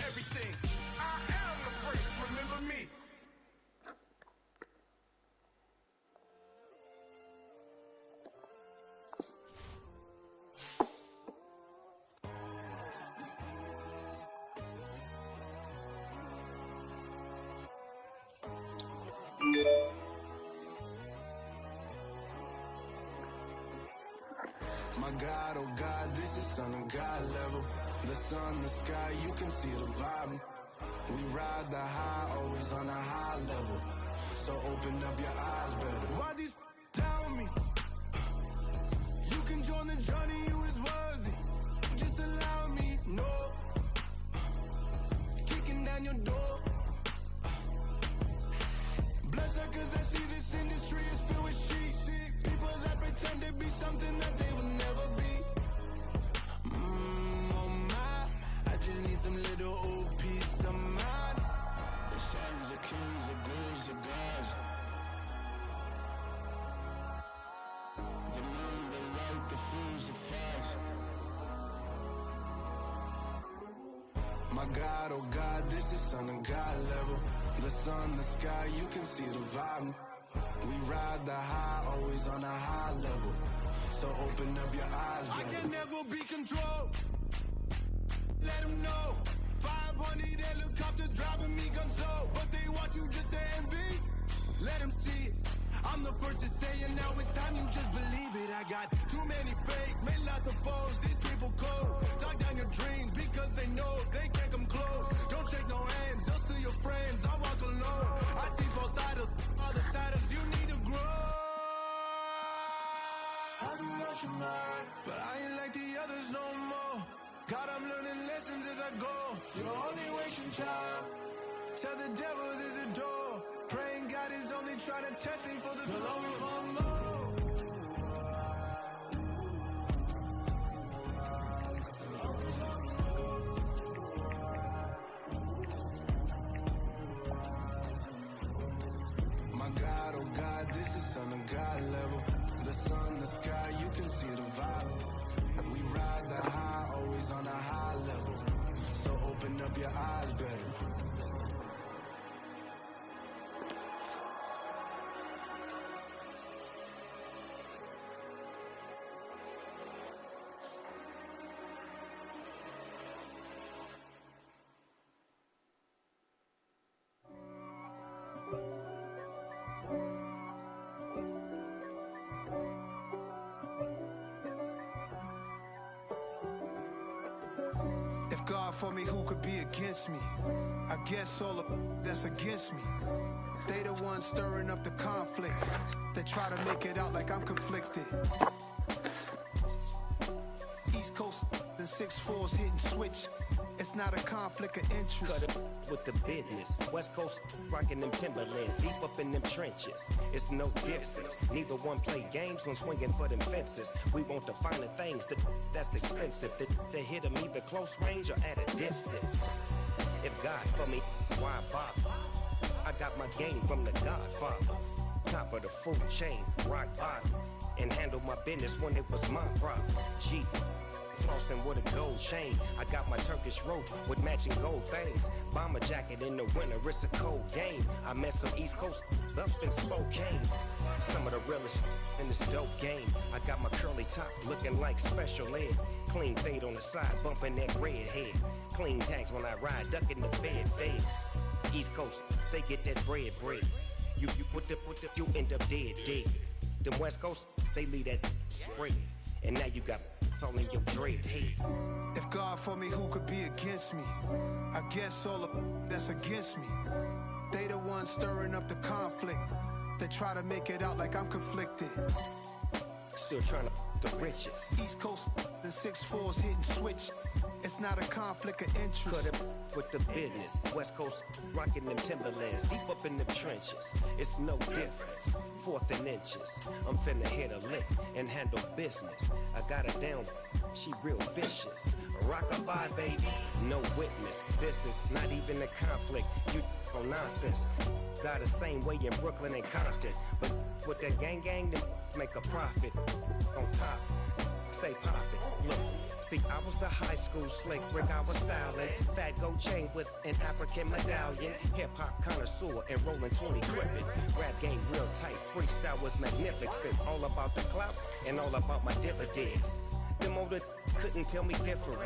Everything. I am the great. Remember me. My God, oh God, this is son of God level. The sun, the sky, you can see the vibe. We ride the high, always on a high level. So open up your eyes better. Why these tell me? You can join the journey, you is worthy. Just allow me, no. Kicking down your door. Bloodsuckers, I see this industry is filled with sheep. People that pretend to be something that they will never be. Oh my, I just need some little old peace of mind. The sons are kings, the ghouls are gods. The moon, the light, the fools, the facts. My God, oh God, this is son of God level. The sun, the sky, you can see the vibe. We ride the high, always on a high level. So open up your eyes, baby. I can never be controlled. Let them know. 500 helicopters driving me gunso. But they want you just to envy. Let them see it. I'm the first to say it, now it's time you just believe it. I got too many fakes, made lots of foes. These people cold. Talk down your dreams because they know they can't come close. Don't shake no hands, just to your friends. I walk alone. I see both sides, other sides. You need to grow. Have you lost your mind? But I ain't like the others no more. God, I'm learning lessons as I go. You're only wasting time. Tell the devil there's a door. Praying God is only trying to test me for the glory for more. My God, oh God, this is son of God level. The sun, the sky, you can see the vibe. We ride the high, always on a high level. So open up your eyes better. for me, who could be against me? I guess all the that's against me. They the ones stirring up the conflict. They try to make it out like I'm conflicted. East Coast and 6'4s hitting switch. It's not a conflict of interest. Cut it with the business. West Coast rocking them Timberlands, deep up in them trenches. It's no difference. Neither one play games when swinging for them fences. We want the finer things that's expensive. They hit them either close range or at a distance. If God for me, why bother? I got my game from the Godfather. Top of the food chain, rock bottom. And handle my business when it was my problem. Jeep. Flossing with a gold chain. I got my Turkish rope with matching gold things. Bomber jacket in the winter, it's a cold game. I met some East Coast up in Spokane. Some of the realest in this dope game. I got my curly top looking like special ed. Clean fade on the side, bumping that red head. Clean tags when I ride, ducking the feds. East Coast, they get that bread. You you end up dead. Them West Coast, they leave that spray. And now you got all in your dread head. If God for me, who could be against me? I guess all the that's against me. They the ones stirring up the conflict. They try to make it out like I'm conflicted. Still trying to the riches. East Coast and 6'4s hitting switch. It's not a conflict of interest. Cut it with the business. West Coast rocking them Timberlands, deep up in them trenches. It's no difference. 4th and inches. I'm finna hit a lick and handle business. I got her down, she real vicious. Rock-a-bye, baby, no witness. This is not even a conflict. You on nonsense. Got the same way in Brooklyn and Compton. But with that gang, then make a profit. On top, stay poppin'. Look. See, I was the high school slick Rick, I was styling. Fat gold chain with an African medallion. Hip-hop connoisseur and rolling 20 gripping. Rap game real tight, freestyle was magnificent. All about the clout and all about my dividends. Them older couldn't tell me different.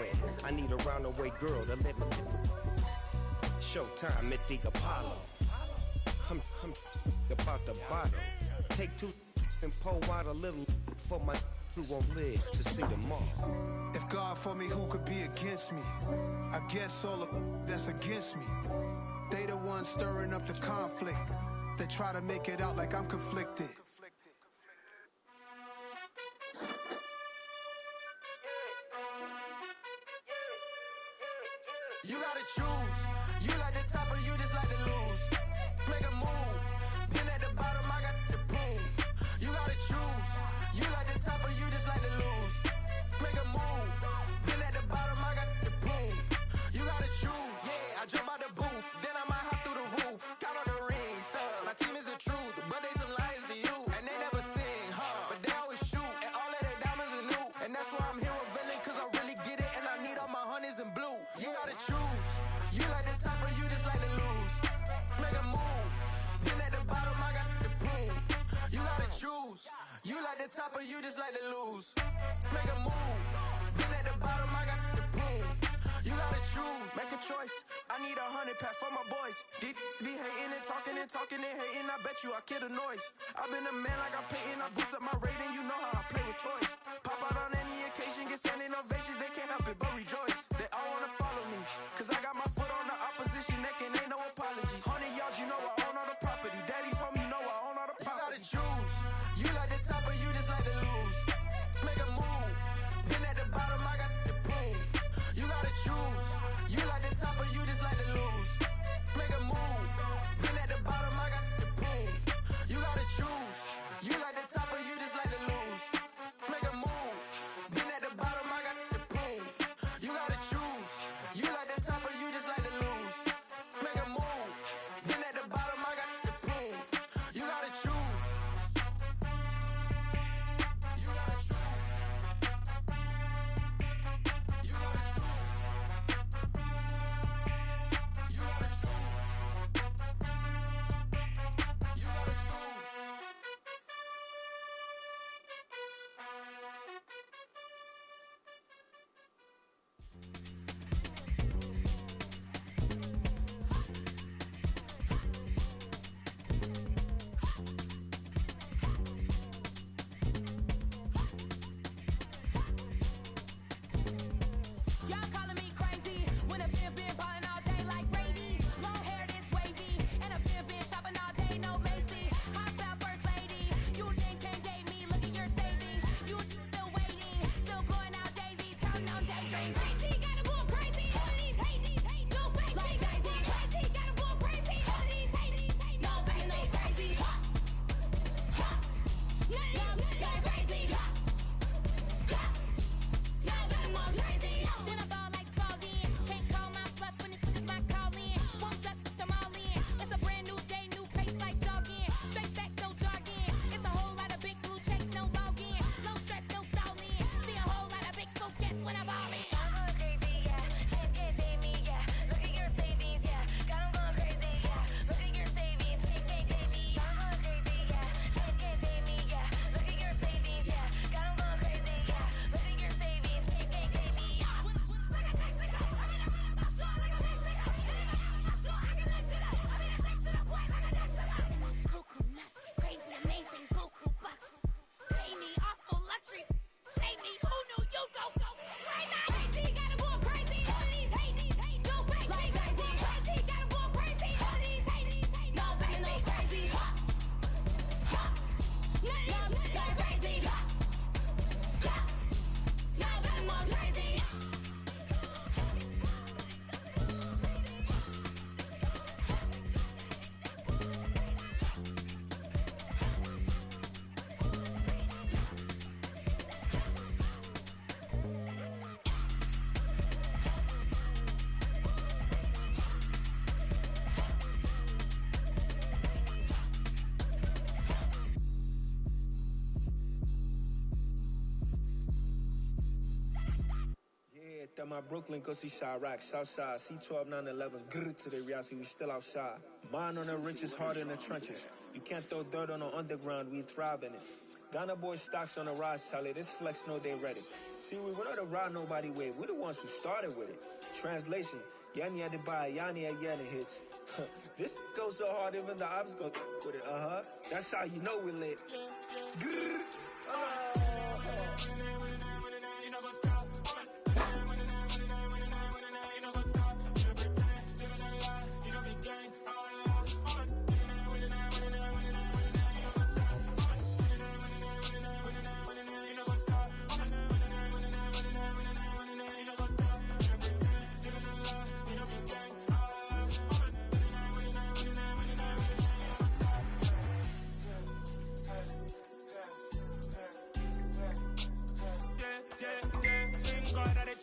I need a roundaway girl to live in. Showtime at the Apollo. I'm about the bottle. Take 2 and pour out a little for my who won't live to see them all. If God for me, who could be against me? I guess all the that's against me. They the ones stirring up the conflict. They try to make it out like I'm conflicted. You gotta choose. You like the top or you just like to lose. Make a move. Been at the bottom, I got the proof. You gotta choose. You like the top or you just like to lose. Make a move. Been at the bottom, I got the proof. You gotta choose. Yeah, I jump out the booth, then I might hop through the roof. Count on the rings, my team is the truth, but they some liars to you. And they never sing, but they always shoot. And all of their diamonds are new. And that's why I'm here revealing, cause I really get it. And I need all my honeys in blue. You gotta choose. You like the top or you just like to lose. Make a move. Been at the bottom, I got the proof. You gotta choose. You like the top or you just like to lose. Make a move. Been at the bottom, I got the proof. You gotta choose. Make a choice. I need 100 pack for my boys. Be hating and talking and hating. I bet you I kill the noise. I've been a man like I'm Peyton. I boost up my rating. You know how I play with toys. Pop out on any occasion, get standing ovations. They can't help it but rejoice. They all wanna follow me, cause I got my foot on the opposition neck and ain't no apologies. 100 yards, you know I own all the property. Daddy's home, you know I own all the property. You gotta choose. You like the top or you just like to lose. Make a move. Been at the bottom, I got the proof. You gotta choose. You like the top or you just like to lose. Make a move. Been at the bottom, I got the proof. You gotta choose. You like the top or you just like to lose. Make a move. Been at the bottom, I got the proof. You gotta choose. You like the top or you just like to lose. Make a move. Been at the bottom, I got the proof. You gotta choose. You gotta choose. You gotta choose. You gotta choose. at my Brooklyn, go see Chirac, Southside, C12, 911, grrr to the reality, we still outside. Mine on the richest, heart in the trenches. You can't throw dirt on the underground, we thrive in it. Ghana boys stocks on the rise, Charlie, this flex know they ready. See, we not the ride nobody with, we the ones who started with it. Translation, Yani had to buy, Yani had Yana hits. This goes so hard, even the ops go with it, That's how you know we lit. Grrr.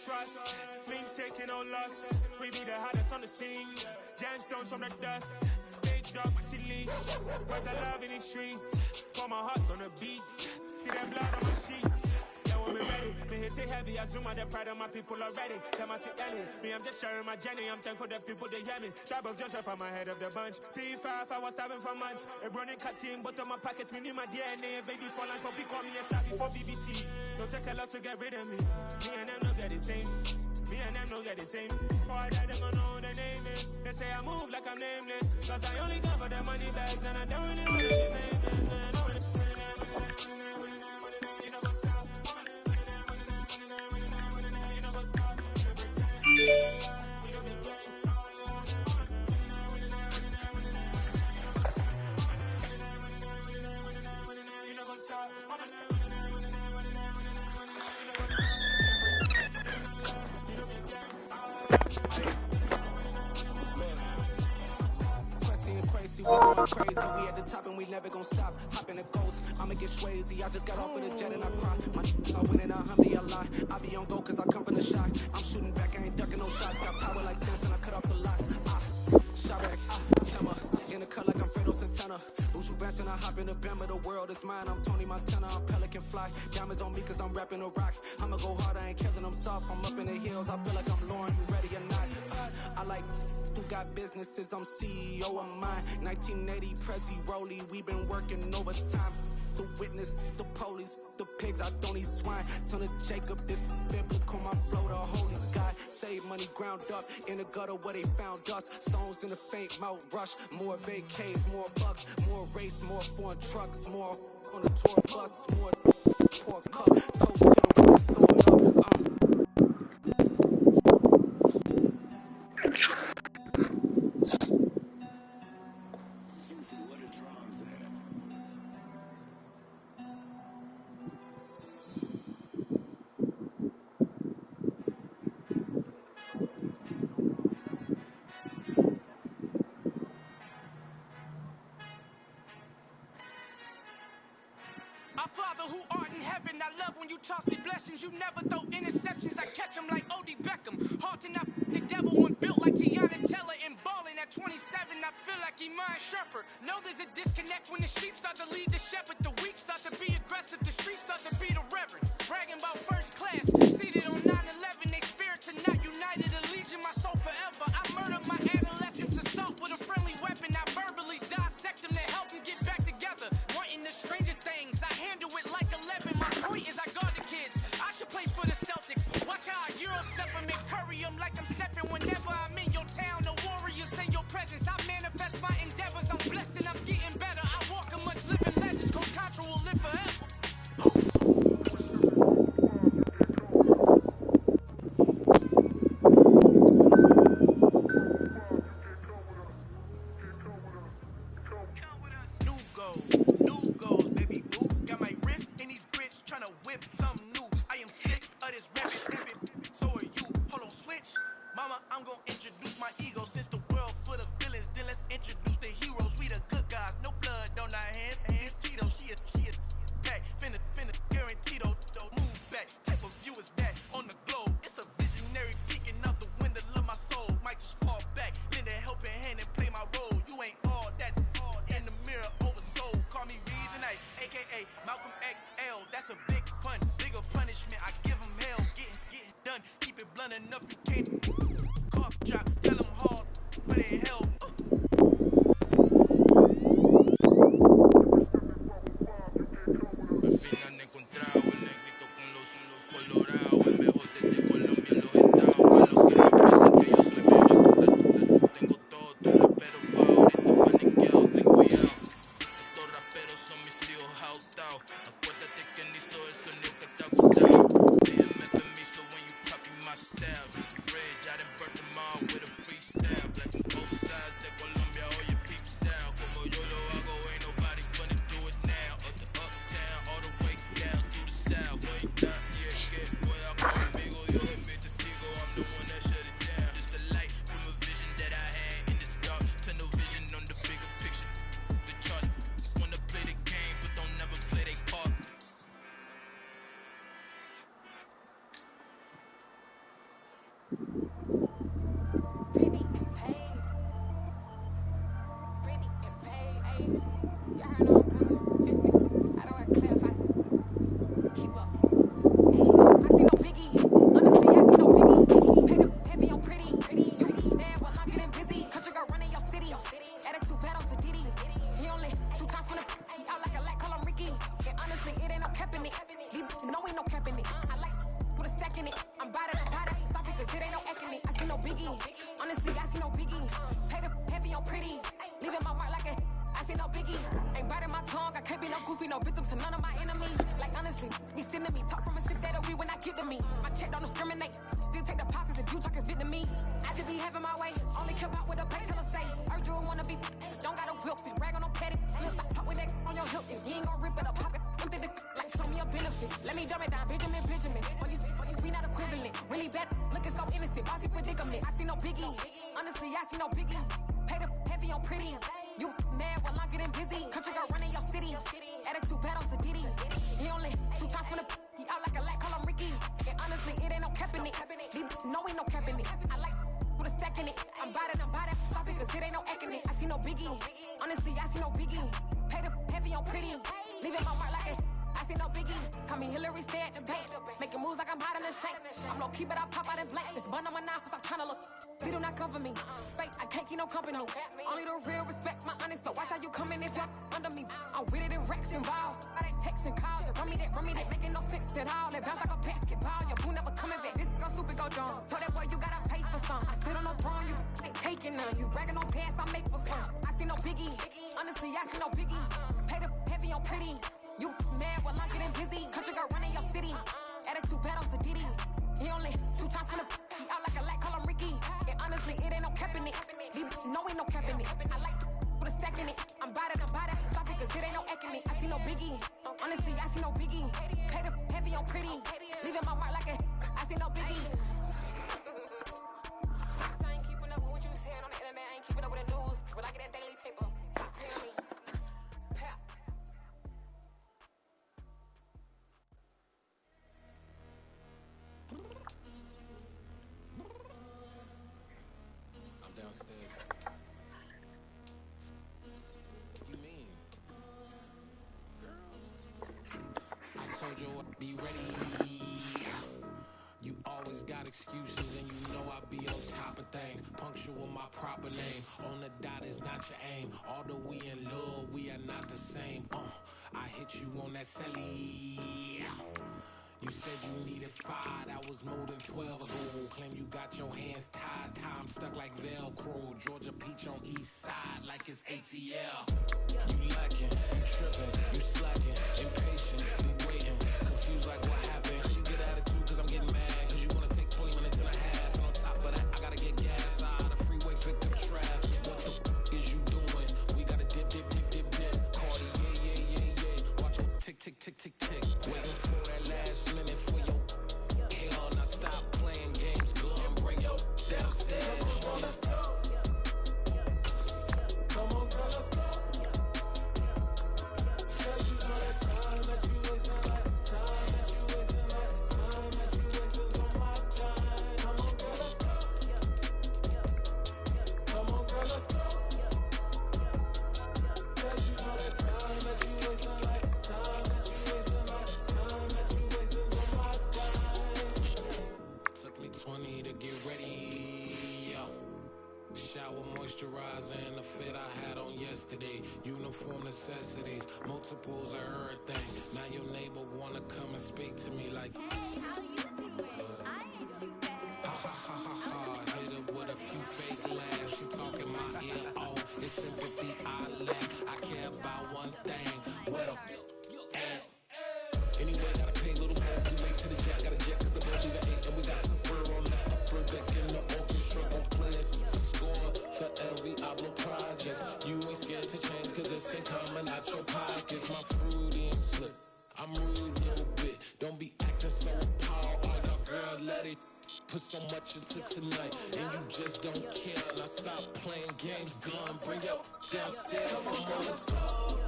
Trust, we ain't taking no loss. We be the hottest on the scene. Gemstones from the dust. Big dog, pretty leash. Where's the love in the streets? Pour my heart on the beat. See that blood on my sheets. Yeah, when we ready, me hit it heavy. I zoom out the pride of my people already. Them I see Ellie. Me, I'm just sharing my journey. I'm thankful that people they hear me. Tribe of Joseph, I'm ahead of the bunch. P5, I was starving for months. A running cut in, but on my pockets, me need my DNA. Baby for lunch, but call me a star before BBC. Don't take a lot to get rid of me. Me and them don't get the same. Me and them don't get the same. Boy, that them gonna know who the name is. They say I move like I'm nameless. Cause I only go for the money bags and I don't really wanna be famous, man. We going crazy, we at the top and we never gon' stop. Hop in the ghost, I'ma get swayzy. I just got off with a jet and I cry. My I win and alhamdulillah. I be on go cause I come from the shot. I'm shooting back, I ain't ducking no shots. Got power like Samson, I cut off the locks. Shot back, chumma. In the cut like I'm Fredo Santana. Buju Banton, I hop in the Bama, the world is mine. I'm Tony Montana, I'm Pelican Fly. Diamonds on me cause I'm rapping a rock. I'ma go hard, I ain't killing them soft. I'm up in the hills, I feel like I'm Lauren, you ready or not? I like who got businesses, I'm CEO of mine. 1980 Prezi Rolly, we been working overtime. The witness, the police, the pigs, I don't eat swine. Son of Jacob, this biblical, my flow, the holy God. Save money ground up in the gutter where they found us. Stones in the faint mouth rush. More vacays, more bucks, more race, more foreign trucks, more on the tour bus, more poor cup. Toast to the ones throwing up. Our Father who art in heaven, I love when you toss me blessings. You never throw interceptions, I catch them like Odie Beckham. Halting up the devil when built like Tiana Teller and balling at 27. I feel like Iman Sherper. Know there's a disconnect when the sheep start to lead the shepherd. The weak start to be aggressive, the streets start to be the reverend. Bragging about first class, seated on 9/11. They spirits are not united, a legion, my soul forever. I murdered my adolescence, assault with a friendly weapon. I verbally dissect them to help them get back together. Wanting the stranger things, I handle it like 11. My point is I guard the kids. I should play for the Celtics. Watch how I Euro step them and curry them like I'm stepping. Whenever I'm in your town, the warriors in your presence. I manifest my endeavors. I'm blessed and I'm getting better. I walk amongst living legends. Coach Contra will live forever. New goals, baby boo. Got my wrist in these grits, tryna whip something new. I am sick of this rabbit. So are you. Hold on, switch. Mama, I'm gonna introduce my ego. Since the world full of villains, then let's introduce the heroes. We the good guys, no blood on our hands. Hands Tito, she a pack. Finna guarantee though. Move back. Type of view is that on the globe. It's a visionary peeking out the window of my soul. Might just fall back, lend a helping hand and play my role. You ain't all that. In the mirror, oversold. Call me Reason A, aka Malcolm XL. That's a big pun, bigger punishment. I give him hell. Getting done. done. Keep it blunt enough, you can't cough drop. Tell them hard for their help. Al final he encontrado el negrito con los colorados, el mejor desde Colombia, los estados, para los que no piensan que yo soy mejor, tengo todo, tu rapero favorito, paniqueado, ten cuidado, estos raperos son mis hijos jautados, acuérdate que ni hizo el sonido que te ha gustado, pídeme permiso when you copy my style, this bridge, I done burnt them all with a freestyle, black on both sides de Colombia, oye peep style, como yo lo hago, ain't nobody funny, do it now, up to uptown, all the way down through the south, no ain't not yet, que pueda conmigo, Dios es mi testigo, I'm the one that shut it down, just the light from a vision that I had in the dark, tunnel vision on the bigger picture, the charts, wanna play the game, but don't never play their part. Be ready. You always got excuses and you know I be on top of things. Punctual my proper name. On the dot is not your aim. Although we in love, we are not the same. I hit you on that celly. You said you needed 5, that was more than 12 ago. Claim you got your hands tied, time stuck like Velcro. Georgia Peach on east side like it's ATL. You lacking, you tripping, you slacking, impatient, you waiting, confused like what happened. You get attitude cause I'm getting mad, cause you wanna take 20 minutes and a half. And on top of that, I gotta get gas out of the freeway, picked up traffic. What the is you doing? We gotta dip, dip, dip, dip, dip. Cardi, yeah. Watch your tick, tick, tick, tick, tick. Waiting for that last minute for your hell. Now stop playing games, go and bring your downstairs. Come on, let's go. Come on, girl, let's go. Girl, you know that time that you wasting, like time that you wasting, like time that you wasting on my time. Come on, girl, let's go. Come on, girl, let's go. Girl, you know that time that you wasting, like time that you wasting, like time principles of everything. Now your neighbor wanna come and speak to me like, hey, how you doing? I ain't too bad. ha ha ha ha ha. Hit her with a few fake laughs. She talking my ear off. It's sympathy I lack. I care about one thing. What a at. Anyway, gotta pay a little more. We late to the jack. Got a jet cause the boy leave at 8. And we got some fur on the upper deck. And the orchestra gon' play it. Score for every album project. You ain't scared to change cause this ain't coming out your pockets. My fruity and slick. I'm rude a little bit. Don't be acting so appalled. Oh, your girl, let it put so much into tonight. And you just don't care. Now stop playing games. Gun, bring your downstairs. Come on, let's go.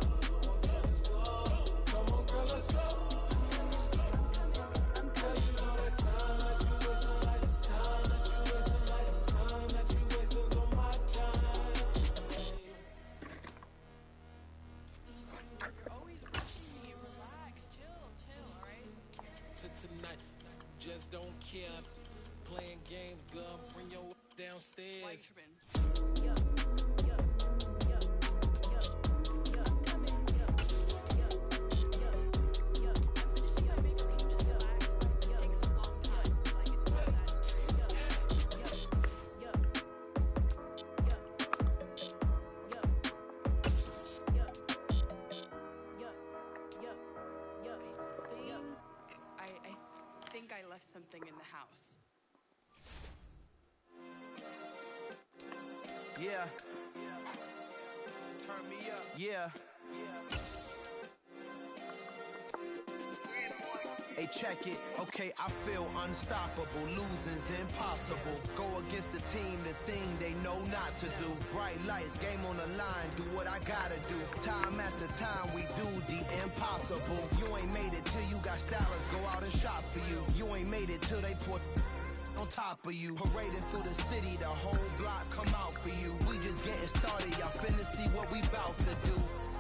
Come on, girl, let's go. Girl, you know that time that you wasting like time that you wasting like time that you wasting on my time. You're always rushing me. Relax, chill, alright? To tonight, just don't care. Playing games, girl, bring your downstairs. I think I left something in the house. Yeah. Turn me up. Yeah. Hey, check it. Okay, I feel unstoppable. Losing's impossible. Go against the team, the thing they know not to do. Bright lights, game on the line. Do what I gotta do. Time after time, we do the impossible. You ain't made it till you got stylists go out and shop for you. You ain't made it till they put on top of you. Parading through the city, the whole block come out for you. We just getting started, y'all finna see what we bout to do.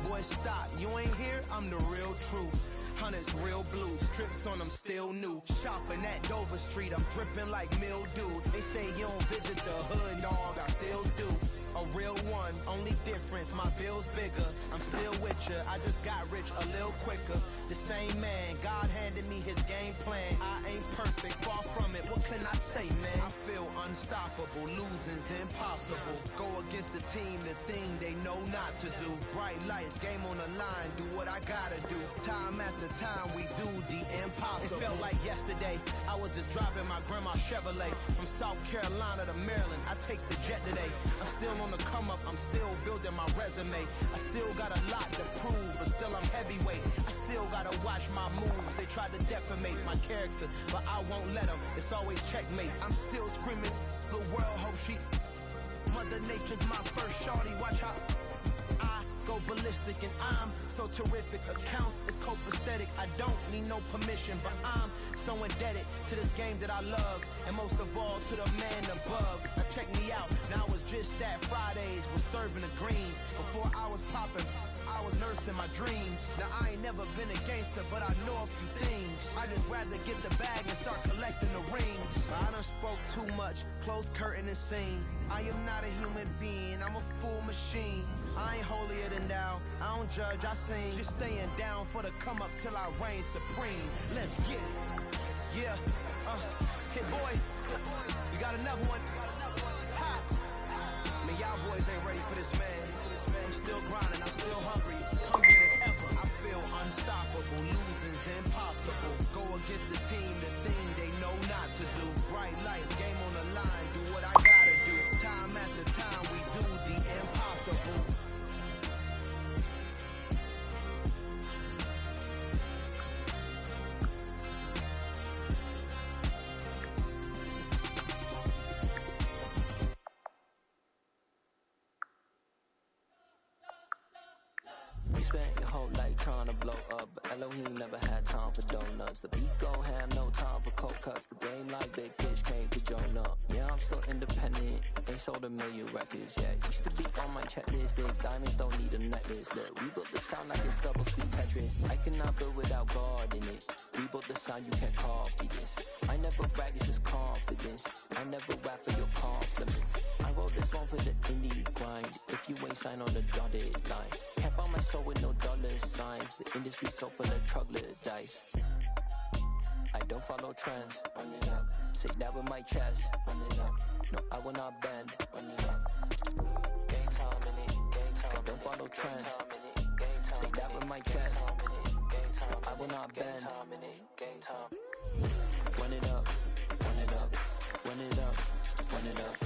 Boy, stop, you ain't here, I'm the real truth. Hunters, real blues, strips on them still new. Shopping at Dover Street, I'm dripping like mildew. They say you don't visit the hood, dog, I still do. A real one, only difference, my bill's bigger. I'm still with ya, I just got rich a little quicker. The same man, God handed me his game plan. I ain't perfect, far from it, what can I say, man? I feel unstoppable, losing's impossible. Go against the team, the thing they know not to do. Bright lights, game on the line, do what I gotta do. Time after time, we do the impossible. It felt like yesterday, I was just driving my grandma's Chevrolet. From South Carolina to Maryland, I take the jet today. I'm still on the come up, I'm still building my resume. I still got a lot to prove, but still I'm heavyweight. I still gotta watch my moves. They try to defamate my character, but I won't let them. It's always checkmate. I'm still screaming, the world hope she. Mother Nature's my first shorty. Watch how I go ballistic, and I'm so terrific. Accounts is copacetic. I don't need no permission, but I'm so indebted to this game that I love, and most of all to the man above. Now check me out. Now it's just that Fridays was serving the greens. Before I was popping, I was nursing my dreams. Now I ain't never been a gangster, but I know a few things. I just rather get the bag and start collecting the rings. I done spoke too much, close curtain and scene. I am not a human being, I'm a full machine. I ain't holier than thou, I don't judge, I sing. Just staying down for the come up till I reign supreme. Let's get it. Yeah, hit boy, we got another one. Ha! Man, y'all boys ain't ready for this, man. I'm still grinding, I'm still hungry, hungrier than ever. I feel unstoppable, losing's impossible. Go against the team, the thing they know not to do. Bright lights, game on the line, do what I gotta do. Time after time, we do the impossible. We spent your whole life trying to blow up, but Elohim never had time for donuts. The beat gon' have no time for cold cuts. The game like big pitch came to join up. Yeah, I'm still independent. Ain't sold a million records yet. Used to be on my checklist. Big diamonds don't need a necklace. Look, we built the sound like it's double speed Tetris. I cannot build without God in it. We built the sound, you can't copy this. I never brag, it's just confidence. I never rap for your compliments. I wrote this one for the indie grind. If you ain't signed on the dotted line, can't buy my soul with no dollar signs. The industry so full of troglodytes. I don't follow trends. Run it up. Say that with my chest. Run it up. No, I will not bend. Run it up. Gang time in it. Gang time. I don't follow trends. Say that with my chest. No, I will not bend. Gang time. Run it up. Run it up. Run it up. Run it up.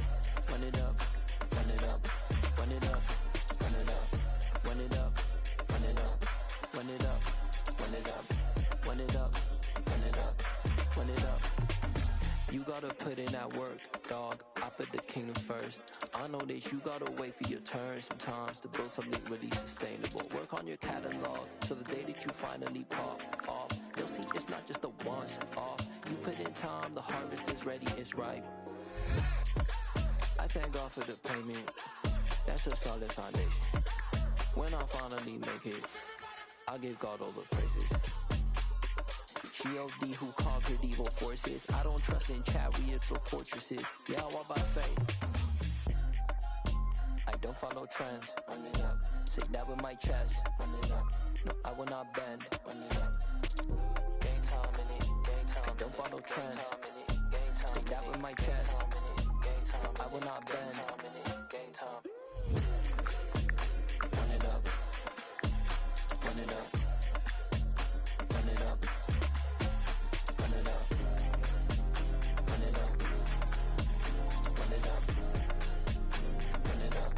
Run it up. Run it up. Run it up. Run it up. Run it up. Run it up. Run it up. Run it up. Run it up. Run it up, run it up. You gotta put in that work, dog. I put the kingdom first. I know that you gotta wait for your turn sometimes to build something really sustainable. Work on your catalog, so the day that you finally pop off, you'll see it's not just a once off. You put in time, the harvest is ready, it's ripe. I thank God for the payment. That's a solid foundation. When I finally make it, I'll give God all the praises. G.O.D. who conquered evil forces. I don't trust in chariots or fortresses. Yeah, I walk by faith. I don't follow trends. Run it up. Say that with my chest. Run it up. No, I will not bend. Run it up. Gang time in it. Gang time. I don't follow trends. Say that with my chest. I will not bend. Gang time. Run it up. Run it up. Run it up. Run it up. Run it up. Run it up. Run it up.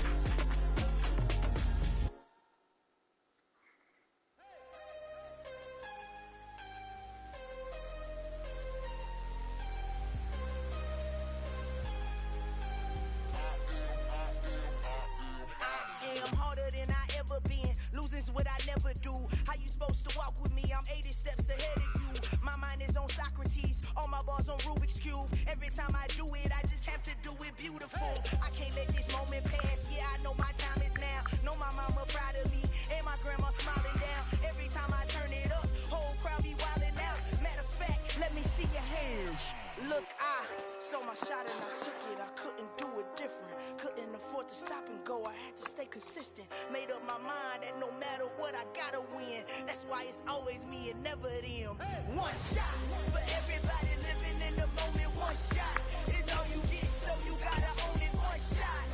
I'm harder than I ever been. Losing's what I never do. How you supposed to walk with me? I'm 80 steps ahead of you. My mind is on Socrates. All my bars on Rubik's Cube. Every time I do it, I just have to do it beautiful. I can't let this moment pass. Yeah, I know my time is now. Know my mama proud of me. And my grandma smiling down. Every time I turn it up, whole crowd be wilding out. Matter of fact, let me see your hands. Look, I saw my shot and I took it. I couldn't do it different. Couldn't afford to stop and go. I had to stay consistent. Made up my mind that no matter what, I gotta win. That's why it's always me and never them. One shot for everybody living in the moment. One shot is all you get, so you gotta own it. One shot.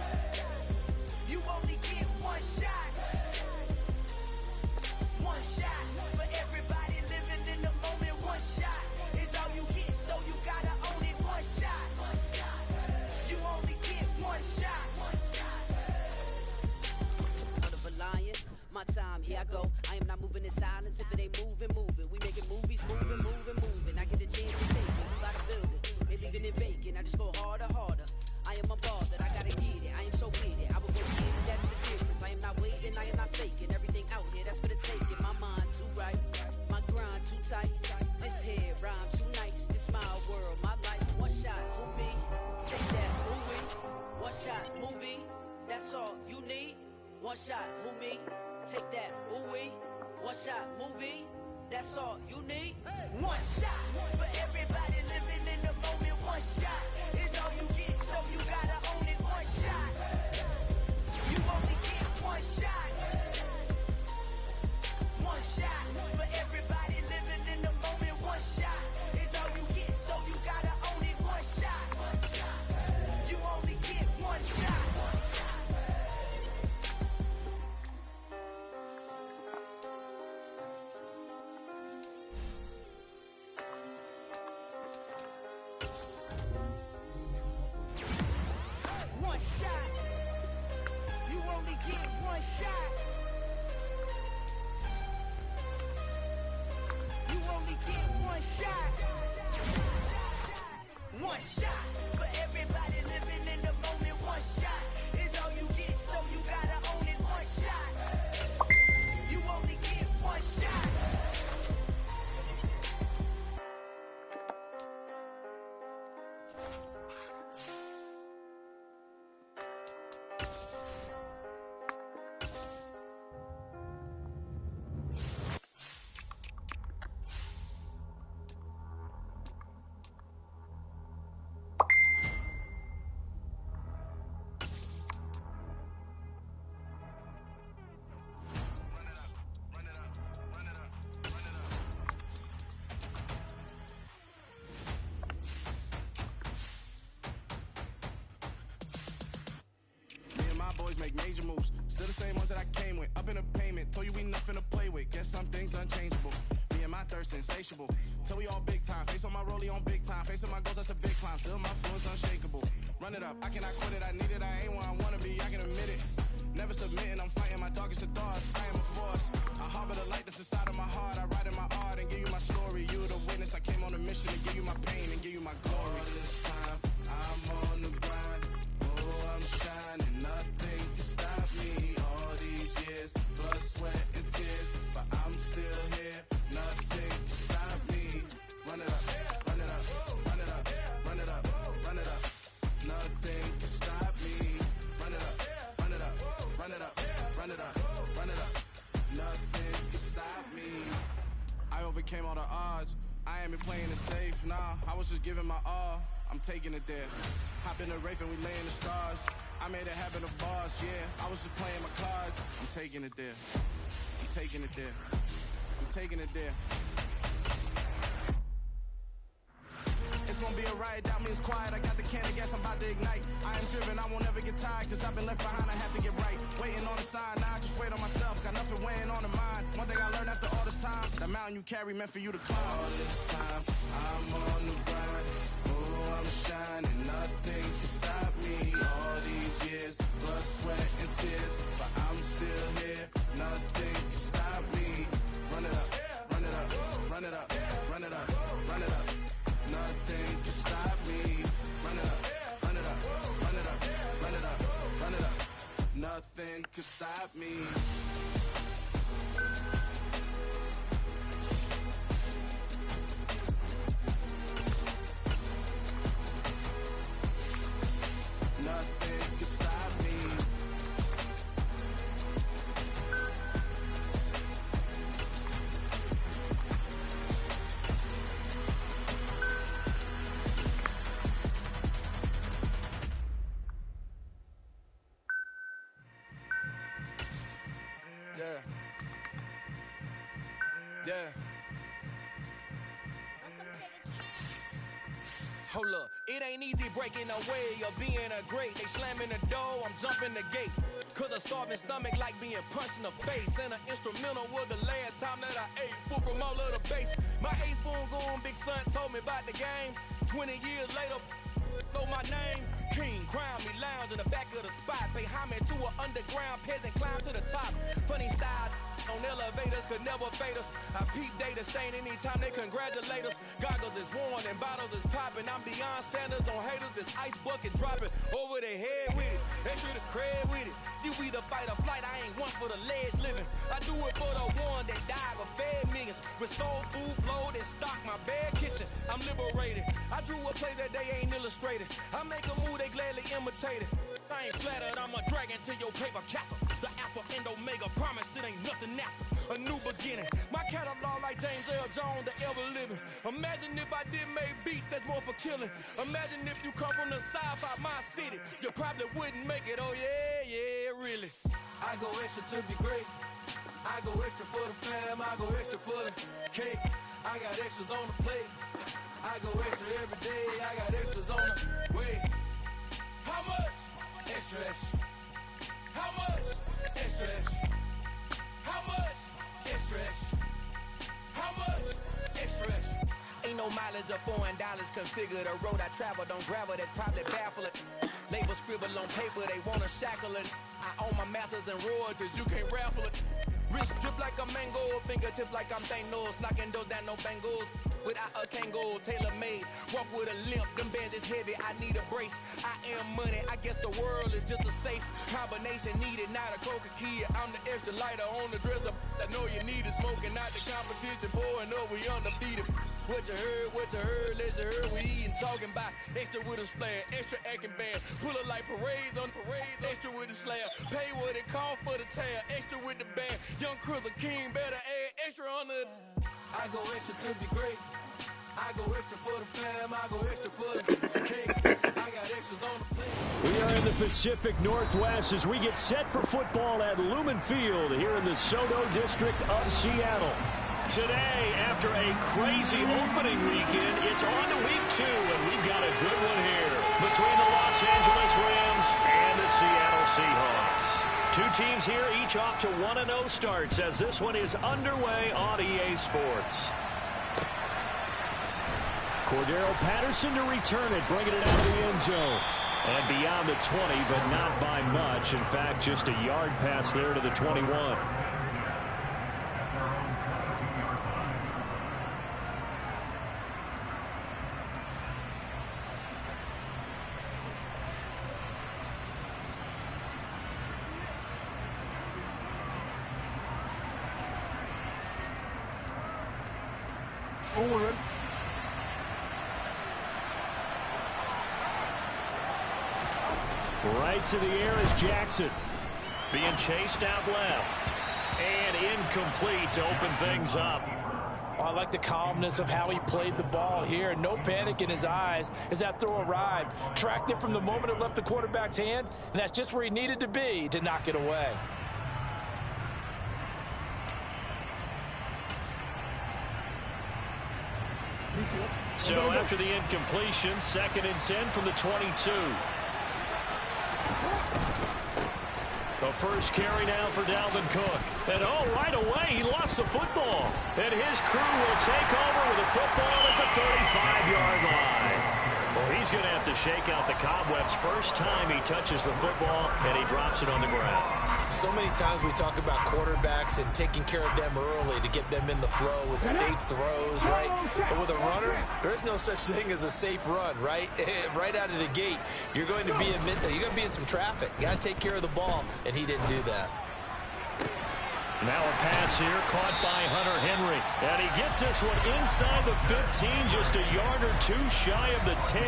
You only get one shot. One shot for everybody living in the moment. One shot is all you get, so you gotta own it. One shot. You only get one shot. Out of a lion, my time, here I go. I am not moving in silence. If it ain't moving, moving. We making movies, moving, moving, moving. I get a chance to take it. You gotta build it. Maybe leaving it vacant. I just go harder, harder. I am a ball that I gotta get it. I am so with it. I will go get it. That's the difference. I am not waiting. I am not faking. Everything out here, that's for the taking. My mind too right. My grind too tight. This head rhyme too nice. This my world, my life. One shot, who me? Take that, who we? One shot, movie. That's all you need. One shot, who me? Take that, who we? One shot, movie. That's all you need. One shot for everybody living in the moment. One shot is all you get, so you gotta own it. One shot. You only get one shot. One shot for everybody living in the moment. One shot is all you get, so you gotta own it. One shot. You only get one shot. One shot. You only get one shot. You only get one shot. One shot for everybody living in the moment. One shot is all you get, so you gotta own it. One shot. You only get one shot. changes, make major moves. Still the same ones that I came with. Up in a payment, told you we nothing to play with. Guess some things unchangeable. Me and my thirst insatiable. Till we all big time. Face on my rollie on big time. Facing my goals, that's a big climb. Still my fluence unshakable. Run it up, I cannot quit it. I need it, I ain't where I wanna be, I can admit it. Never submitting, I'm fighting my darkest of thoughts. I am a force. I harbor the light that's inside of my heart. I write in my art and give you my story. You the witness. I came on a mission to give you my pain and give you my glory. All this time, I'm on the grind. Oh, I'm shining. Nothing can stop me. All these years, blood, sweat, and tears. But I'm still here. Nothing can stop me. Run it up, run it up, run it up, run it up, run it up. Nothing can stop me. Run it up, run it up, run it up, run it up, run it up. Nothing can stop me. I overcame all the odds. I ain't been playing it safe, nah. I was just giving my all. I'm taking it there. Hop in the Wraith and we lay in the stars. I made it happen to boss, yeah. I was just playing my cards. I'm taking it there. I'm taking it there. I'm taking it there. It's gonna be a riot, doubt me it's quiet. I got the can of gas, I'm about to ignite. I am driven, I won't ever get tired, cause I've been left behind, I have to get right. Waiting on the sign, now I just wait on myself. Got nothing weighing on the mind. One thing I learned after all this time, the mountain you carry meant for you to climb. All this time, I'm on the grind. Oh, I'm shining, nothing can stop me. All these years, blood, sweat, and tears. But I'm still here, nothing can stop me. Run it up, run it up, run it up, run it up, run it up. Nothing can stop me. Run it up, run it up, run it up, run it up, run it up. Nothing can stop me. Nothing can stop me. Yeah. Yeah. Hold up, it ain't easy breaking away or being a great. They slamming the door, I'm jumping the gate. Cause a starving stomach like being punched in the face. And an instrumental was the last time that I ate. Food from all of the bass. My ace boom goon, big son told me about the game. 20 years later, know my name. King, crown me, lounge in the back of the spot. Pay homage to an underground peasant, climb to the top. Funny style on elevators could never fade us. I peep data stain anytime they congratulate us. Goggles is worn and bottles is popping. I'm beyond Sanders on haters. This ice bucket dropping over their head with it. Extra the cred with it. You either fight or flight. I ain't one for the ledge living. I do it for the one that died but fed millions. With soul food flowed and stocked my bare kitchen. I'm liberated. I drew a play that they ain't illustrated. I make a move they gladly imitated. I ain't flattered, I'm a dragon to your paper castle. The alpha and omega, promise it ain't nothing after. A new beginning. My catalog like James L. Jones, the ever living. Imagine if I did make beats that's more for killing. Imagine if you come from the south out my city. You probably wouldn't make it, oh yeah, yeah, really. I go extra to be great. I go extra for the fam, I go extra for the cake. I got extras on the plate. I go extra every day, I got extras on the way. How much? Extra, extra. How much? Extra, extra. How much? Extra, extra. How much? Extra, extra. Ain't no mileage of $4 configure the road I travel. Don't gravel, that probably baffle it. Label scribble on paper, they wanna shackle it. I own my masters and royalties, you can't raffle it. Wrist drip like a mango, fingertips like I'm Thanos. Knocking doors down, no bangles. Without a Kango, tailor-made. Walk with a limp, them bands is heavy, I need a brace. I am money, I guess the world is just a safe combination needed, not a coca key. I'm the extra lighter on the dresser. I know you need it, smoking out the competition, pouring up, we undefeated. What you heard, let's heard, we eating, talking about extra with a splash, extra acting bad. Pull it like parades on parades, extra with the slab. Pay what it cost for the tab, extra with the band. Young Cruz, a king, better add extra on the. I go extra to be great. I go extra for the fam, I go extra for the cake. I got extras on the plate. We are in the Pacific Northwest as we get set for football at Lumen Field here in the Soto district of Seattle. Today, after a crazy opening weekend, it's on to week 2, and we've got a good one here between the Los Angeles Rams and the Seattle Seahawks. Two teams here, each off to 1-0 starts as this one is underway on EA Sports. Cordero Patterson to return it, bringing it out of the end zone. And beyond the 20, but not by much. In fact, just a yard pass there to the 21. Right to the air is Jackson. Being chased out left. And incomplete to open things up. Oh, I like the calmness of how he played the ball here. No panic in his eyes as that throw arrived. Tracked it from the moment it left the quarterback's hand, and that's just where he needed to be to knock it away. So after the incompletion, 2nd and 10 from the 22. The first carry now for Dalvin Cook. And right away he lost the football. And his crew will take over with a football at the 35-yard line. Well, he's going to have to shake out the cobwebs first time he touches the football, and he drops it on the ground. So many times we talk about quarterbacks and taking care of them early to get them in the flow with safe throws, right? But with a runner, there is no such thing as a safe run, right? Right out of the gate, you're going to be in some traffic. Got to take care of the ball, and he didn't do that. Now a pass here caught by Hunter Henry. And he gets this one inside the 15, just a yard or two shy of the 10.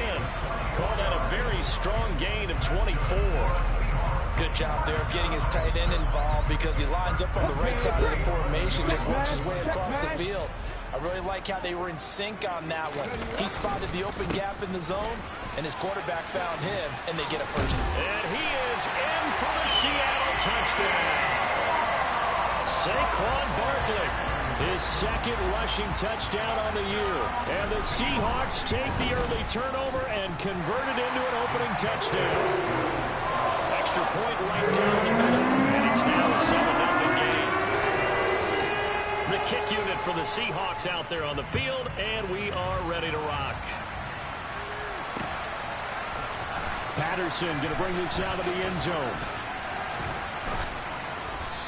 Called out a very strong gain of 24. Good job there of getting his tight end involved because he lines up on the right side of the formation, just works his way across the field. I really like how they were in sync on that one. He spotted the open gap in the zone, and his quarterback found him, and they get a first. And he is in for the Seattle touchdown. Saquon Barkley, his 2nd rushing touchdown on the year. And the Seahawks take the early turnover and convert it into an opening touchdown. Extra point right down the middle, and it's now a 7-0 game. The kick unit for the Seahawks out there on the field, and we are ready to rock. Patterson going to bring this out of the end zone.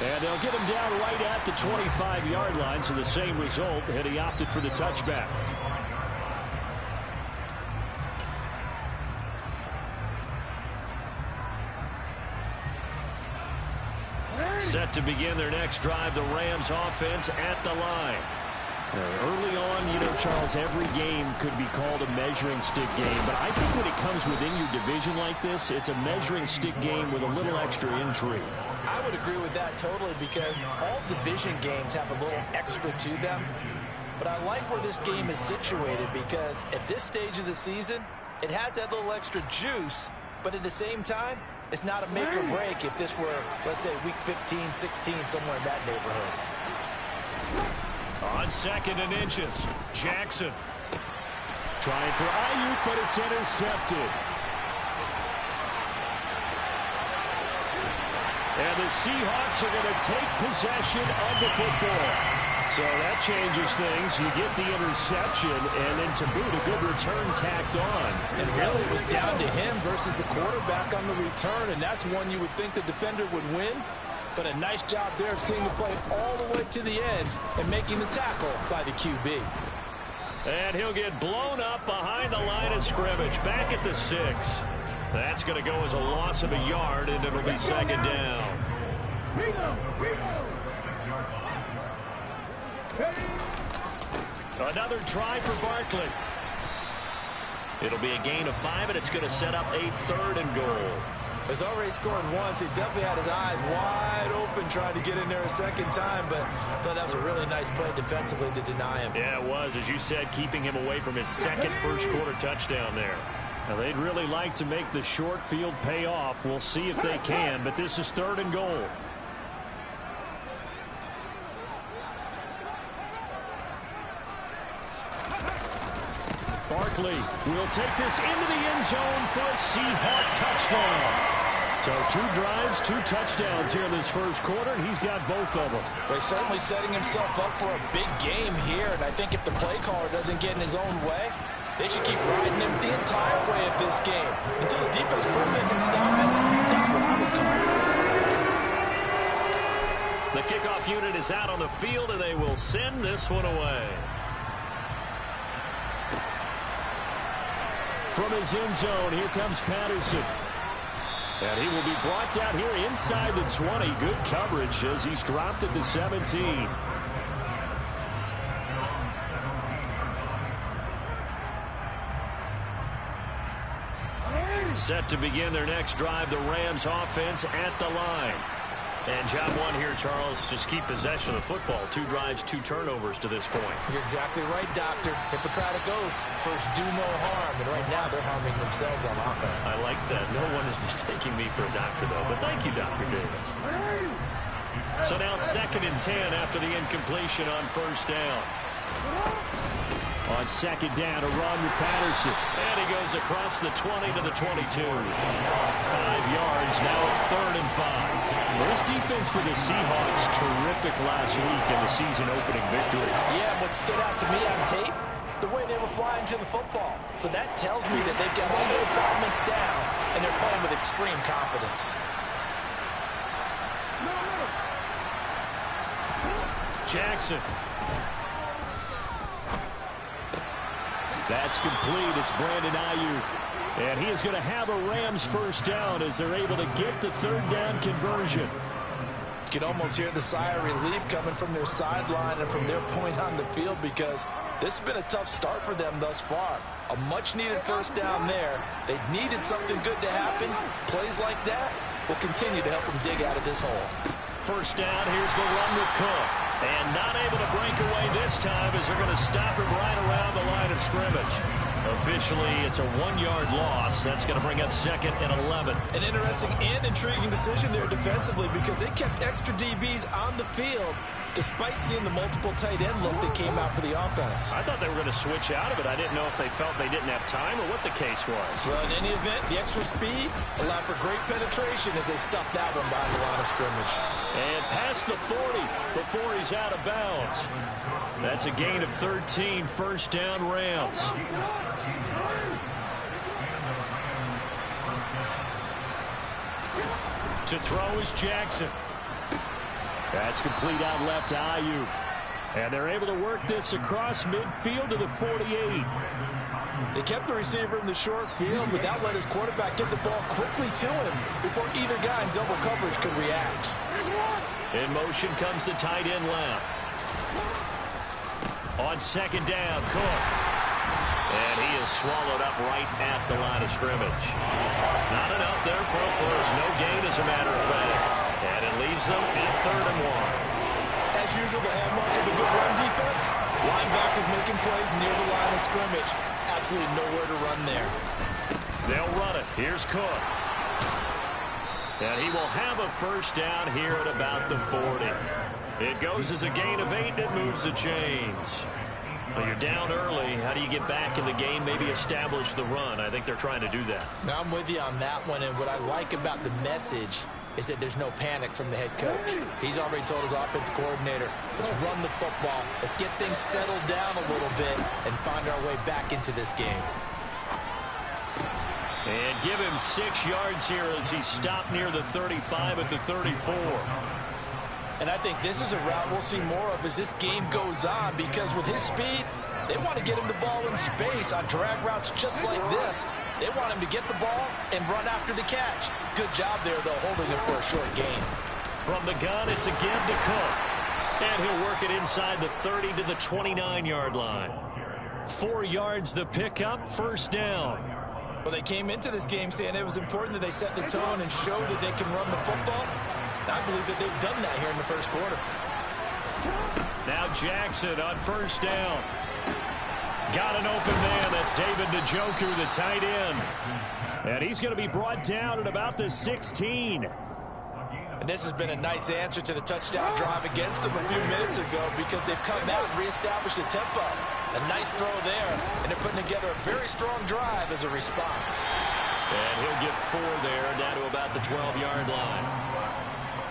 And they'll get him down right at the 25-yard line, so the same result, and he opted for the touchback. Set to begin their next drive, the Rams offense at the line. Early on, Charles, every game could be called a measuring stick game, but I think when it comes within your division like this, it's a measuring stick game with a little extra intrigue. I would agree with that totally because all division games have a little extra to them. But I like where this game is situated because at this stage of the season, it has that little extra juice, but at the same time, it's not a make or break if this were, let's say, week 15, 16, somewhere in that neighborhood. On 2nd and inches, Jackson. Trying for Ayuk, but it's intercepted. And the Seahawks are going to take possession of the football. So that changes things. You get the interception, and then to boot, a good return tacked on. And really it was down to him versus the quarterback on the return, and that's one you would think the defender would win. But a nice job there of seeing the play all the way to the end and making the tackle by the QB. And he'll get blown up behind the line of scrimmage, back at the 6. That's going to go as a loss of a yard, and it'll be 2nd down. Another try for Barkley. It'll be a gain of 5, and it's going to set up a 3rd and goal. Has already scored once. He definitely had his eyes wide open trying to get in there a 2nd time, but I thought that was a really nice play defensively to deny him. Yeah, it was, as you said, keeping him away from his 2nd first-quarter touchdown there. Now, they'd really like to make the short field pay off. We'll see if they can, but this is 3rd and goal. Barkley will take this into the end zone for a Seahawk touchdown. So 2 drives, 2 touchdowns here in this first quarter, and he's got both of them. Well, he's certainly setting himself up for a big game here, and I think if the play caller doesn't get in his own way, they should keep riding him the entire way of this game until the defense proves they can stop it. That's what I would call it. The kickoff unit is out on the field, and they will send this one away. From his end zone, here comes Patterson. And he will be brought down here inside the 20. Good coverage as he's dropped at the 17. Set to begin their next drive, the Rams offense at the line. And job one here, Charles, just keep possession of the football. 2 drives, 2 turnovers to this point. You're exactly right, Doctor. Hippocratic oath. First, do no harm. And right now, they're harming themselves on offense. I like that. No one is mistaking me for a doctor, though. But thank you, Dr. Davis. So now 2nd and 10 after the incompletion on first down. On second down, a run with Patterson. And he goes across the 20 to the 22. 5 yards. Now it's 3rd and 5. Well, this defense for the Seahawks, terrific last week in the season-opening victory. Yeah, what stood out to me on tape, the way they were flying to the football. So that tells me that they've got all their assignments down, and they're playing with extreme confidence. Jackson. That's complete. It's Brandon Ayuk. And he is going to have a Rams first down as they're able to get the 3rd down conversion. You can almost hear the sigh of relief coming from their sideline and from their point on the field because this has been a tough start for them thus far. A much-needed first down there. They needed something good to happen. Plays like that will continue to help them dig out of this hole. First down, here's the run with Cook. And not able to break away this time as they're going to stop him right around the line of scrimmage. Officially, it's a 1-yard loss. That's going to bring up 2nd and 11. An interesting and intriguing decision there defensively because they kept extra DBs on the field despite seeing the multiple tight end look that came out for the offense. I thought they were going to switch out of it. I didn't know if they felt they didn't have time or what the case was. Well, in any event, the extra speed allowed for great penetration as they stuffed that one behind the line of scrimmage. And past the 40 before he's out of bounds. That's a gain of 13, first down Rams. To throw is Jackson. That's complete out left to Ayuk. And they're able to work this across midfield to the 48. They kept the receiver in the short field, but that let his quarterback get the ball quickly to him before either guy in double coverage could react. In motion comes the tight end left. On second down, Cook. And he is swallowed up right at the line of scrimmage. Not enough there for a first. No gain, as a matter of fact. And it leaves them at 3rd and 1. As usual, the hallmark of a good run defense, linebackers making plays near the line of scrimmage. Absolutely nowhere to run there. They'll run it. Here's Cook. And he will have a first down here at about the 40. It goes as a gain of 8, and it moves the chains. Well, you're down early. How do you get back in the game, maybe establish the run? I think they're trying to do that. Now, I'm with you on that one, and what I like about the message is that there's no panic from the head coach. He's already told his offensive coordinator, let's run the football, let's get things settled down a little bit and find our way back into this game. And give him 6 yards here as he stopped near the 35 at the 34. And I think this is a route we'll see more of as this game goes on because with his speed, they want to get him the ball in space on drag routes just like this. They want him to get the ball and run after the catch. Good job there, though, holding it for a short gain. From the gun, it's again to Cook. And he'll work it inside the 30 to the 29-yard line. 4 yards the pickup, first down. Well, they came into this game saying it was important that they set the tone and show that they can run the football. And I believe that they've done that here in the first quarter. Now Jackson on first down. Got an open man. That's David Njoku, the tight end. And he's going to be brought down at about the 16. And this has been a nice answer to the touchdown drive against them a few minutes ago because they've come out and reestablished the tempo. A nice throw there, and they're putting together a very strong drive as a response. And he'll get 4 there, down to about the 12-yard line.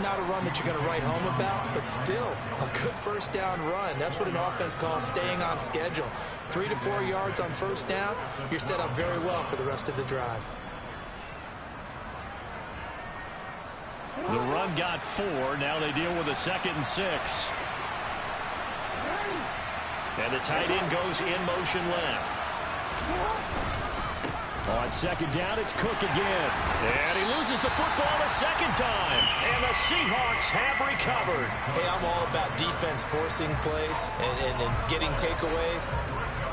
Not a run that you're going to write home about, but still a good first down run. That's what an offense calls staying on schedule. 3 to 4 yards on first down, you're set up very well for the rest of the drive. The run got 4. Now they deal with a 2nd and 6. And the tight end goes in motion left. On 2nd down, it's Cook again. And he loses the football a 2nd time. And the Seahawks have recovered. Hey, I'm all about defense forcing plays and getting takeaways.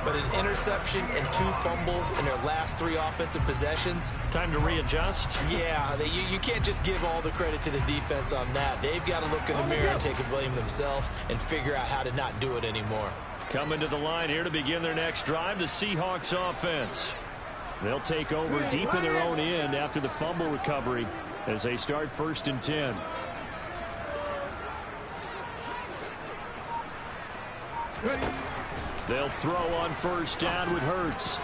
But an interception and 2 fumbles in their last 3 offensive possessions. Time to readjust? Yeah, you can't just give all the credit to the defense on that. They've got to look in the mirror and take the blame themselves and figure out how to not do it anymore. Coming to the line here to begin their next drive, the Seahawks offense. They'll take over deep in their own end after the fumble recovery as they start 1st and 10. They'll throw on 1st down with Hurts.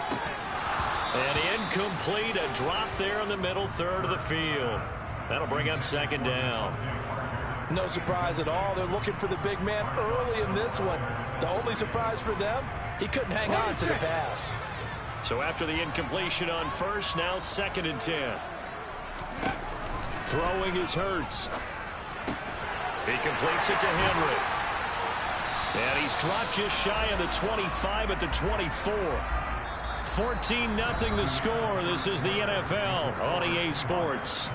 And incomplete, a drop there in the middle 3rd of the field. That'll bring up 2nd down. No surprise at all. They're looking for the big man early in this one. The only surprise for them, he couldn't hang on to the pass. So after the incompletion on 1st, now 2nd and 10. Throwing is Hurts. He completes it to Henry. And he's dropped just shy of the 25 at the 24. 14-0 the score. This is the NFL on EA Sports.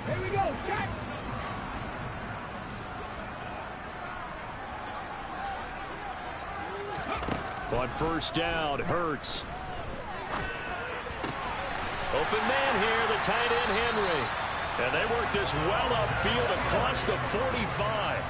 Here we go, Jack. On 1st down, Hurts. Open man here, the tight end Henry. And they work this well upfield across the 45.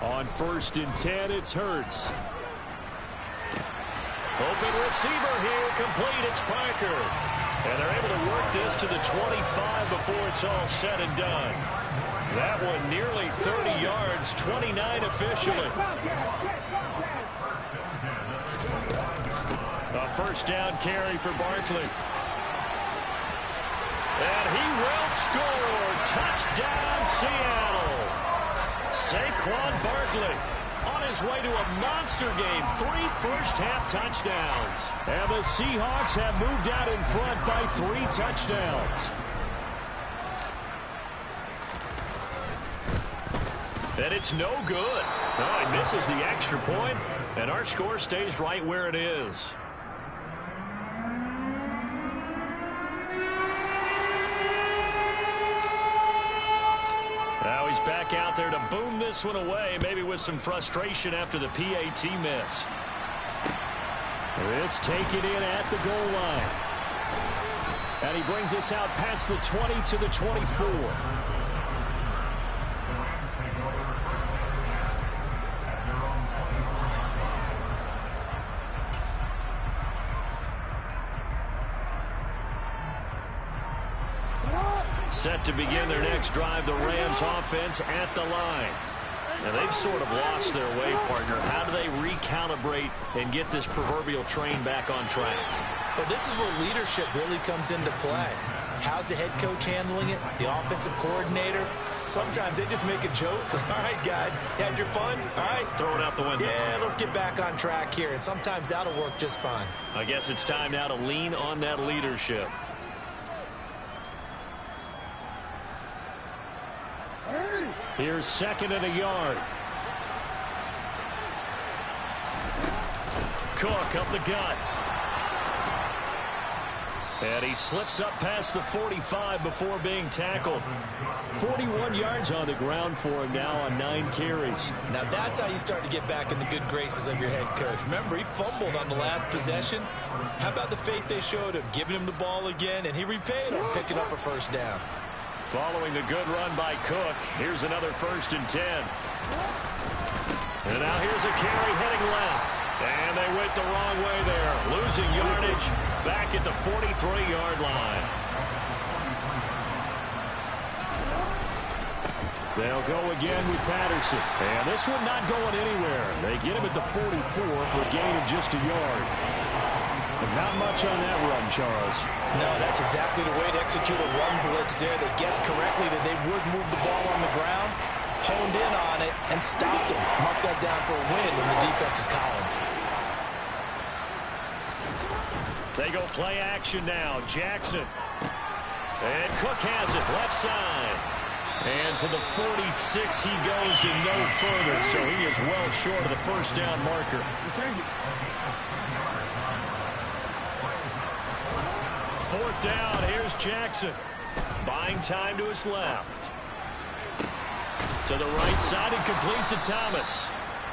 On 1st and 10, it's Hurts. Open receiver here, complete, it's Parker. And they're able to work this to the 25 before it's all said and done. That one nearly 30 yards, 29 officially. A 1st down carry for Barkley. And he will score. Touchdown, Seattle. Saquon Barkley on his way to a monster game. 3 first-half touchdowns. And the Seahawks have moved out in front by 3 touchdowns. And it's no good. Oh, he misses the extra point, and our score stays right where it is. Now he's back out there to boom this one away, maybe with some frustration after the PAT miss. This taken in at the goal line. And he brings us out past the 20 to the 24. Set to begin their next drive, the Rams offense at the line. And they've sort of lost their way, partner. How do they recalibrate and get this proverbial train back on track? Well, this is where leadership really comes into play. How's the head coach handling it? The offensive coordinator? Sometimes they just make a joke. All right, guys, had your fun? All right. Throw it out the window. Yeah, let's get back on track here. And sometimes that'll work just fine. I guess it's time now to lean on that leadership. Here's 2nd and a yard. Cook up the gut. And he slips up past the 45 before being tackled. 41 yards on the ground for him now on 9 carries. Now that's how you start to get back in the good graces of your head coach. Remember, he fumbled on the last possession. How about the faith they showed him, giving him the ball again, and he repaid him, picking up a first down. Following a good run by Cook, here's another 1st and 10. And now here's a carry heading left. And they went the wrong way there, losing yardage back at the 43-yard line. They'll go again with Patterson. And this one not going anywhere. They get him at the 44 for a gain of just a yard. But not much on that run, Charles. No, that's exactly the way to execute a run blitz there. They guessed correctly that they would move the ball on the ground, honed in on it, and stopped him. Mark that down for a win in the defense's column. They go play action now. Jackson. And Cook has it left side. And to the 46 he goes and no further. So he is well short of the first down marker. 4th down. Here's Jackson. Buying time to his left. To the right side and complete to Thomas.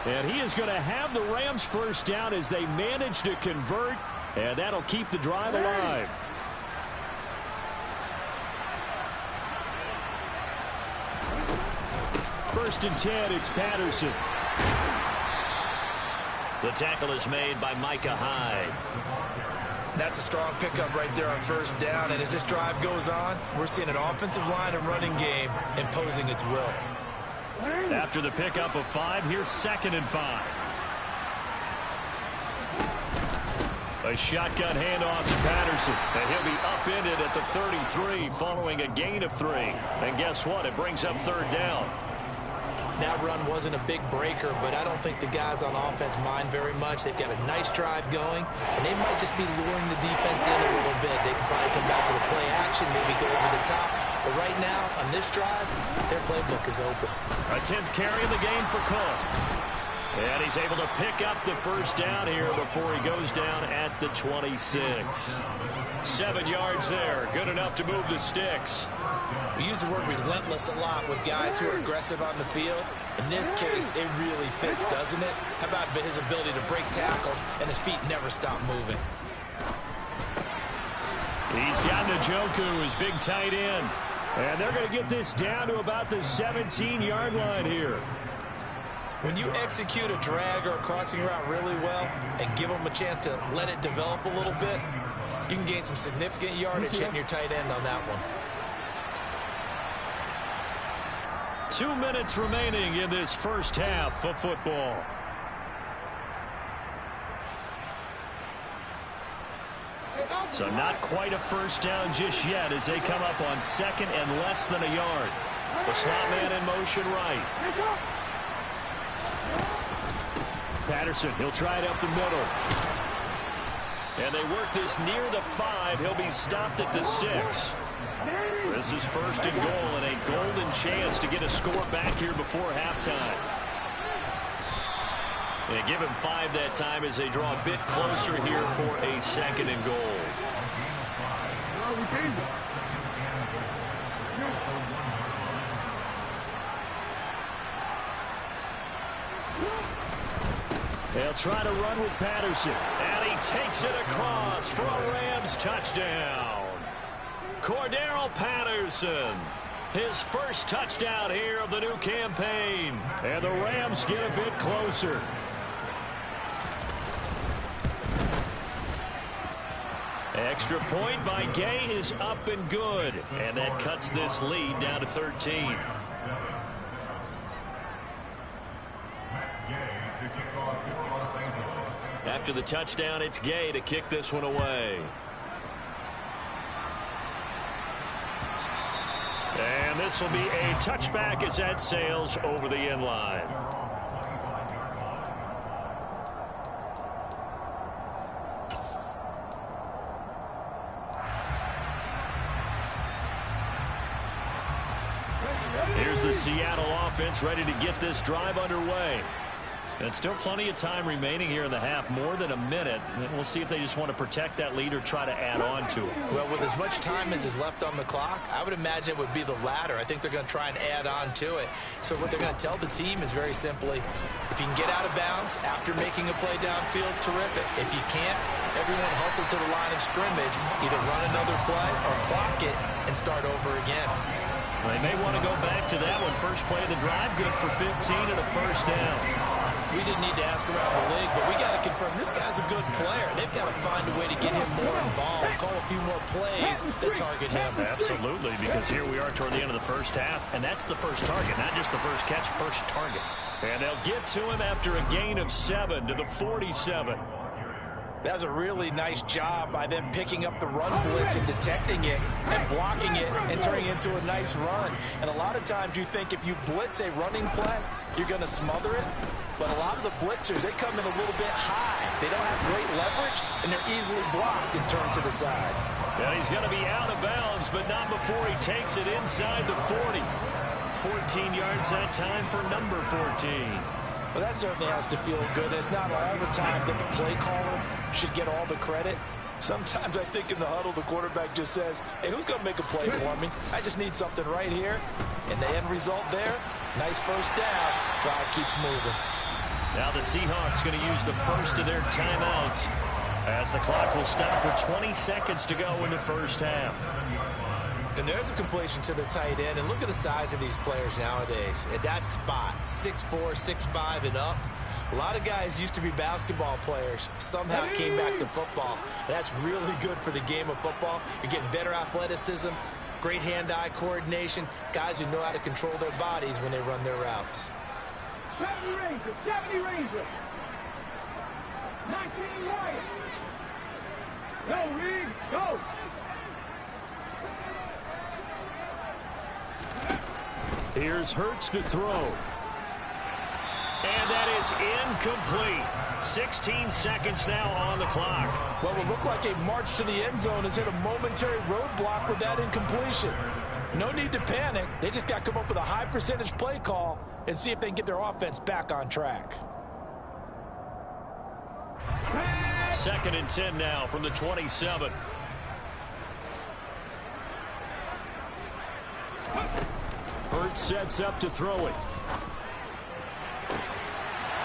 And he is going to have the Rams first down as they manage to convert. And that'll keep the drive alive. First and 10, it's Patterson. The tackle is made by Micah Hyde. That's a strong pickup right there on first down. And as this drive goes on, we're seeing an offensive line and running game imposing its will. After the pickup of 5, here's 2nd and 5. A shotgun handoff to Patterson. And he'll be upended at the 33 following a gain of 3. And guess what? It brings up 3rd down. That run wasn't a big breaker, but I don't think the guys on offense mind very much. They've got a nice drive going, and they might just be luring the defense in a little bit. They could probably come back with a play action, maybe go over the top. But right now, on this drive, their playbook is open. A 10th carry in the game for Cook. And he's able to pick up the first down here before he goes down at the 26. 7 yards there. Good enough to move the sticks. We use the word relentless a lot with guys who are aggressive on the field. In this case, it really fits, doesn't it? How about his ability to break tackles and his feet never stop moving? He's got Njoku, his big tight end. And they're going to get this down to about the 17-yard line here. When you execute a drag or a crossing route really well and give them a chance to let it develop a little bit, you can gain some significant yardage hitting your tight end on that one. 2 minutes remaining in this first half of football. So not quite a first down just yet as they come up on 2nd and less than a yard. The slot man in motion right. Patterson, he'll try it up the middle. And they work this near the 5. He'll be stopped at the 6. This is 1st and goal and a golden chance to get a score back here before halftime. They give him 5 that time as they draw a bit closer here for a 2nd and goal. They'll try to run with Patterson. And he takes it across for a Rams touchdown. Cordero Patterson. His first touchdown here of the new campaign. And the Rams get a bit closer. Extra point by Gay is up and good. And that cuts this lead down to 13. After the touchdown, it's Gay to kick this one away. And this will be a touchback as that sails over the end line. Here's the Seattle offense ready to get this drive underway. And still plenty of time remaining here in the half, more than a minute. And we'll see if they just want to protect that lead or try to add on to it. Well, with as much time as is left on the clock, I would imagine it would be the latter. I think they're going to try and add on to it. So what they're going to tell the team is very simply, if you can get out of bounds after making a play downfield, terrific. If you can't, everyone hustle to the line of scrimmage, either run another play or clock it and start over again. Well, they may want to go back to that one. First play of the drive, good for 15 and a first down. We didn't need to ask around the league, but we got to confirm this guy's a good player. They've got to find a way to get him more involved, call a few more plays that target him. Absolutely, because here we are toward the end of the first half, and that's the first target, not just the first catch, first target. And they'll get to him after a gain of 7 to the 47. That was a really nice job by them picking up the run blitz and detecting it and blocking it and turning it into a nice run. And a lot of times you think if you blitz a running play, you're going to smother it. But a lot of the blitzers, they come in a little bit high. They don't have great leverage, and they're easily blocked and turned to the side. Yeah, he's going to be out of bounds, but not before he takes it inside the 40. 14 yards that time for number 14. Well, that certainly has to feel good. It's not all the time that the play caller should get all the credit. Sometimes I think in the huddle, the quarterback just says, hey, who's going to make a play for me? I just need something right here. And the end result there, nice first down. Drive keeps moving. Now the Seahawks going to use the first of their timeouts as the clock will stop with 20 seconds to go in the first half. And there's a completion to the tight end. And look at the size of these players nowadays. At that spot, 6'4", 6'5", and up. A lot of guys used to be basketball players, somehow came back to football. And that's really good for the game of football. You're getting better athleticism, great hand-eye coordination, guys who know how to control their bodies when they run their routes. 70 Rangers. 19 Lions. Go, Reed, go. Here's Hurts to throw. And that is incomplete. 16 seconds now on the clock. What would look like a march to the end zone has hit a momentary roadblock with that incompletion. No need to panic. They just got to come up with a high percentage play call and see if they can get their offense back on track. 2nd and 10 now from the 27. Hurts sets up to throw it.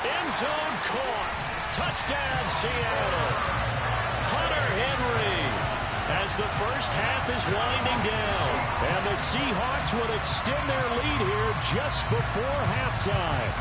End zone caught. Touchdown, Seattle. Hunter Henry as the first half is winding down. And the Seahawks would extend their lead here just before halftime.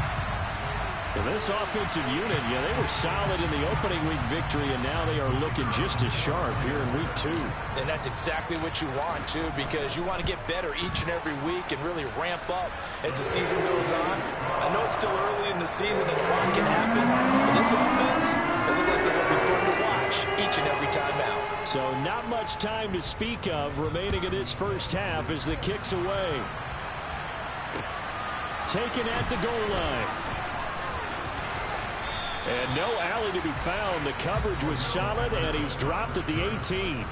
And this offensive unit, yeah, they were solid in the opening week victory, and now they are looking just as sharp here in week 2. And that's exactly what you want, too, because you want to get better each and every week and really ramp up as the season goes on. I know it's still early in the season and a lot can happen, but this offense, it looks like they're going to be fun to watch each and every time out. So not much time to speak of remaining in this first half as the kick's away. Taken at the goal line. And no alley to be found. The coverage was solid, and he's dropped at the 18.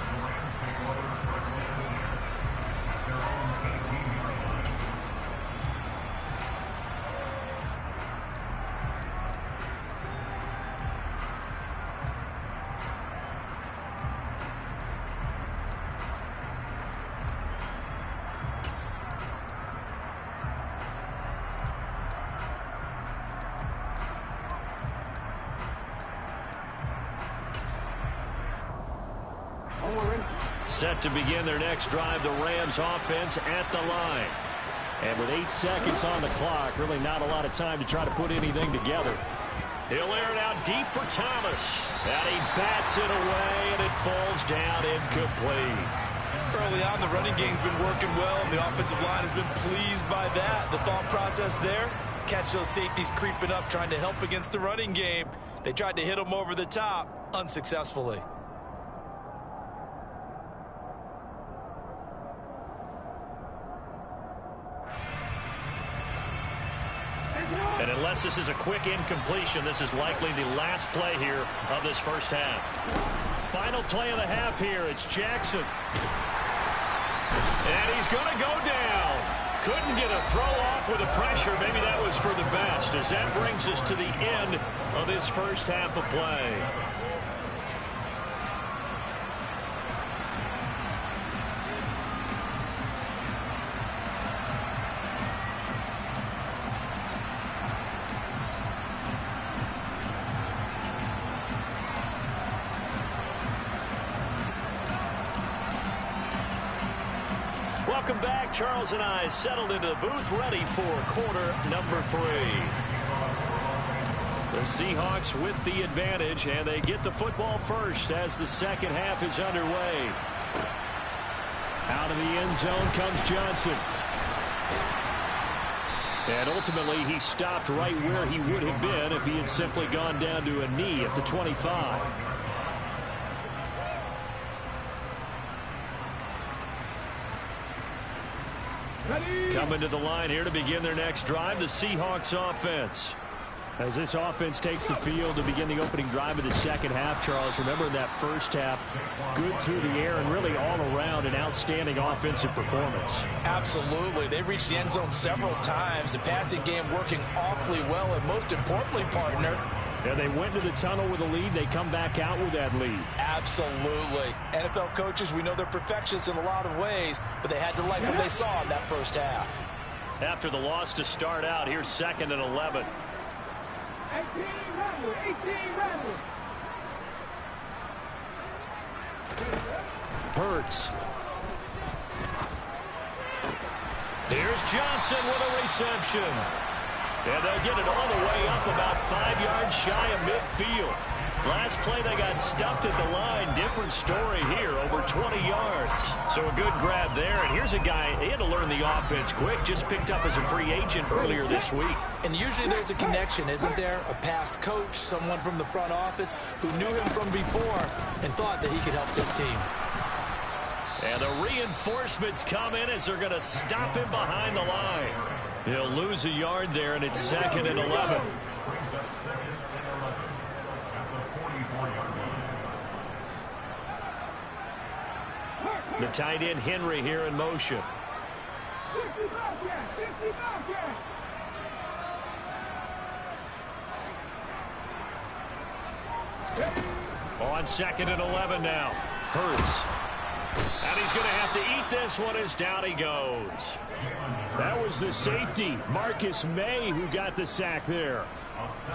Set to begin their next drive, the Rams offense at the line. And with 8 seconds on the clock, really not a lot of time to try to put anything together. He'll air it out deep for Thomas. And he bats it away, and it falls down incomplete. Early on, the running game's been working well, and the offensive line has been pleased by that. The thought process there, catch those safeties creeping up, trying to help against the running game. They tried to hit them over the top, unsuccessfully. And unless this is a quick incompletion, this is likely the last play here of this first half. Final play of the half here. It's Jackson. And he's going to go down. Couldn't get a throw off with the pressure. Maybe that was for the best, as that brings us to the end of this first half of play. Welcome back. Charles and I settled into the booth, ready for quarter number 3. The Seahawks with the advantage, and they get the football first as the second half is underway. Out of the end zone comes Johnson. And ultimately, he stopped right where he would have been if he had simply gone down to a knee at the 25. Coming to the line here to begin their next drive, the Seahawks offense. As this offense takes the field to begin the opening drive of the second half, Charles, remember in that first half, good through the air and really all around an outstanding offensive performance. Absolutely. They reached the end zone several times. The passing game working awfully well, and most importantly, partner, yeah, they went to the tunnel with a lead. They come back out with that lead. Absolutely. NFL coaches, we know they're perfectionists in a lot of ways, but they had to like what they saw in that first half. After the loss to start out, here's 2nd and 11. 18 Rebels. Hurts. Here's Johnson with a reception. And they'll get it all the way up about 5 yards shy of midfield. Last play, they got stuffed at the line. Different story here, over 20 yards. So a good grab there. And here's a guy, he had to learn the offense quick, just picked up as a free agent earlier this week. And usually there's a connection, isn't there? A past coach, someone from the front office who knew him from before and thought that he could help this team. And the reinforcements come in as they're going to stop him behind the line. He'll lose a yard there, and it's 2nd and 11. The tight end Henry here in motion. On 2nd and 11 now. Hurts. And he's going to have to eat this one as down he goes. That was the safety, Marcus May, who got the sack there.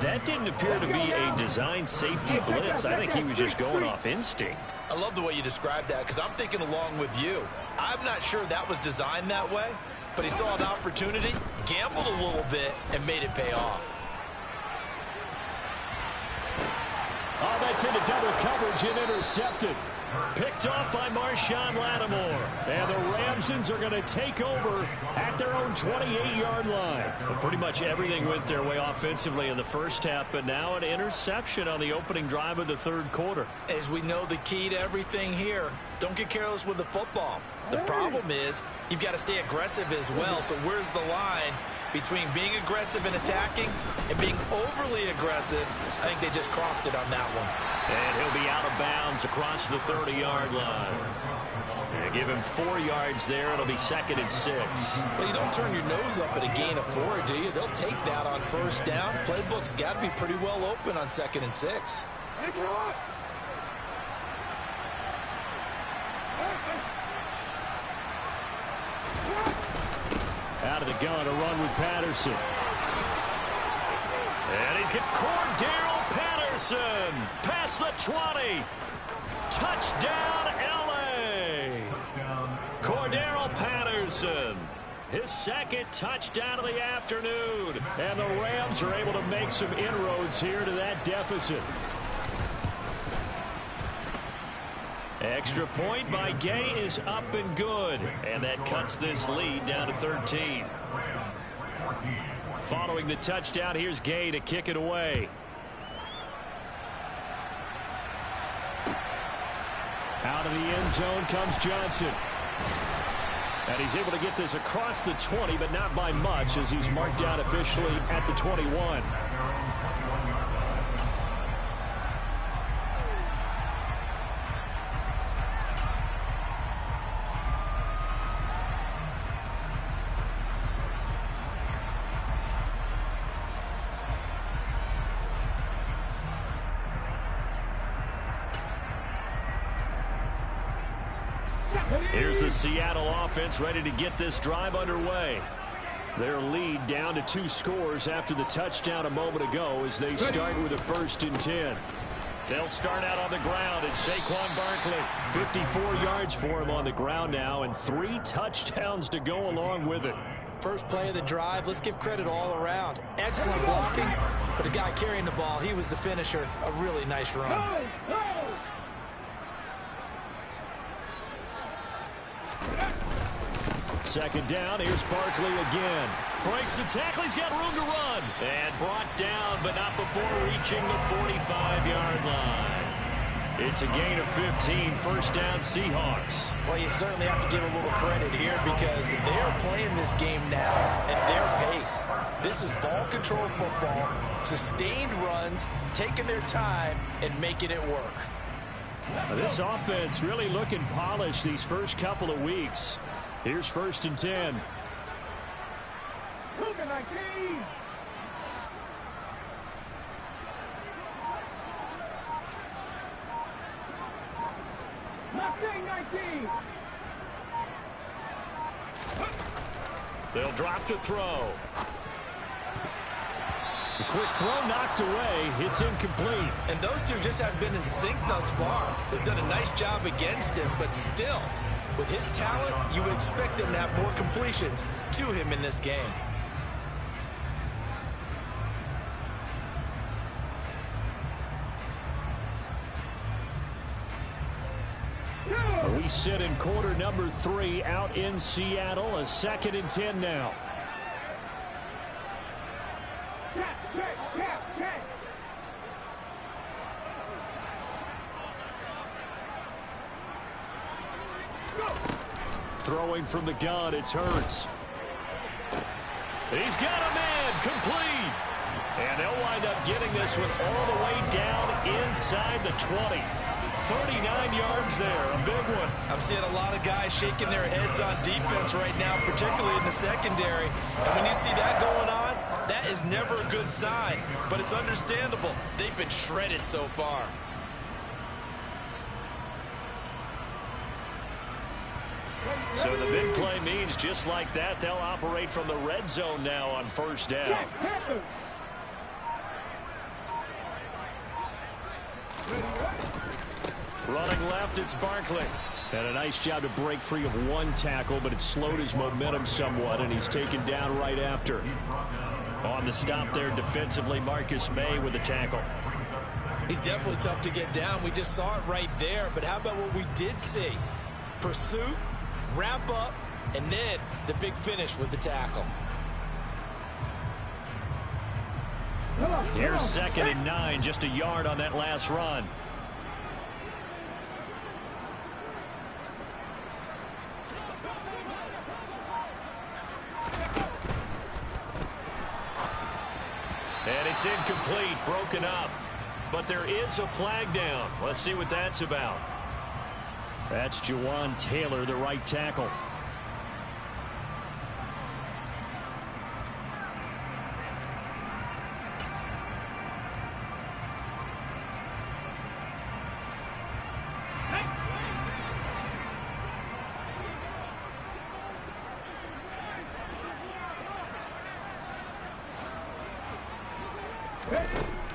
That didn't appear to be a designed safety blitz. I think he was just going off instinct. I love the way you described that because I'm thinking along with you. I'm not sure that was designed that way, but he saw an opportunity, gambled a little bit, and made it pay off. Oh, that's into double coverage and intercepted. Picked off by Marshawn Lattimore. And the Ramsons are going to take over at their own 28-yard line. Well, pretty much everything went their way offensively in the first half, but now an interception on the opening drive of the third quarter. As we know, the key to everything here, don't get careless with the football. The problem is you've got to stay aggressive as well. So where's the line between being aggressive and attacking and being overly aggressive? I think they just crossed it on that one. And he'll be out of bounds across the 30-yard line. And give him 4 yards there. It'll be 2nd and 6. Well, you don't turn your nose up at a gain of 4, do you? They'll take that on first down. Playbook's got to be pretty well open on 2nd and 6. Out of the gun, a run with Patterson. And he's got Cordero Patterson past the 20. Touchdown, L.A. Cordero Patterson, his 2nd touchdown of the afternoon. And the Rams are able to make some inroads here to that deficit. Extra point by Gay is up and good. And that cuts this lead down to 13. Following the touchdown, here's Gay to kick it away. Out of the end zone comes Johnson. And he's able to get this across the 20, but not by much, as he's marked down officially at the 21. Here's the Seattle offense ready to get this drive underway. Their lead down to 2 scores after the touchdown a moment ago as they start with a 1st and 10. They'll start out on the ground. It's Saquon Barkley. 54 yards for him on the ground now and 3 touchdowns to go along with it. First play of the drive, let's give credit all around. Excellent blocking, but the guy carrying the ball, he was the finisher. A really nice run. Second down, here's Barkley again. Breaks the tackle, he's got room to run. And brought down, but not before reaching the 45-yard line. It's a gain of 15, 1st down Seahawks. Well, you certainly have to give a little credit here because they are playing this game now at their pace. This is ball control football, sustained runs, taking their time and making it work. This offense really looking polished these first couple of weeks. Here's 1st and 10. They'll drop to throw. The quick throw knocked away. It's incomplete. And those two just haven't been in sync thus far. They've done a nice job against him, but still, with his talent, you would expect him to have more completions to him in this game. We sit in quarter number 3 out in Seattle. A 2nd and 10 now. Throwing from the gun, it's Hurts. He's got a man, complete. And they'll wind up getting this one all the way down inside the 20. 39 yards there, a big one. I'm seeing a lot of guys shaking their heads on defense right now, particularly in the secondary. And when you see that going on, that is never a good sign. But it's understandable. They've been shredded so far. So the big play means just like that, they'll operate from the red zone now on 1st down. Running left, it's Barkley. And a nice job to break free of 1 tackle, but it slowed his momentum somewhat, and he's taken down right after. On the stop there defensively, Marcus May with a tackle. He's definitely tough to get down. We just saw it right there, but how about what we did see? Pursuit, wrap up, and then the big finish with the tackle. Here's 2nd and 9, just a yard on that last run. And it's incomplete, broken up. But there is a flag down. Let's see what that's about. That's Jawan Taylor, the right tackle.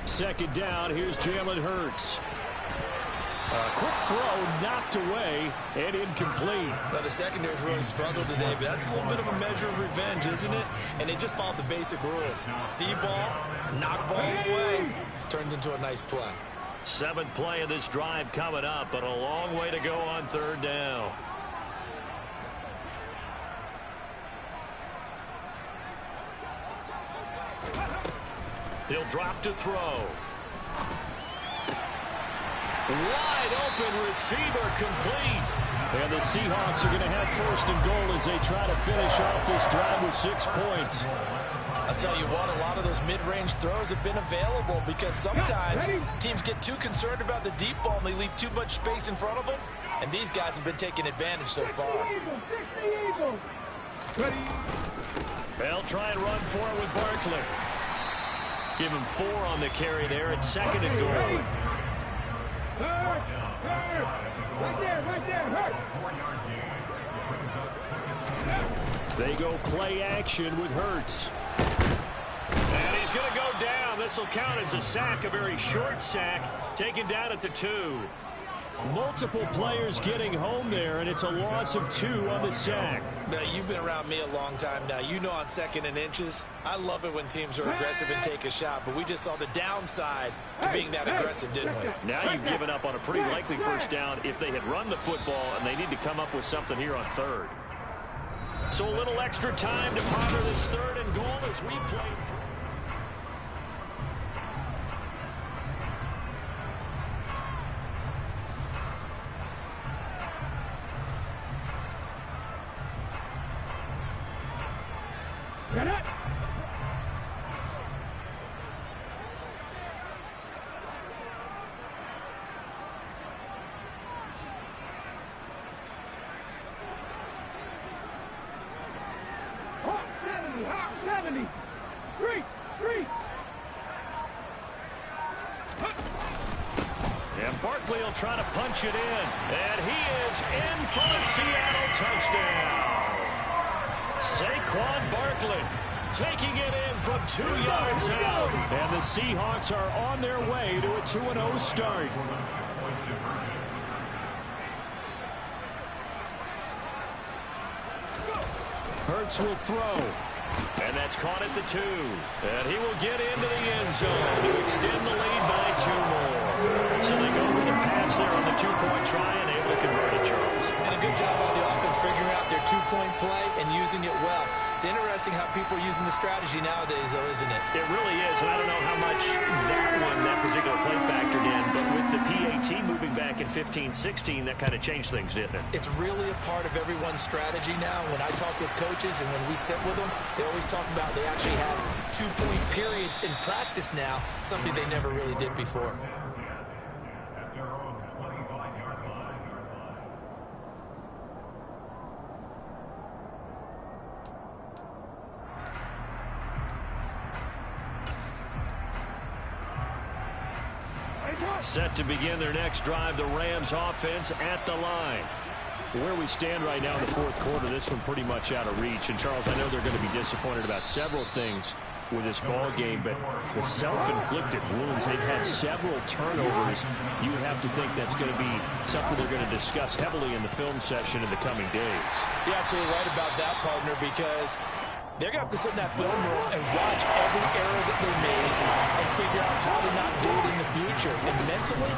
Second down, here's Jalen Hurts. A quick throw knocked away and incomplete. Now the secondary's really struggled today, but that's a little bit of a measure of revenge, isn't it? And they just followed the basic rules. See ball, knock ball away, turns into a nice play. 7th play of this drive coming up, but a long way to go on 3rd down. He'll drop to throw. Wide open receiver, complete. And the Seahawks are going to have 1st and goal as they try to finish off this drive with 6 points. I'll tell you what, a lot of those mid-range throws have been available because sometimes teams get too concerned about the deep ball and they leave too much space in front of them. And these guys have been taking advantage so far. They'll try and run for it with Barkley. Give him 4 on the carry there at 2nd and goal. Right there, hurt. They go play action with Hurts. And he's going to go down. This will count as a sack, a very short sack, taken down at the 2. Multiple players getting home there, and it's a loss of 2 on the sack. Now, you've been around me a long time now. You know on 2nd and inches, I love it when teams are aggressive and take a shot, but we just saw the downside to being that aggressive, didn't we? Now you've given up on a pretty likely first down if they had run the football, and they need to come up with something here on 3rd. So a little extra time to ponder this 3rd and goal as we play through. Get it! Hawk 70, Hawk 70. 3. And Barkley will try to punch it in. And he is in for a Seattle touchdown. Saquon Barkley taking it in from 2 yards out. And the Seahawks are on their way to a 2-0 start. Hurts will throw. And that's caught at the 2. And he will get into the end zone to extend the lead by 2 more. So they go with the pass there on the 2-point try and able to convert it, Charles. And a good job on the offense figuring out their 2-point play and using it well. It's interesting how people are using the strategy nowadays, though, isn't it? It really is, and I don't know how much that particular play factored in, but with the PAT moving back in 15-16, that kind of changed things, didn't it? It's really a part of everyone's strategy now. When I talk with coaches and when we sit with them, they always talk about they actually have 2-point periods in practice now, something they never really did before. Set to begin their next drive, the Rams offense at the line. Where we stand right now in the 4th quarter, this one pretty much out of reach. And, Charles, I know they're going to be disappointed about several things with this ball game, but the self-inflicted wounds, they've had several turnovers. You would have to think that's going to be something they're going to discuss heavily in the film session in the coming days. You're absolutely right about that, partner, because they're going to have to sit in that film room and watch every error that they made and figure out how to not do it in the future. And mentally,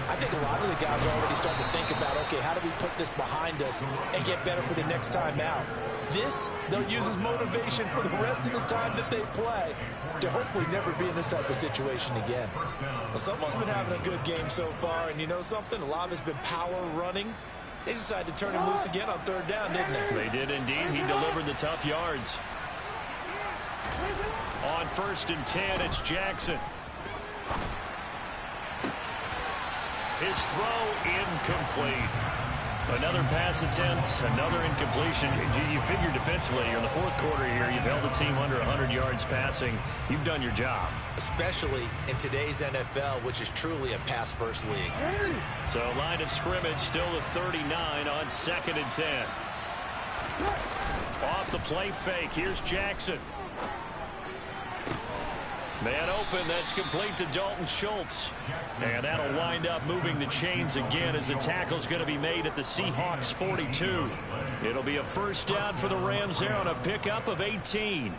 I think a lot of the guys are already starting to think about, okay, how do we put this behind us and get better for the next time out? This, they'll use as motivation for the rest of the time that they play to hopefully never be in this type of situation again. Well, someone's been having a good game so far, and you know something? A lot of it's been power running. They decided to turn him loose again on 3rd down, didn't they? They did indeed. He delivered the tough yards. On 1st and 10, it's Jackson. His throw incomplete. Another pass attempt, another incompletion. You figure defensively, you're in the 4th quarter here, you've held the team under 100 yards passing. You've done your job. Especially in today's NFL, which is truly a pass-first league. So line of scrimmage, still the 39 on 2nd and 10. Off the play fake, here's Jackson. Man open, that's complete to Dalton Schultz. And that'll wind up moving the chains again as the tackle's going to be made at the Seahawks 42. It'll be a first down for the Rams there on a pickup of 18.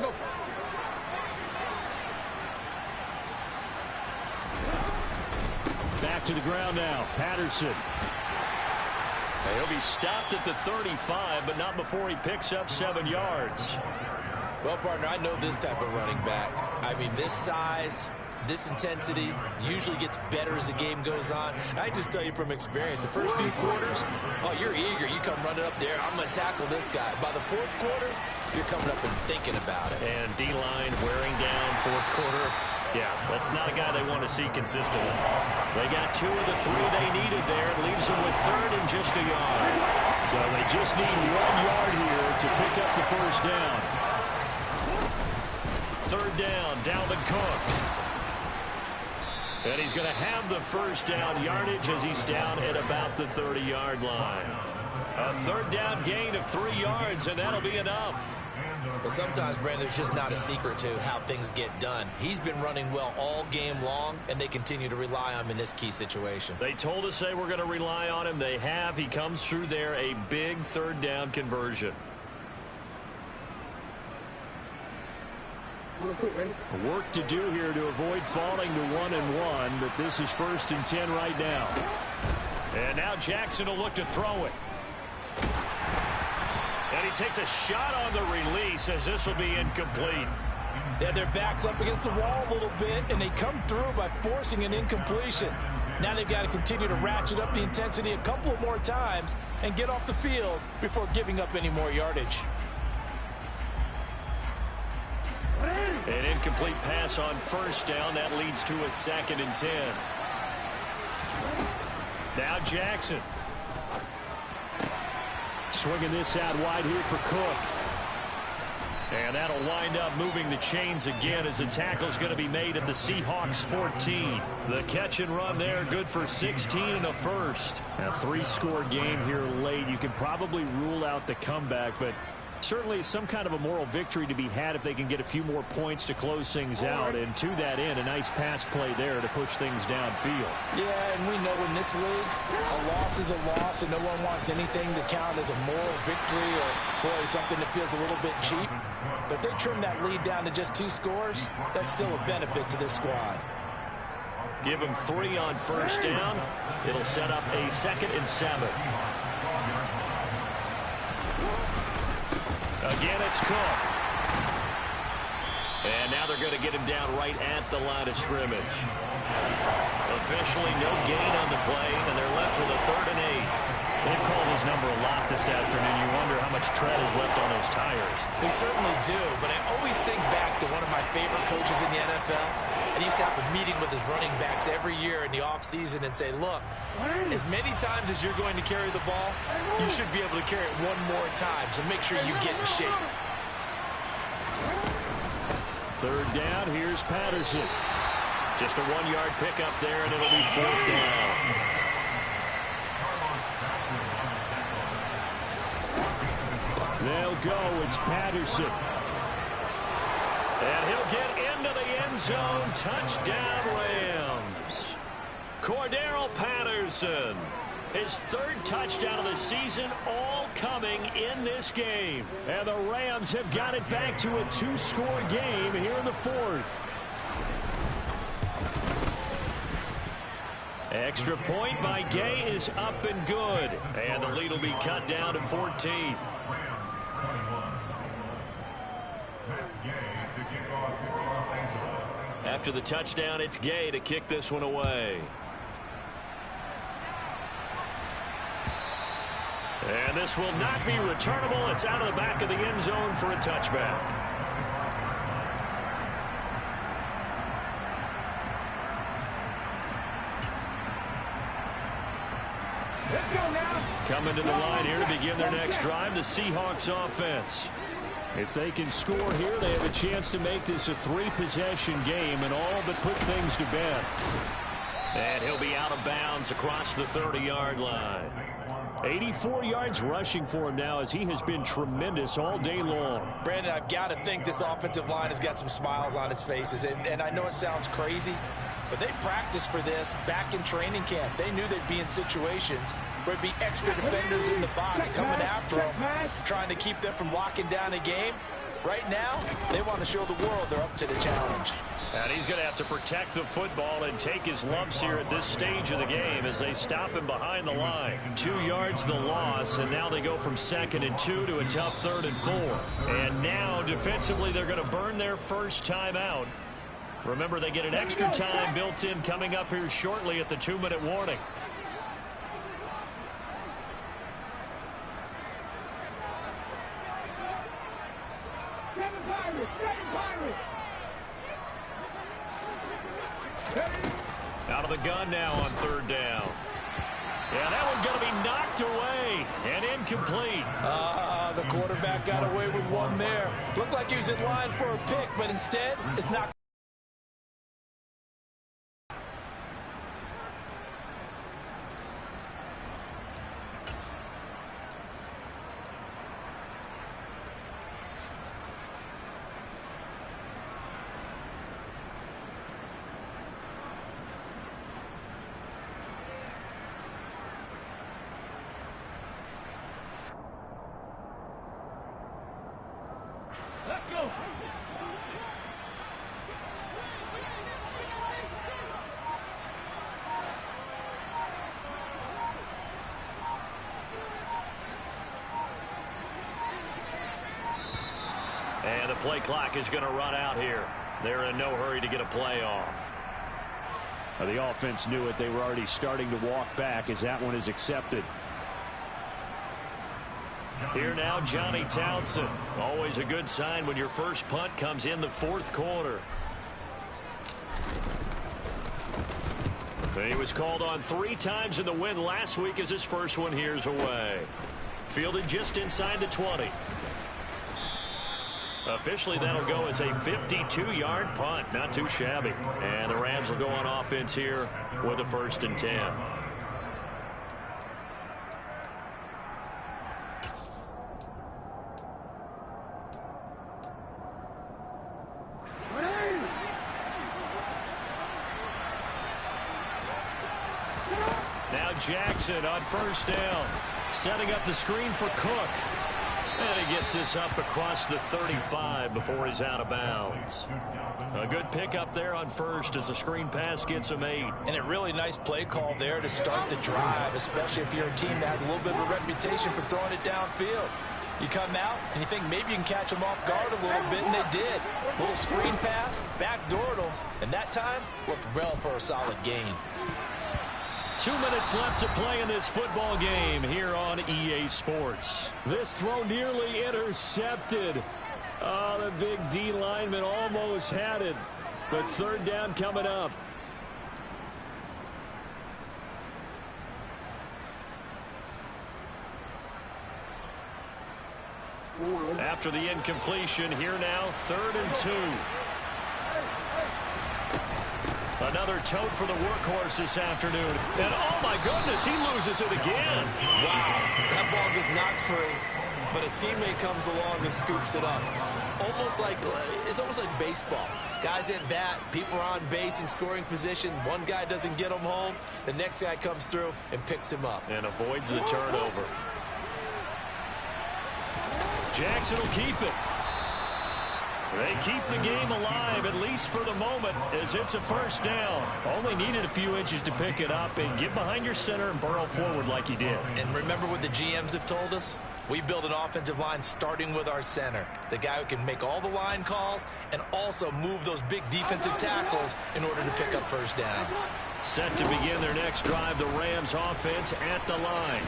Go. Back to the ground now. Patterson. He'll be stopped at the 35, but not before he picks up 7 yards. Well, partner, I know this type of running back. I mean, this size, this intensity usually gets better as the game goes on. I just tell you from experience, the first few quarters, oh, you're eager. You come running up there. I'm going to tackle this guy. By the 4th quarter, you're coming up and thinking about it. And D-line wearing down 4th quarter. Yeah, that's not a guy they want to see consistently. They got 2 of the 3 they needed there. It leaves them with 3rd and just a yard. So they just need 1 yard here to pick up the first down. third down, Dalvin Cook. And he's going to have the first down yardage as he's down at about the 30-yard line. A third down gain of 3 yards, and that'll be enough. Well, sometimes, Brandon, there's just not a secret to how things get done. He's been running well all game long, and they continue to rely on him in this key situation. They told us they were going to rely on him. They have. He comes through there, a big third down conversion. Work to do here to avoid falling to 1-1, but this is 1st and 10 right now. And now Jackson will look to throw it. And he takes a shot on the release as this will be incomplete. Yeah, their back's up against the wall a little bit, and they come through by forcing an incompletion. Now they've got to continue to ratchet up the intensity a couple of more times and get off the field before giving up any more yardage. An incomplete pass on first down. That leads to a 2nd and 10. Now Jackson. Swinging this out wide here for Cook. And that'll wind up moving the chains again as the tackle's going to be made at the Seahawks 14. The catch and run there, good for 16 and a first. A 3-score game here late. You could probably rule out the comeback, but certainly some kind of a moral victory to be had if they can get a few more points to close things out. And to that end, a nice pass play there to push things downfield. Yeah, and we know in this league, a loss is a loss, and no one wants anything to count as a moral victory or, boy, something that feels a little bit cheap. But if they trim that lead down to just 2 scores, that's still a benefit to this squad. Give them 3 on first down. It'll set up a 2nd and 7. Again, it's Cook. And now they're going to get him down right at the line of scrimmage. Officially no gain on the play, and they're left with a 3rd and 8. They've called his number a lot this afternoon. You wonder how much tread is left on those tires. We certainly do, but I always think back to one of my favorite coaches in the NFL. And he used to have a meeting with his running backs every year in the offseason and say, look, as many times as you're going to carry the ball, you should be able to carry it one more time, so make sure you get in shape. 3rd down, here's Patterson. Just a 1-yard pickup there, and it'll be 4th down. They'll go. It's Patterson. And he'll get into the end zone. Touchdown, Rams. Cordero Patterson. His 3rd touchdown of the season, all coming in this game. And the Rams have got it back to a 2-score game here in the 4th. Extra point by Gay is up and good. And the lead will be cut down to 14. After the touchdown, it's Gay to kick this one away. And this will not be returnable. It's out of the back of the end zone for a touchback. Let's go now. Coming to the line here to begin their next drive, the Seahawks offense. If they can score here, they have a chance to make this a 3-possession game and all but put things to bed. And he'll be out of bounds across the 30-yard line. 84 yards rushing for him now as he has been tremendous all day long. Brandon, I've got to think this offensive line has got some smiles on its faces. And I know it sounds crazy, but they practiced for this back in training camp. They knew they'd be in situations where it'd be extra defenders in the box coming after them, trying to keep them from locking down a game. Right now, they want to show the world they're up to the challenge. And he's going to have to protect the football and take his lumps here at this stage of the game as they stop him behind the line. 2 yards the loss, and now they go from 2nd and 2 to a tough 3rd and 4. And now, defensively, they're going to burn their first time out. Remember, they get an extra time built in coming up here shortly at the 2-minute warning. Out of the gun now on 3rd down. Yeah, that one's going to be knocked away and incomplete. The quarterback got away with one there. Looked like he was in line for a pick, but instead, it's not. Let's go. And the play clock is going to run out here. They're in no hurry to get a play off. The offense knew it. They were already starting to walk back as that one is accepted. Here now, Johnny Townsend. Always a good sign when your first punt comes in the fourth quarter. He was called on 3 times in the win last week as his first one here's away. Fielded just inside the 20. Officially, that'll go as a 52-yard punt. Not too shabby. And the Rams will go on offense here with a 1st and 10. Now Jackson on 1st down. Setting up the screen for Cook. And he gets this up across the 35 before he's out of bounds. A good pickup there on 1st as the screen pass gets him 8. And a really nice play call there to start the drive, especially if you're a team that has a little bit of a reputation for throwing it downfield. You come out and you think maybe you can catch them off guard a little bit, and they did. Little screen pass, backdoored them, and that time looked well for a solid gain. 2 minutes left to play in this football game here on EA Sports. This throw nearly intercepted. Oh, the big D lineman almost had it. But 3rd down coming up. After the incompletion, here now, 3rd and 2. Another tote for the workhorse this afternoon. And, oh, my goodness, he loses it again. Wow, that ball gets knocked free, but a teammate comes along and scoops it up. It's almost like baseball. Guys at bat, people are on base in scoring position. One guy doesn't get him home. The next guy comes through and picks him up. And avoids the turnover. Jackson will keep it. They keep the game alive, at least for the moment, as it's a 1st down. Only needed a few inches to pick it up and get behind your center and burrow forward like he did. And remember what the GMs have told us? We build an offensive line starting with our center, the guy who can make all the line calls and also move those big defensive tackles in order to pick up 1st downs. Set to begin their next drive, the Rams offense at the line.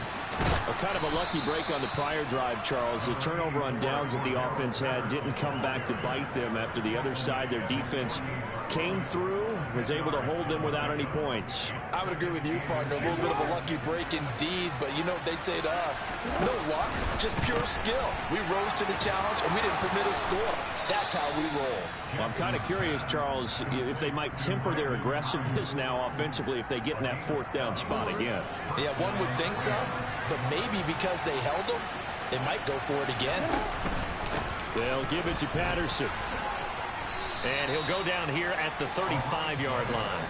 Kind of a lucky break on the prior drive, Charles. The turnover on downs that the offense had didn't come back to bite them after the other side. Their defense came through, was able to hold them without any points. I would agree with you, partner. A little bit of a lucky break indeed, but you know what they'd say to us? No luck, just pure skill. We rose to the challenge, and we didn't permit a score. That's how we roll. Well, I'm kind of curious, Charles, if they might temper their aggressiveness now offensively if they get in that 4th down spot again. Yeah, one would think so, but maybe because they held them, they might go for it again. They'll give it to Patterson. And he'll go down here at the 35-yard line.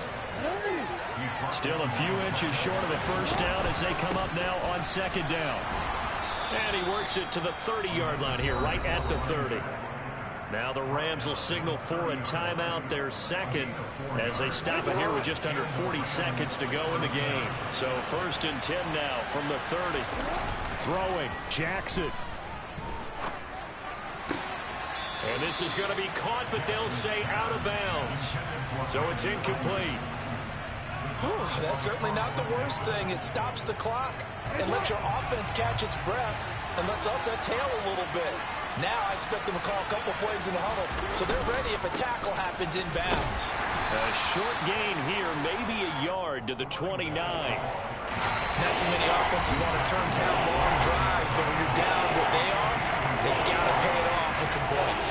Still a few inches short of the 1st down as they come up now on 2nd down. And he works it to the 30-yard line here, right at the 30. Now the Rams will signal for a timeout, their 2nd, as they stop it here with just under 40 seconds to go in the game. So 1st and 10 now from the 30. Throwing, Jackson. And this is going to be caught, but they'll say out of bounds. So it's incomplete. That's certainly not the worst thing. It stops the clock and lets your offense catch its breath and lets us exhale a little bit. Now I expect them to call a couple plays in the huddle, so they're ready if a tackle happens inbounds. A short gain here, maybe a yard to the 29. Not too many offenses want to turn down long drives, but when you're down what they are, they've got to pay it off with some points.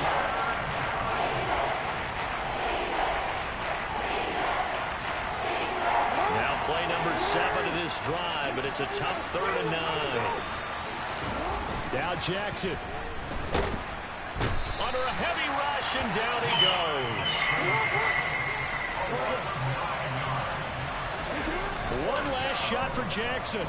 Now play number 7 of this drive, but it's a tough 3rd and 9. Now Jackson. Under a heavy rush, and down he goes. One last shot for Jackson.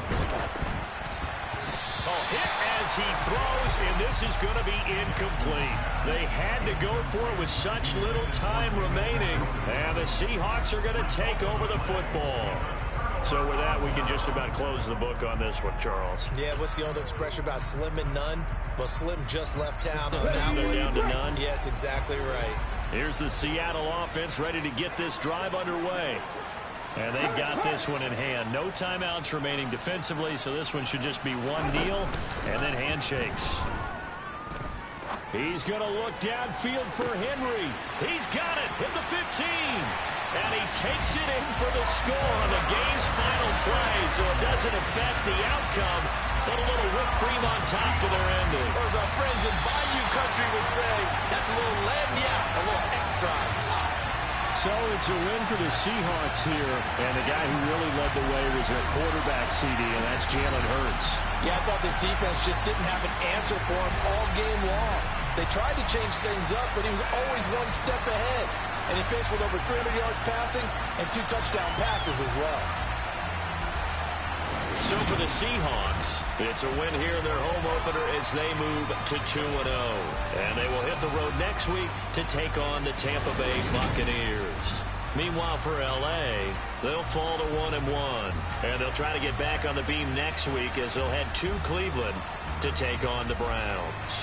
A hit as he throws, and this is going to be incomplete. They had to go for it with such little time remaining, and the Seahawks are going to take over the football. So with that, we can just about close the book on this one, Charles. Yeah, what's the old expression about slim and none? Well, Slim just left town on that They're one. down to none. Yes, exactly right. Here's the Seattle offense ready to get this drive underway. And they've got this one in hand. No timeouts remaining defensively, so this one should just be one kneel and then handshakes. He's going to look downfield for Henry. He's got it at the 15. And he takes it in for the score on the game's final play, so it doesn't affect the outcome. Put a little whipped cream on top to their ending. Or as our friends in Bayou Country would say, that's a little lead, yeah, a little extra on top. So it's a win for the Seahawks here, and the guy who really led the way was their quarterback, CD, and that's Jalen Hurts. Yeah, I thought this defense just didn't have an answer for him all game long. They tried to change things up, but he was always one step ahead. And he finished with over 300 yards passing and 2 touchdown passes as well. So for the Seahawks, it's a win here in their home opener as they move to 2-0. And they will hit the road next week to take on the Tampa Bay Buccaneers. Meanwhile, for L.A., they'll fall to 1-1. And they'll try to get back on the beam next week as they'll head to Cleveland to take on the Browns.